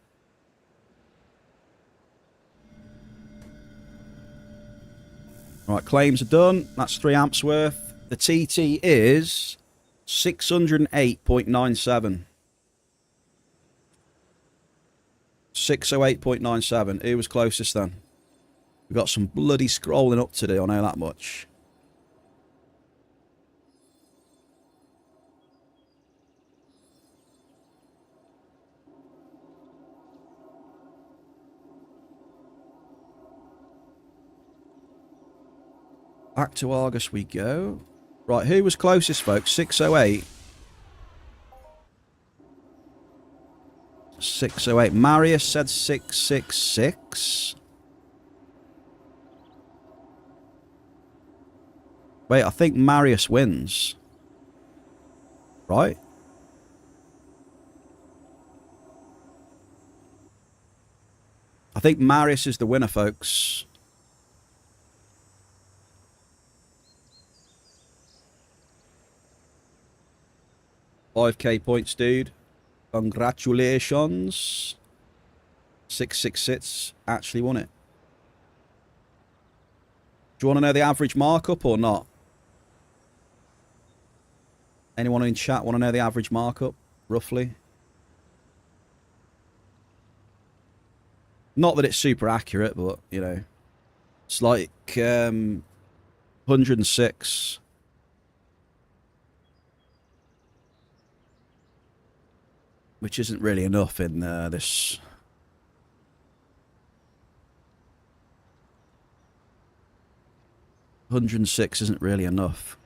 Speaker 1: Right, claims are done. That's 3 amps worth. The TT is 608.97. 608.97. Who was closest then? We've got some bloody scrolling up to do, I know that much. Back to Argus we go. Right, who was closest, folks? 608. 608. Marius said 666. Wait, I think Marius wins. Right? I think Marius is the winner, folks. $5K points, dude. Congratulations. 666 actually won it. Do you want to know the average markup or not? Anyone in chat want to know the average markup, roughly? Not that it's super accurate, but, you know. It's like 106. Which isn't really enough in this. 106 isn't really enough.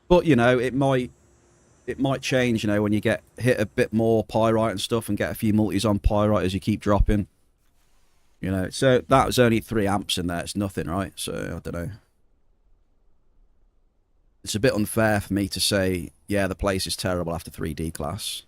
Speaker 1: But, you know, it might change, you know, when you get hit a bit more pyrite and stuff and get a few multis on pyrite as you keep dropping. You know, so that was only 3 amps in there. It's nothing, right? So, I don't know. It's a bit unfair for me to say, yeah, the place is terrible after 3D class.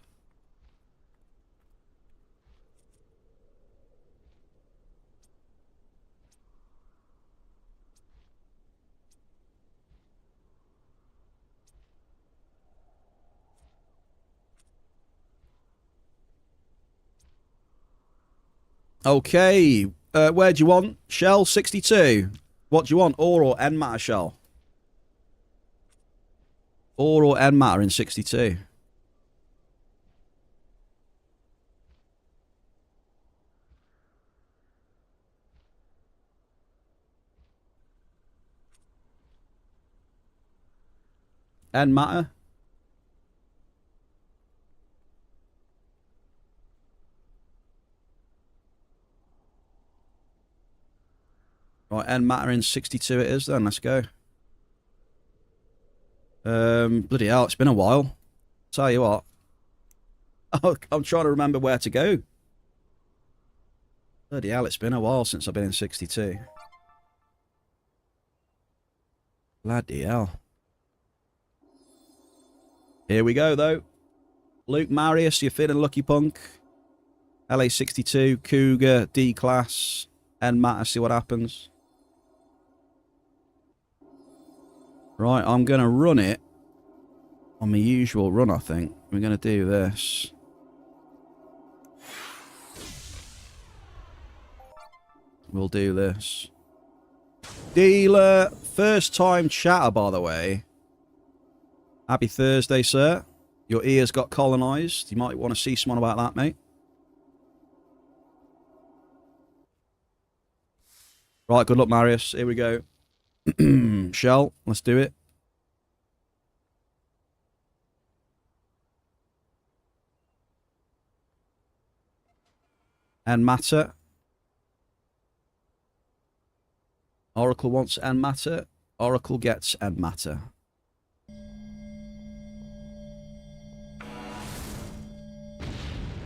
Speaker 1: Okay, where do you want? Shell 62. What do you want? Ore or N matter shell? Ore or N matter in 62? N matter? Right, end matter in 62 it is then. Let's go. Bloody hell, it's been a while. Tell you what. I'm trying to remember where to go. Bloody hell, it's been a while since I've been in 62. Bloody hell. Here we go, though. Luke Marius, you're feeling lucky, punk. LA62, Cougar, D-Class, end matter, see what happens. Right, I'm going to run it on my usual run, I think. We're going to do this. We'll do this. Dealer, first time chatter, by the way. Happy Thursday, sir. Your ears got colonised. You might want to see someone about that, mate. Right, good luck, Marius. Here we go. Shell, let's do it. And matter. Oracle wants end matter. Oracle gets end matter.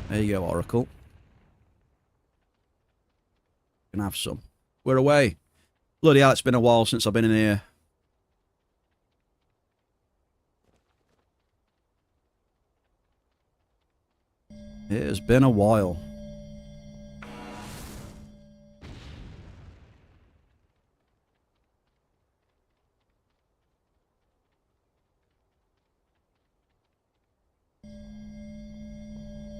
Speaker 1: There you go, Oracle. You can have some. We're away. Bloody hell, it's been a while since I've been in here. It has been a while.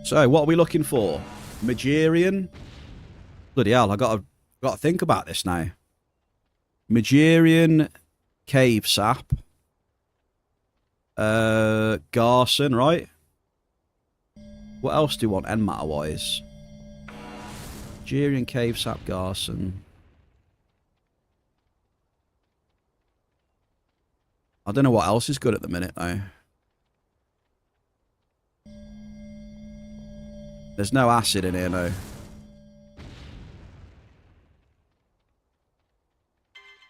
Speaker 1: So, what are we looking for? Magirian? Bloody hell, I got to think about this now. Magirian, Cave Sap, Garson, right? What else do you want end matter wise? Magirian, Cave Sap, Garson. I don't know what else is good at the minute though. There's no acid in here, no.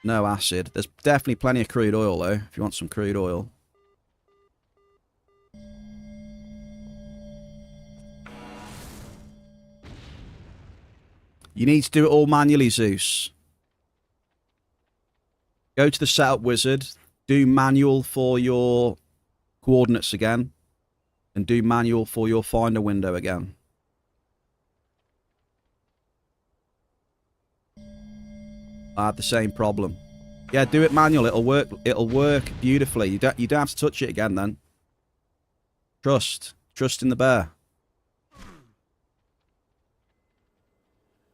Speaker 1: No acid. There's definitely plenty of crude oil, though, if you want some crude oil. You need to do it all manually, Zeus. Go to the setup wizard, do manual for your coordinates again, and do manual for your finder window again. I had the same problem. Yeah, do it manual. It'll work. It'll work beautifully. You don't have to touch it again then. Trust in the bear.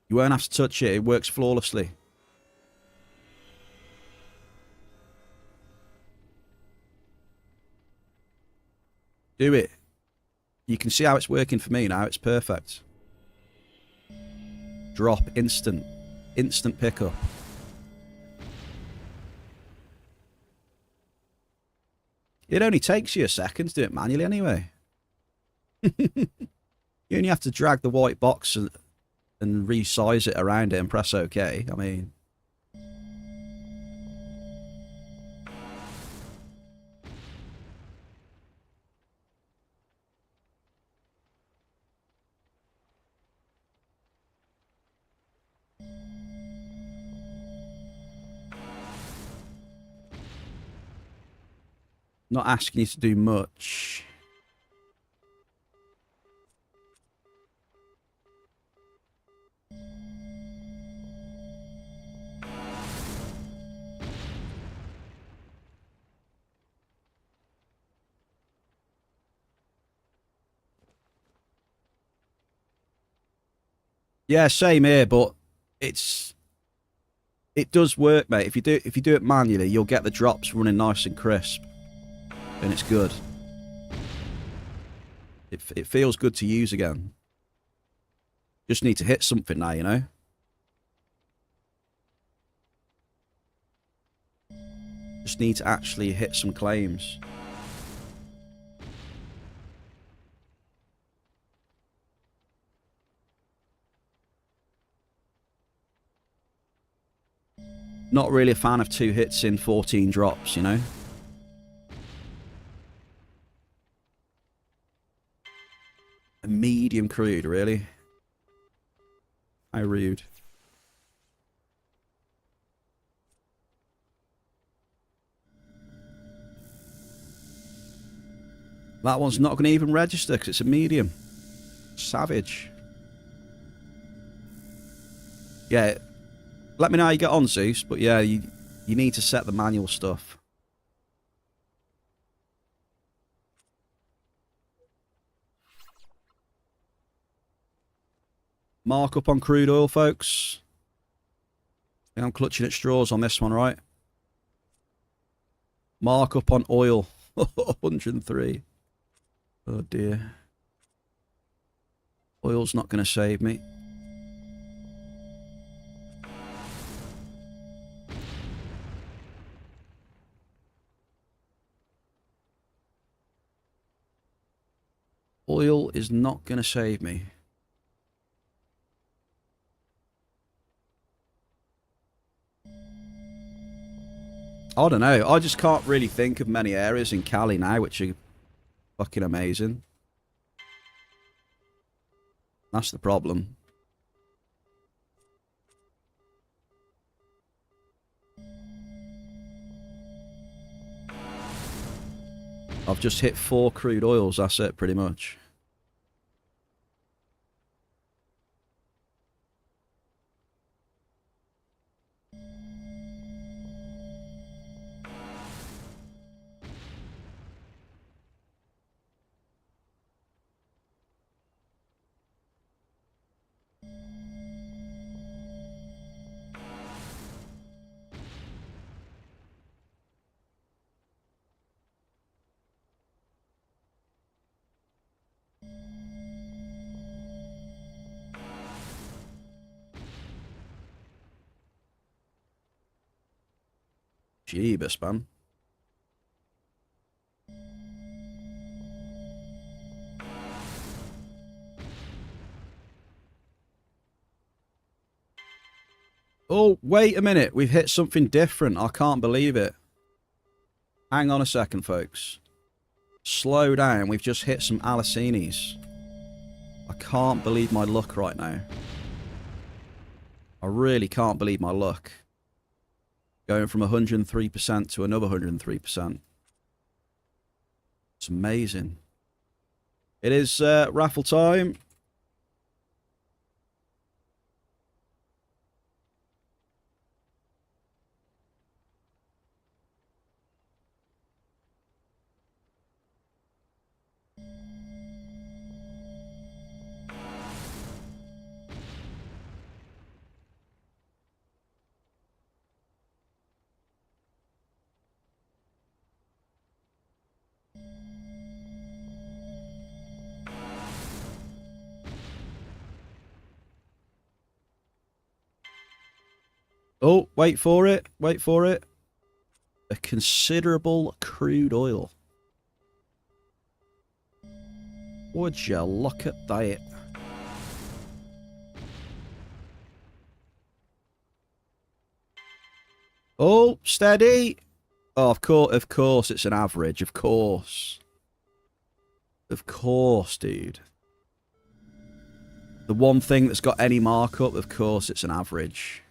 Speaker 1: You won't have to touch it. It works flawlessly. Do it. You can see how it's working for me now. It's perfect. Drop instant. Instant pickup. It only takes you a second to do it manually anyway. You only have to drag the white box and resize it around it and press OK. I mean... Not asking you to do much. Yeah, same here, but it does work, mate. If you do it manually, you'll get the drops running nice and crisp. And it's good. It feels good to use again. Just need to hit something now, you know? Just need to actually hit some claims. Not really a fan of 2 hits in 14 drops, you know? A medium crude, really? How rude. That one's not going to even register because it's a medium. Savage. Yeah, let me know how you get on, Zeus, but yeah, you need to set the manual stuff. Mark up on crude oil, folks. Yeah, I'm clutching at straws on this one, right? Mark up on oil. 103. Oh dear. Oil's not going to save me. Oil is not going to save me. I don't know. I just can't really think of many areas in Cali now which are fucking amazing. That's the problem. I've just hit 4 crude oils, that's it pretty much. Jeebus, man. Oh, wait a minute. We've hit something different. I can't believe it. Hang on a second, folks. Slow down. We've just hit some Alicinis. I can't believe my luck right now. I really can't believe my luck. Going from 103% to another 103%. It's amazing. It is raffle time. Oh, wait for it. Wait for it. A considerable crude oil. Would you look at that? Oh, steady. Oh, of course it's an average. Of course. Of course, dude. The one thing that's got any markup, of course it's an average.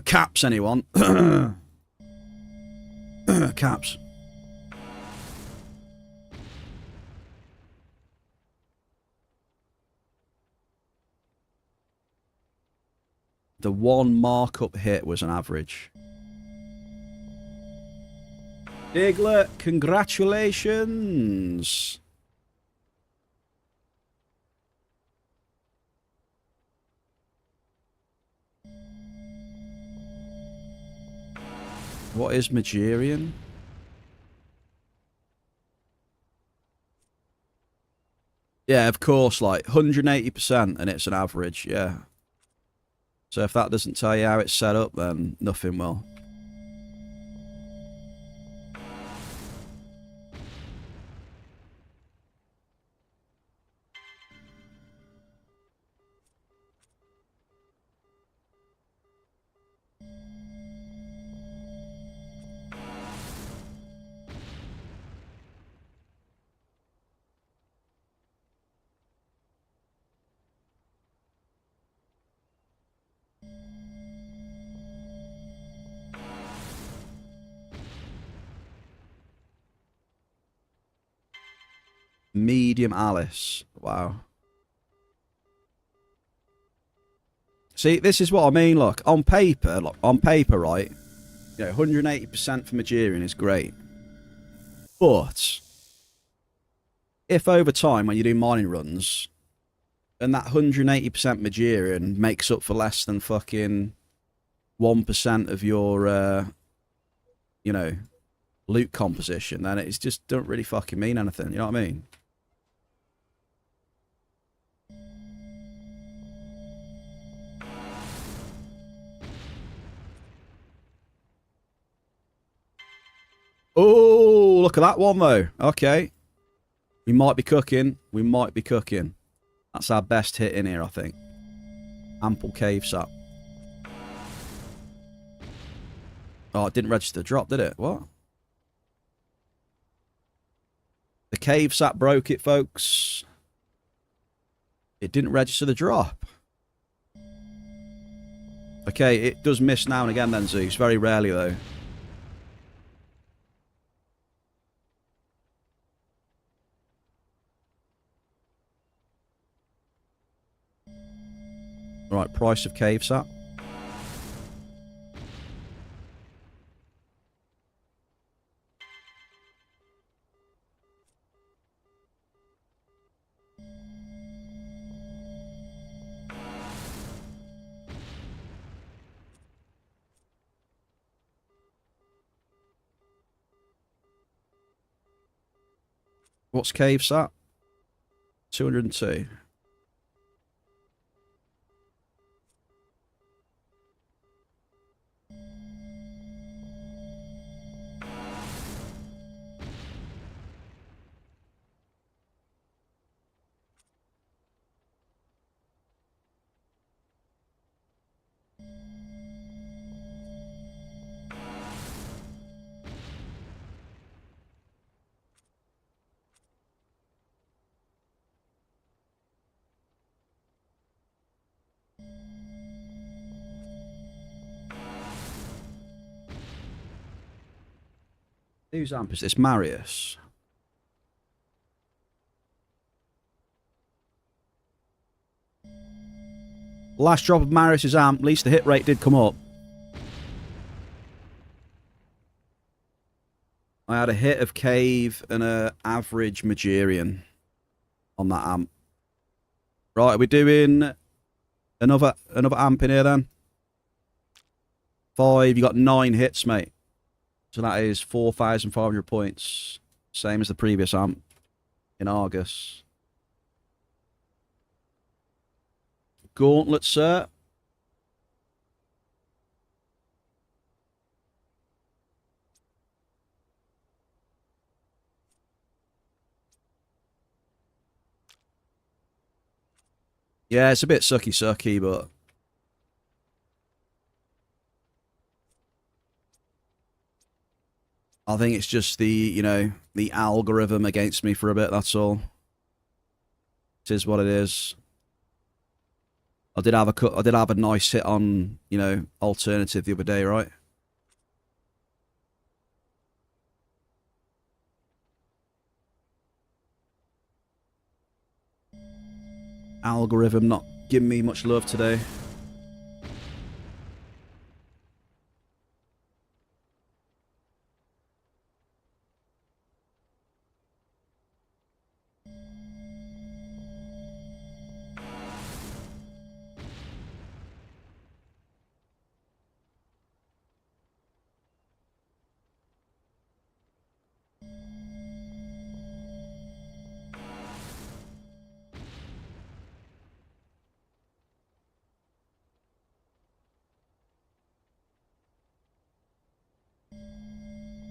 Speaker 1: Caps, anyone? Caps. The one markup hit was an average. Diglett, congratulations. What is Magerian? Yeah, of course, like 180% and it's an average, yeah. So if that doesn't tell you how it's set up, then nothing will. Medium Alice. Wow. See, this is what I mean. Look, on paper, right? You know, 180% for Magirian is great. But if over time, when you do mining runs, and that 180% Magirian makes up for less than fucking 1% of your, you know, loot composition, then it's just don't really fucking mean anything. You know what I mean? Oh, look at that one, though. Okay. We might be cooking. We might be cooking. That's our best hit in here, I think. Ample cave sap. Oh, it didn't register the drop, did it? What? The cave sap broke it, folks. It didn't register the drop. Okay, it does miss now and again then, Zeus. Very rarely, though. Right, price of cave sap. What's cave sap? 202. Whose amp is this? Marius. Last drop of Marius's amp. At least the hit rate did come up. I had a hit of cave and a average Magirian on that amp. Right, are we doing another amp in here then? 5. You got 9 hits, mate. So that is 4,500 points. Same as the previous amp in Argus. Gauntlet, sir. Yeah, it's a bit sucky, but I think it's just the, you know, the algorithm against me for a bit, that's all. It is what it is. I did have a nice hit on, you know, alternative the other day, right? Algorithm not giving me much love today.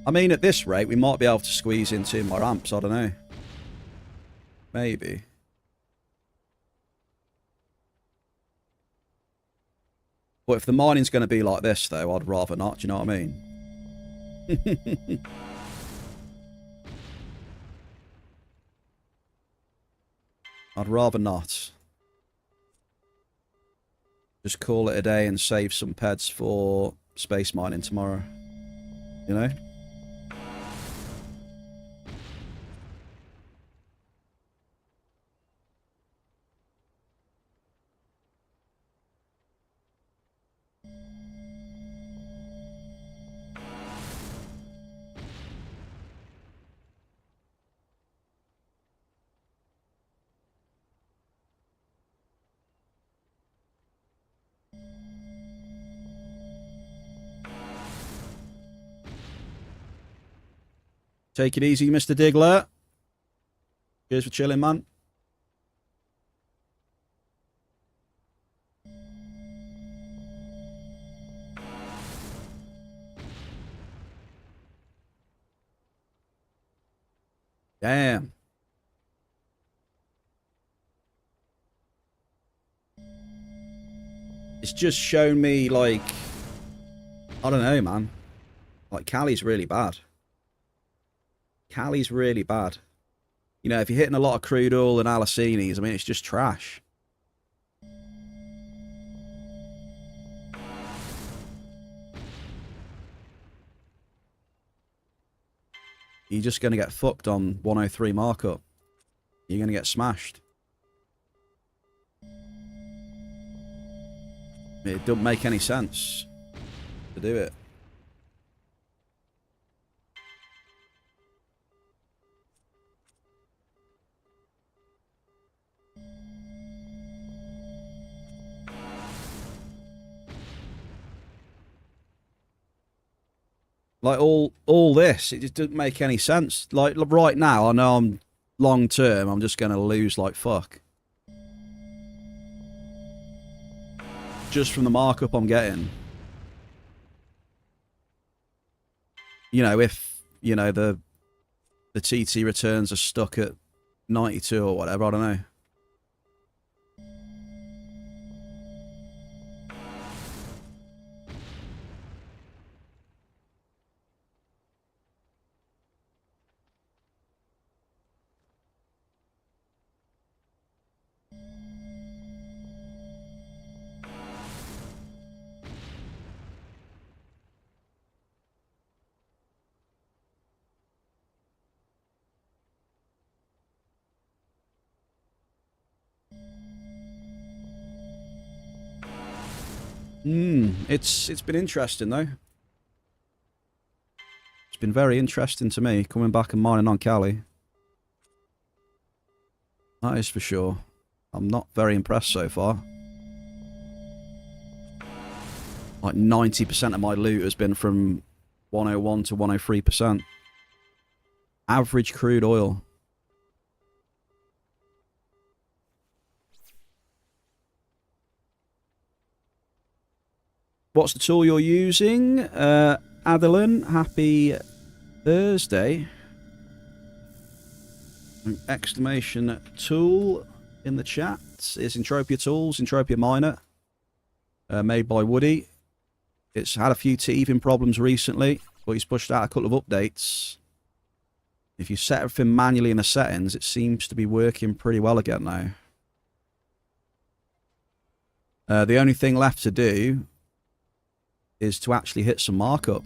Speaker 1: I mean, at this rate, we might be able to squeeze in 2 more amps. I don't know. Maybe. But if the mining's going to be like this, though, I'd rather not. Do you know what I mean? I'd rather not. Just call it a day and save some peds for space mining tomorrow. You know? Take it easy, Mr. Diggler. Cheers for chilling, man. Damn. It's just shown me, like, I don't know, man. Like, Cali's really bad. Cali's really bad. You know, if you're hitting a lot of crude oil and Alicinis, I mean, it's just trash. You're just going to get fucked on 103 markup. You're going to get smashed. It doesn't make any sense to do it. Like all this, it just doesn't make any sense. Like right now, I know I'm long term, I'm just going to lose like fuck. Just from the markup I'm getting. You know, if, you know, the TT returns are stuck at 92 or whatever, I don't know. It's been interesting though. It's been very interesting to me coming back and mining on Cali. That is for sure. I'm not very impressed so far. Like 90% of my loot has been from 101 to 103%. Average crude oil. What's the tool you're using? Adeline, happy Thursday. An exclamation tool in the chat. It's Entropia Tools, Entropia Miner. Made by Woody. It's had a few teething problems recently, but he's pushed out a couple of updates. If you set everything manually in the settings, it seems to be working pretty well again now. The only thing left to do is to actually hit some markup.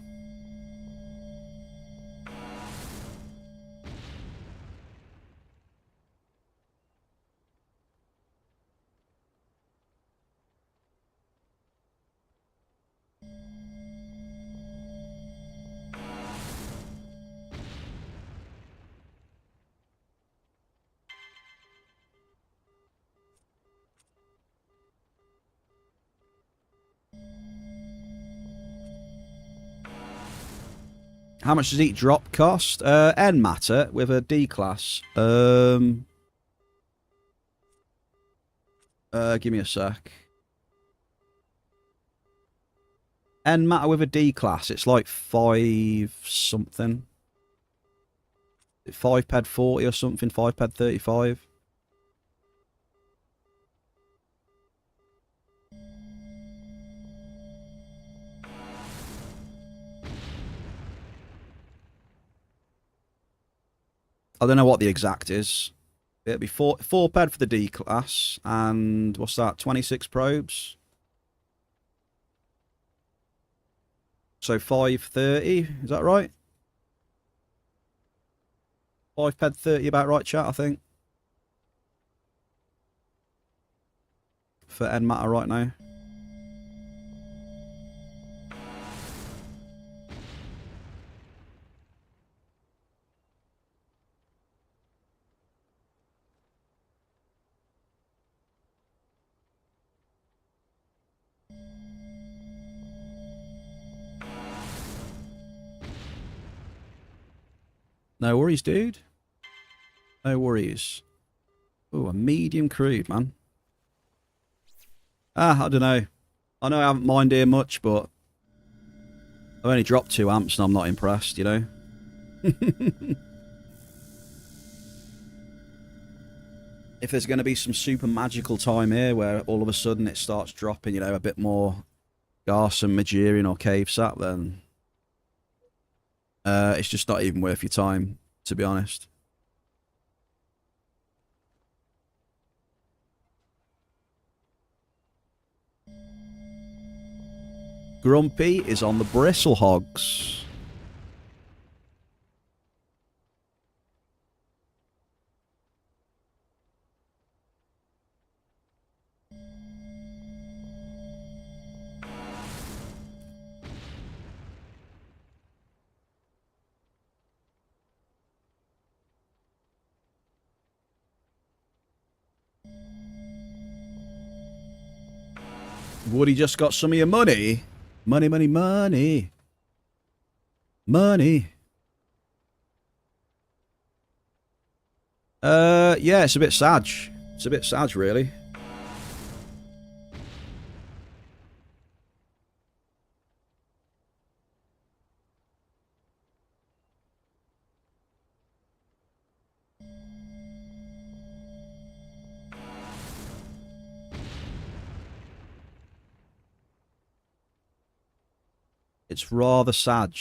Speaker 1: How much does each drop cost? N matter with a D class. Give me a sec. N matter with a D class. It's like 5 something. 5 ped 40 or something. 5 ped 35. I don't know what the exact is. It'll be 4 ped for the D class, and what's that? 26 probes. So 530, is that right? 5 ped 30 about right, chat, I think. For N matter right now. No worries, dude. No worries. Oh, a medium crude, man. I don't know. I know I haven't mined here much, but I've only dropped 2 amps and I'm not impressed, you know? If there's going to be some super magical time here where all of a sudden it starts dropping, you know, a bit more Garson, Magirian or Cave Sap, then it's just not even worth your time, to be honest. Grumpy is on the Bristle Hogs. Woody just got some of your money. Money, money, money. Money. Yeah, it's a bit sad. It's a bit sad, really. It's rather sad.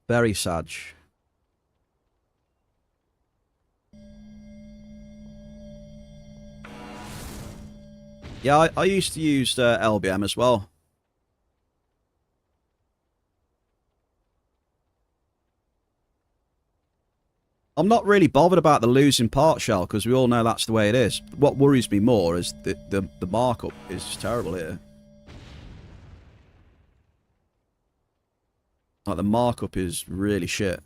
Speaker 1: Very sad. Yeah, I used to use LBM as well. I'm not really bothered about the losing part shell because we all know that's the way it is. What worries me more is the markup is terrible here. Like the markup is really shit.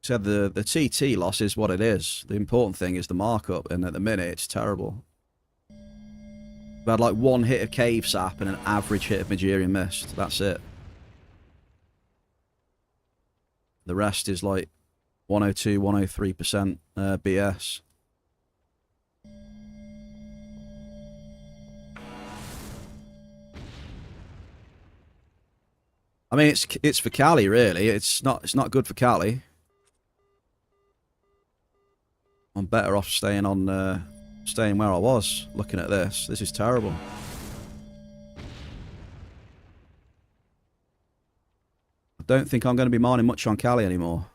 Speaker 1: So the TT loss is what it is. The important thing is the markup, and at the minute it's terrible. We had like 1 hit of Cave Sap and an average hit of Magirian Mist. That's it. The rest is like 102, 103% BS. I mean, it's for Cali, really. It's not good for Cali. I'm better off staying on staying where I was. Looking at this, this is terrible. I don't think I'm going to be mining much on Cali anymore.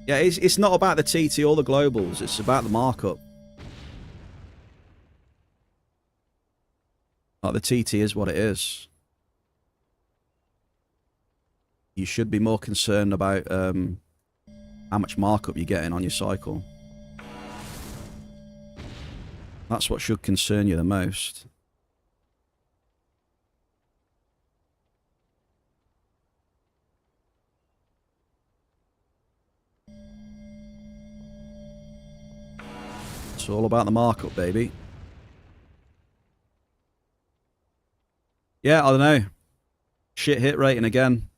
Speaker 1: Yeah, it's not about the TT or the globals. It's about the markup. Like the TT is what it is. You should be more concerned about how much markup you're getting on your cycle. That's what should concern you the most. It's all about the markup, baby. Yeah, I don't know. Shit hit rating again.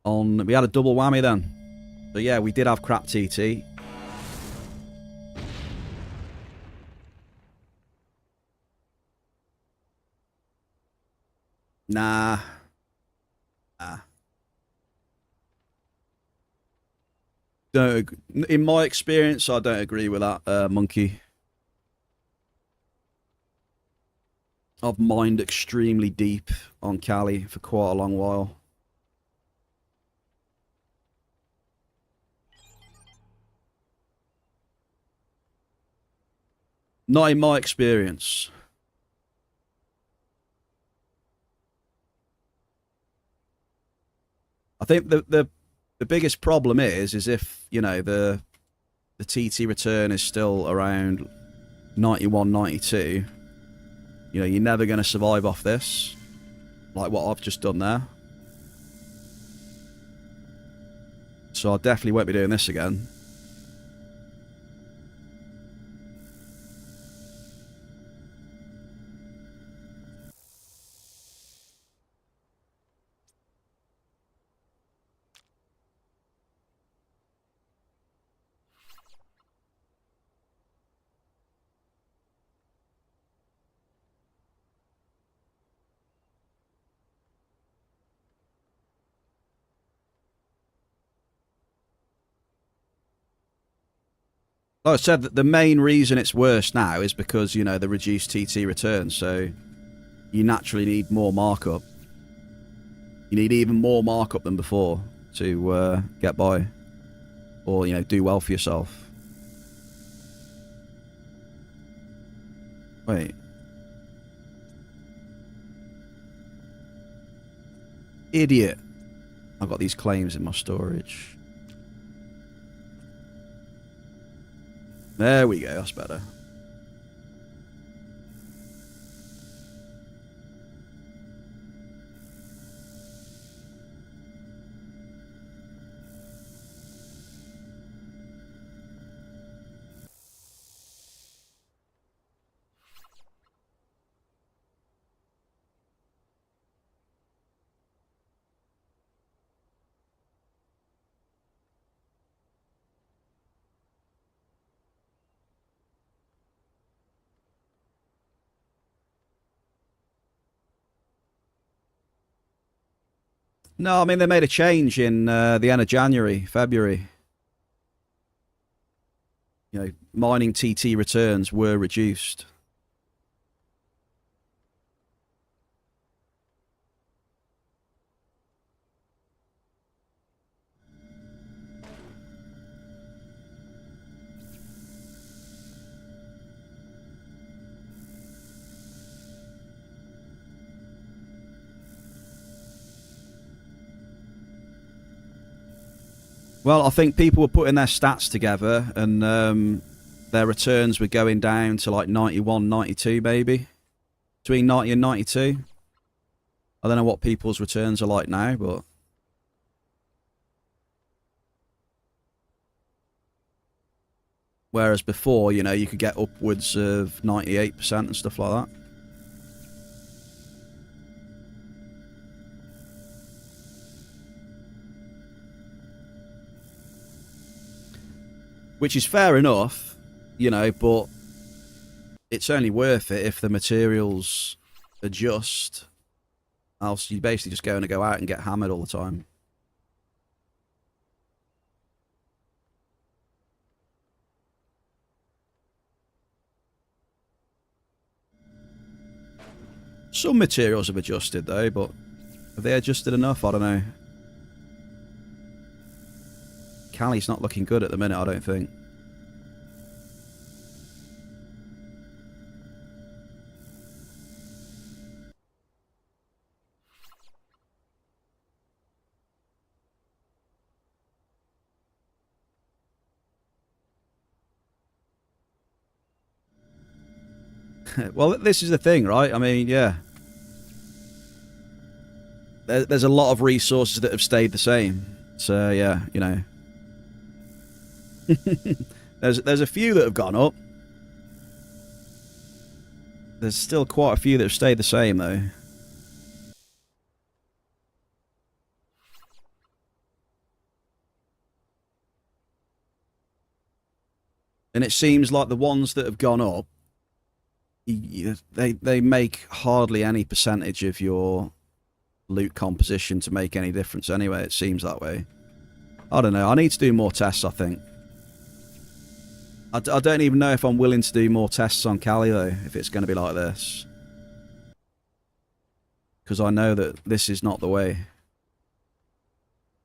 Speaker 1: We had a double whammy then. But yeah, we did have crap TT. Nah. Don't. In my experience, I don't agree with that, Monkey. I've mined extremely deep on Cali for quite a long while. Not in my experience. I think the biggest problem is if, you know, the TT return is still around 91, 92, you know, you're never going to survive off this, like what I've just done there. So I definitely won't be doing this again. Like I said, the main reason it's worse now is because, you know, the reduced TT return, so you naturally need more markup. You need even more markup than before to get by, or, you know, do well for yourself. Wait. Idiot. I've got these claims in my storage. There we go, that's better. No, I mean, they made a change in the end of January, February. You know, mining TT returns were reduced. Well, I think people were putting their stats together and their returns were going down to like 91, 92 maybe. Between 90 and 92. I don't know what people's returns are like now, but... Whereas before, you know, you could get upwards of 98% and stuff like that. Which is fair enough, you know, but it's only worth it if the materials adjust. Else you basically just going to go out and get hammered all the time. Some materials have adjusted though, but have they adjusted enough? I don't know. Cali's not looking good at the minute, I don't think. Well, this is the thing, right? I mean, yeah. There's a lot of resources that have stayed the same. So, yeah, you know. There's a few that have gone up. There's still quite a few that have stayed the same, though. And it seems like the ones that have gone up, they make hardly any percentage of your loot composition to make any difference anyway. It seems that way. I don't know. I need to do more tests, I think. I don't even know if I'm willing to do more tests on Cali, though, if it's going to be like this. Because I know that this is not the way.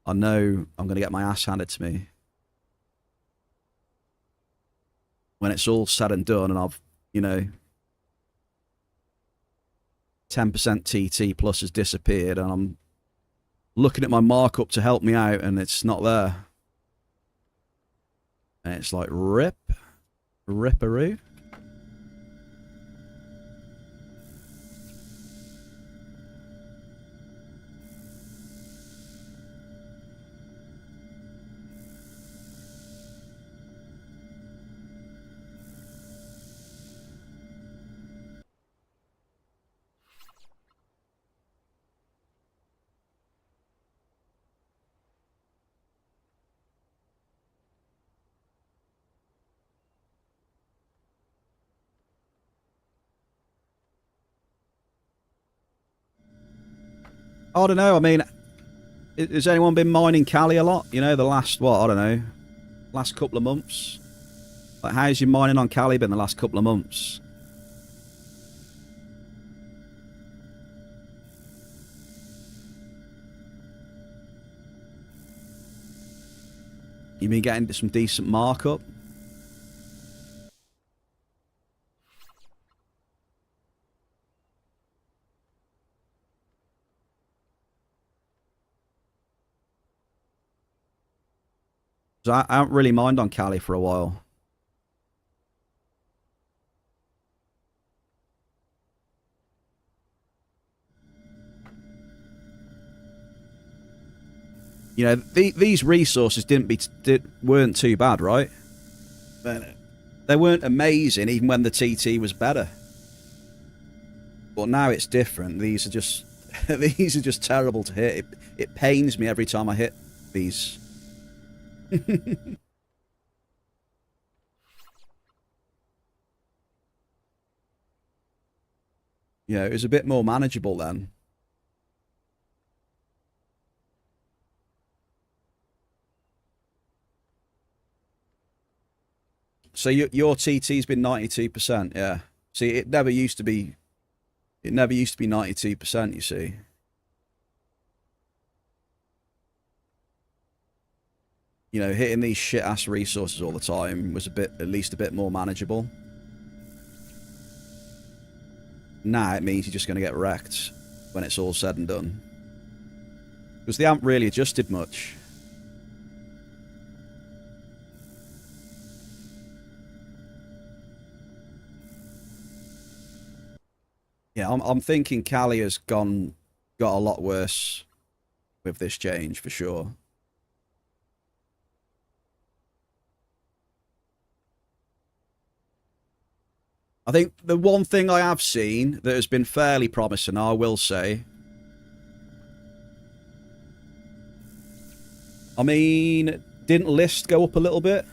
Speaker 1: I know I'm going to get my ass handed to me. When it's all said and done and I've you know, 10% TT plus has disappeared, and I'm looking at my markup to help me out, and it's not there. And it's like, ripperoo. I don't know. I mean, has anyone been mining Cali a lot? You know, the last, what, I don't know, last couple of months? Like, how's your mining on Cali been the last couple of months? You been getting some decent markup? I haven't really mined on Cali for a while. You know, these resources weren't too bad, right? They weren't amazing even when the TT was better. But now it's different. These are just these are just terrible to hit. It pains me every time I hit these. Yeah, it was a bit more manageable then. So your TT's been 92%, yeah. See, it never used to be 92%, you see. You know, hitting these shit ass resources all the time was at least a bit more manageable. Now it means you're just going to get wrecked when it's all said and done. Because they haven't really adjusted much. Yeah, I'm thinking Cali has got a lot worse with this change for sure. I think the one thing I have seen that has been fairly promising, I will say. I mean, didn't list go up a little bit?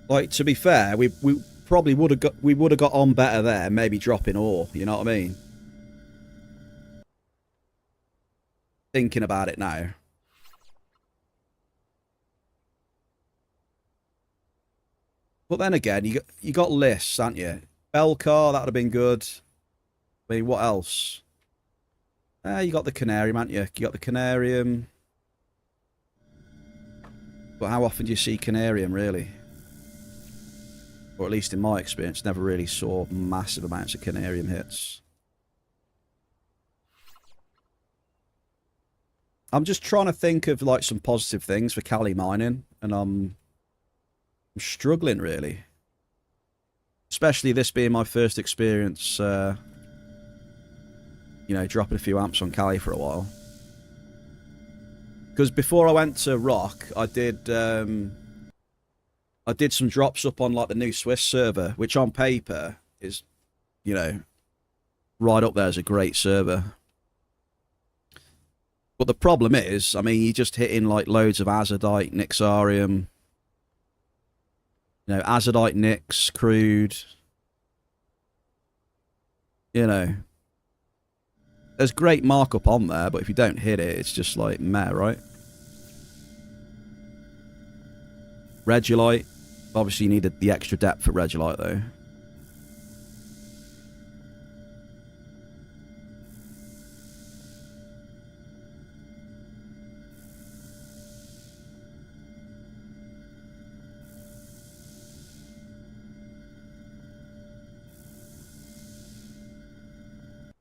Speaker 1: Like, to be fair, we probably would have got on better there, maybe dropping ore, you know what I mean? Thinking about it now. But then again, you got lists, haven't you? Belcar, that would have been good. I mean, what else? You got the Canarium, haven't you? You got the Canarium. But how often do you see Canarium, really? Or at least in my experience, never really saw massive amounts of Canarium hits. I'm just trying to think of like some positive things for Cali mining, and I'm struggling really. Especially this being my first experience, you know, dropping a few amps on Cali for a while. Because before I went to Rock, I did some drops up on like the new Swiss server, which on paper is, you know, right up there as a great server. But the problem is, I mean, you're just hitting like loads of azadite, nixarium, you know, azadite, nix, crude. You know, there's great markup on there, but if you don't hit it, it's just like meh, right? Regolite. Obviously, you needed the extra depth for Regolite, though.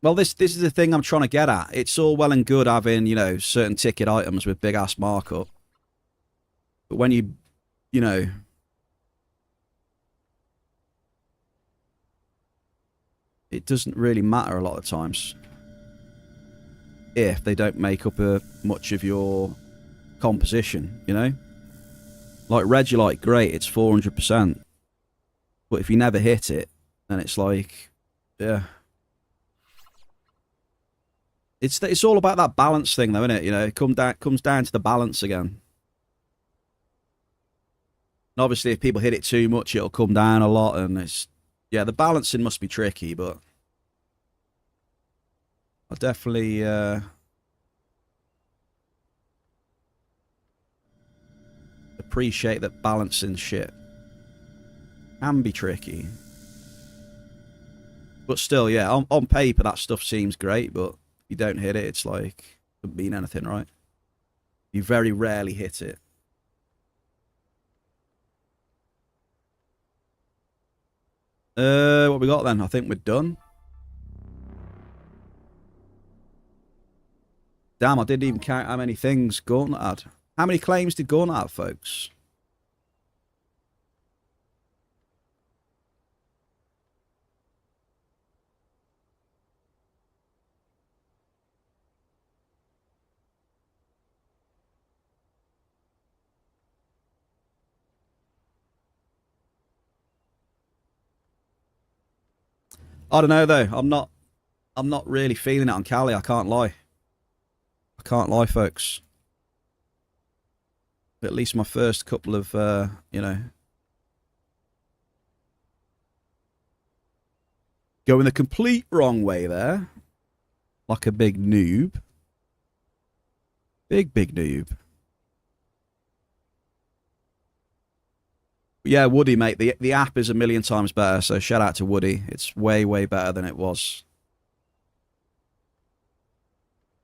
Speaker 1: Well, this is the thing I'm trying to get at. It's all well and good having, you know, certain ticket items with big ass markup, but when you know, it doesn't really matter a lot of times if they don't make up much of your composition, you know? Like Regulite, great, it's 400%. But if you never hit it, then it's like, yeah. It's all about that balance thing, though, isn't it? You know, it comes down to the balance again. And obviously, if people hit it too much, it'll come down a lot, and it's, yeah, the balancing must be tricky, but I definitely appreciate that balancing shit can be tricky. But still, yeah, on paper that stuff seems great, but if you don't hit it, it's like, it doesn't mean anything, right? You very rarely hit it. What we got then? I think we're done. Damn, I didn't even count how many things Gauntlet had. How many claims did Gauntlet have, folks? I don't know though. I'm not really feeling it on Cali. I can't lie. I can't lie, folks. At least my first couple of, you know, going the complete wrong way there, like a big noob. Big noob. Yeah, Woody, mate. The app is a million times better, so shout out to Woody. It's way better than it was.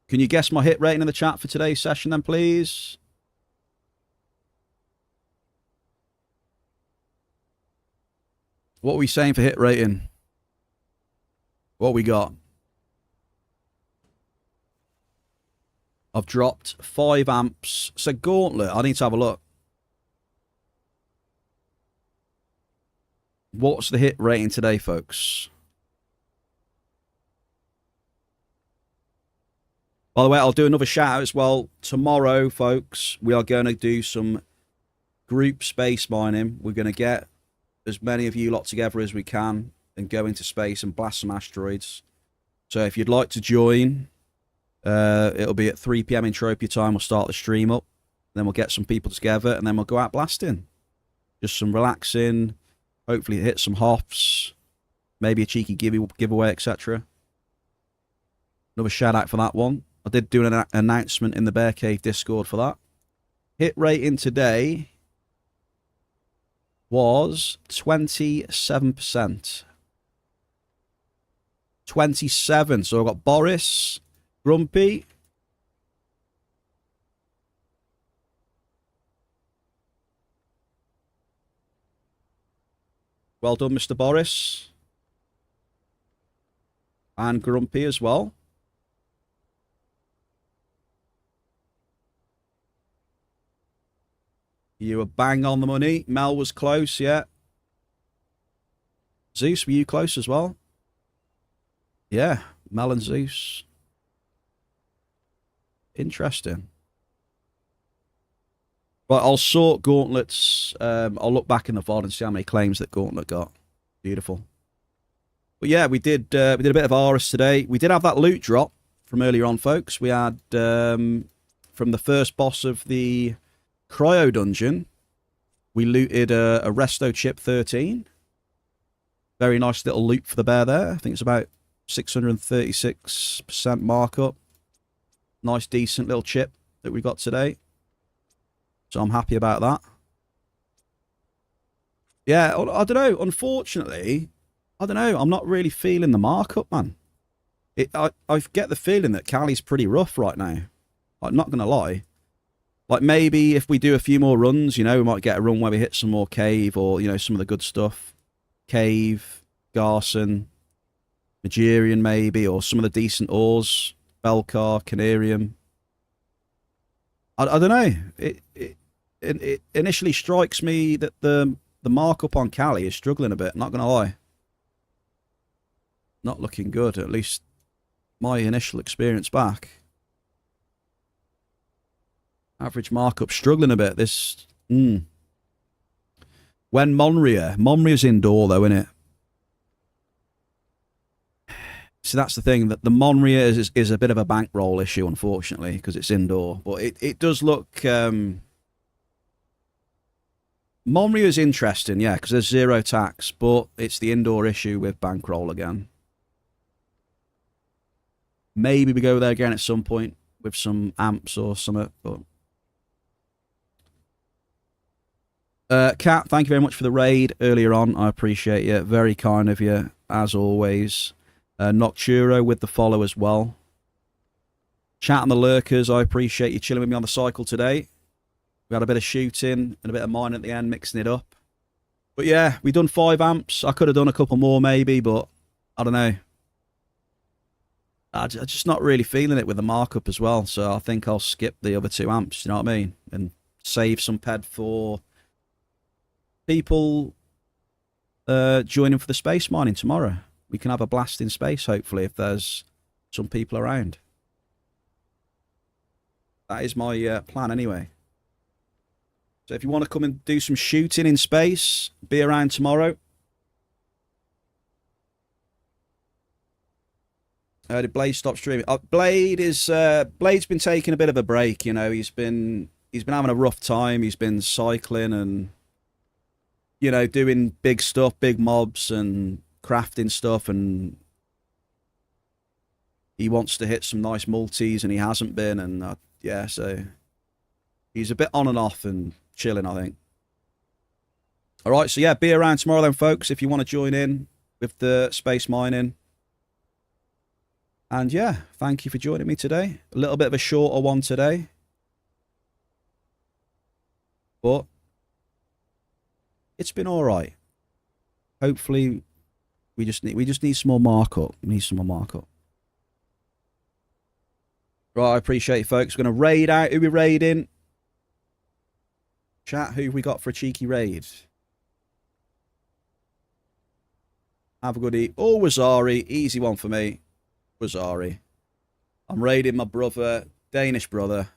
Speaker 1: Can you guess my hit rating in the chat for today's session then, please? What are we saying for hit rating? What we got? I've dropped 5 amps. So Gauntlet, I need to have a look. What's the hit rating today, folks? By the way, I'll do another shout out as well. Tomorrow, folks, we are going to do some group space mining. We're going to get as many of you lot together as we can and go into space and blast some asteroids. So if you'd like to join, it'll be at 3 PM Entropia time. We'll start the stream up. Then we'll get some people together and then we'll go out blasting. Just some relaxing. Hopefully hit some hops. Maybe a cheeky giveaway, etc. Another shout out for that one. I did do an announcement in the Bear Cave Discord for that. Hit rating today was 27%. 27. So I've got Boris, Grumpy. Well done, Mr. Boris. And Grumpy as well. You were bang on the money. Mel was close, yeah. Zeus, were you close as well? Yeah, Mel and Zeus. Interesting. Right, I'll sort Gauntlets. I'll look back in the VOD and see how many claims that Gauntlet got. Beautiful. But yeah, we did a bit of Aris today. We did have that loot drop from earlier on, folks. We had from the first boss of the Cryo Dungeon, we looted a Resto Chip 13. Very nice little loot for the bear there. I think it's about 636% markup. Nice, decent little chip that we got today. So I'm happy about that. Yeah, I don't know. Unfortunately, I don't know. I'm not really feeling the markup, man. I get the feeling that Cali's pretty rough right now. I'm not going to lie. Like, maybe if we do a few more runs, you know, we might get a run where we hit some more cave or, you know, some of the good stuff. Cave, Garson. Nigerian maybe, or some of the decent ores, Belcar, Canarium. I don't know. It initially strikes me that the markup on Cali is struggling a bit. Not gonna lie, not looking good. At least my initial experience back. Average markup struggling a bit. This. When Monria's indoor though, isn't it? So that's the thing, that the Monria is a bit of a bankroll issue, unfortunately, because it's indoor. But it does look. Monria is interesting, yeah, because there's zero tax, but it's the indoor issue with bankroll again. Maybe we go there again at some point with some amps or something. But Kat, thank you very much for the raid earlier on. I appreciate you. Very kind of you, as always. Nocturo with the follow as well. Chat and the lurkers, I appreciate you chilling with me on the cycle today. We had a bit of shooting and a bit of mine at the end, mixing it up. But yeah, we done 5 amps. I could have done a couple more maybe, but I don't know. I'm just not really feeling it with the markup as well, so I think I'll skip the other 2 amps, you know what I mean? And save some ped for people joining for the space mining tomorrow. We can have a blast in space, hopefully, if there's some people around. That is my plan anyway. So if you want to come and do some shooting in space, be around tomorrow. Did Blade stop streaming? Blade's been taking a bit of a break, you know. He's been having a rough time. He's been cycling and, you know, doing big stuff, big mobs and crafting stuff, and he wants to hit some nice multis and he hasn't been, and yeah, so he's a bit on and off and chilling, I think. All right, so yeah, be around tomorrow then, folks, if you want to join in with the space mining. And yeah, thank you for joining me today. A little bit of a shorter one today, but it's been all right. Hopefully, we just need some more markup. We need some more markup. Right, I appreciate you, folks. We're gonna raid out. Who we raiding? Chat, who have we got for a cheeky raid? Have a good eat. Oh, Wazari, easy one for me. Wazari. I'm raiding my brother, Danish brother.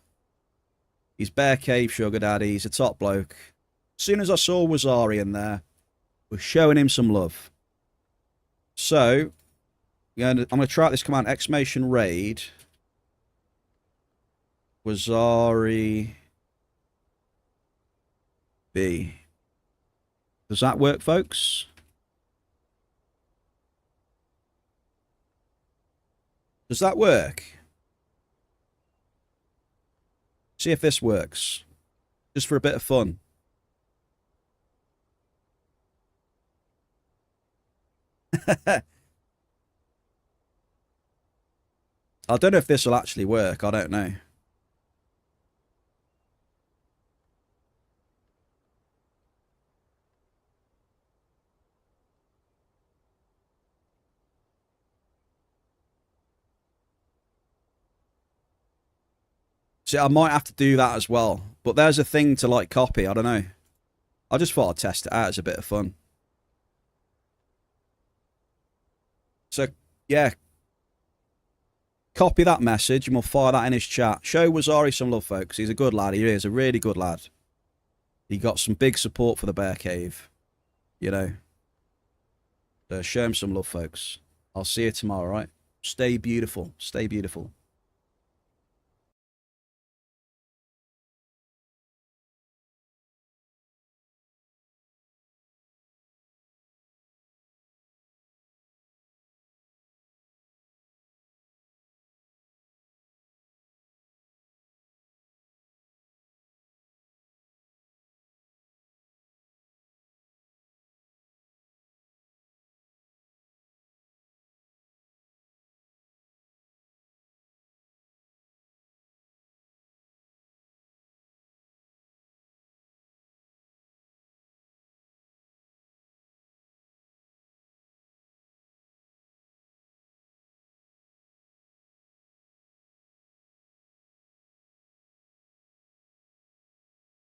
Speaker 1: He's Bear Cave Sugar Daddy. He's a top bloke. As soon as I saw Wazari in there, we're showing him some love. So, I'm going to try out this command, exclamation raid. Wazari B. Does that work, folks? Does that work? See if this works. Just for a bit of fun. I don't know if this will actually work. I don't know. See, I might have to do that as well. But there's a thing to, like, copy. I don't know. I just thought I'd test it out as a bit of fun. So, yeah. Copy that message and we'll fire that in his chat. Show Wazari some love, folks. He's a good lad. He is a really good lad. He got some big support for the Bear Cave. You know. So show him some love, folks. I'll see you tomorrow, right? Stay beautiful. Stay beautiful.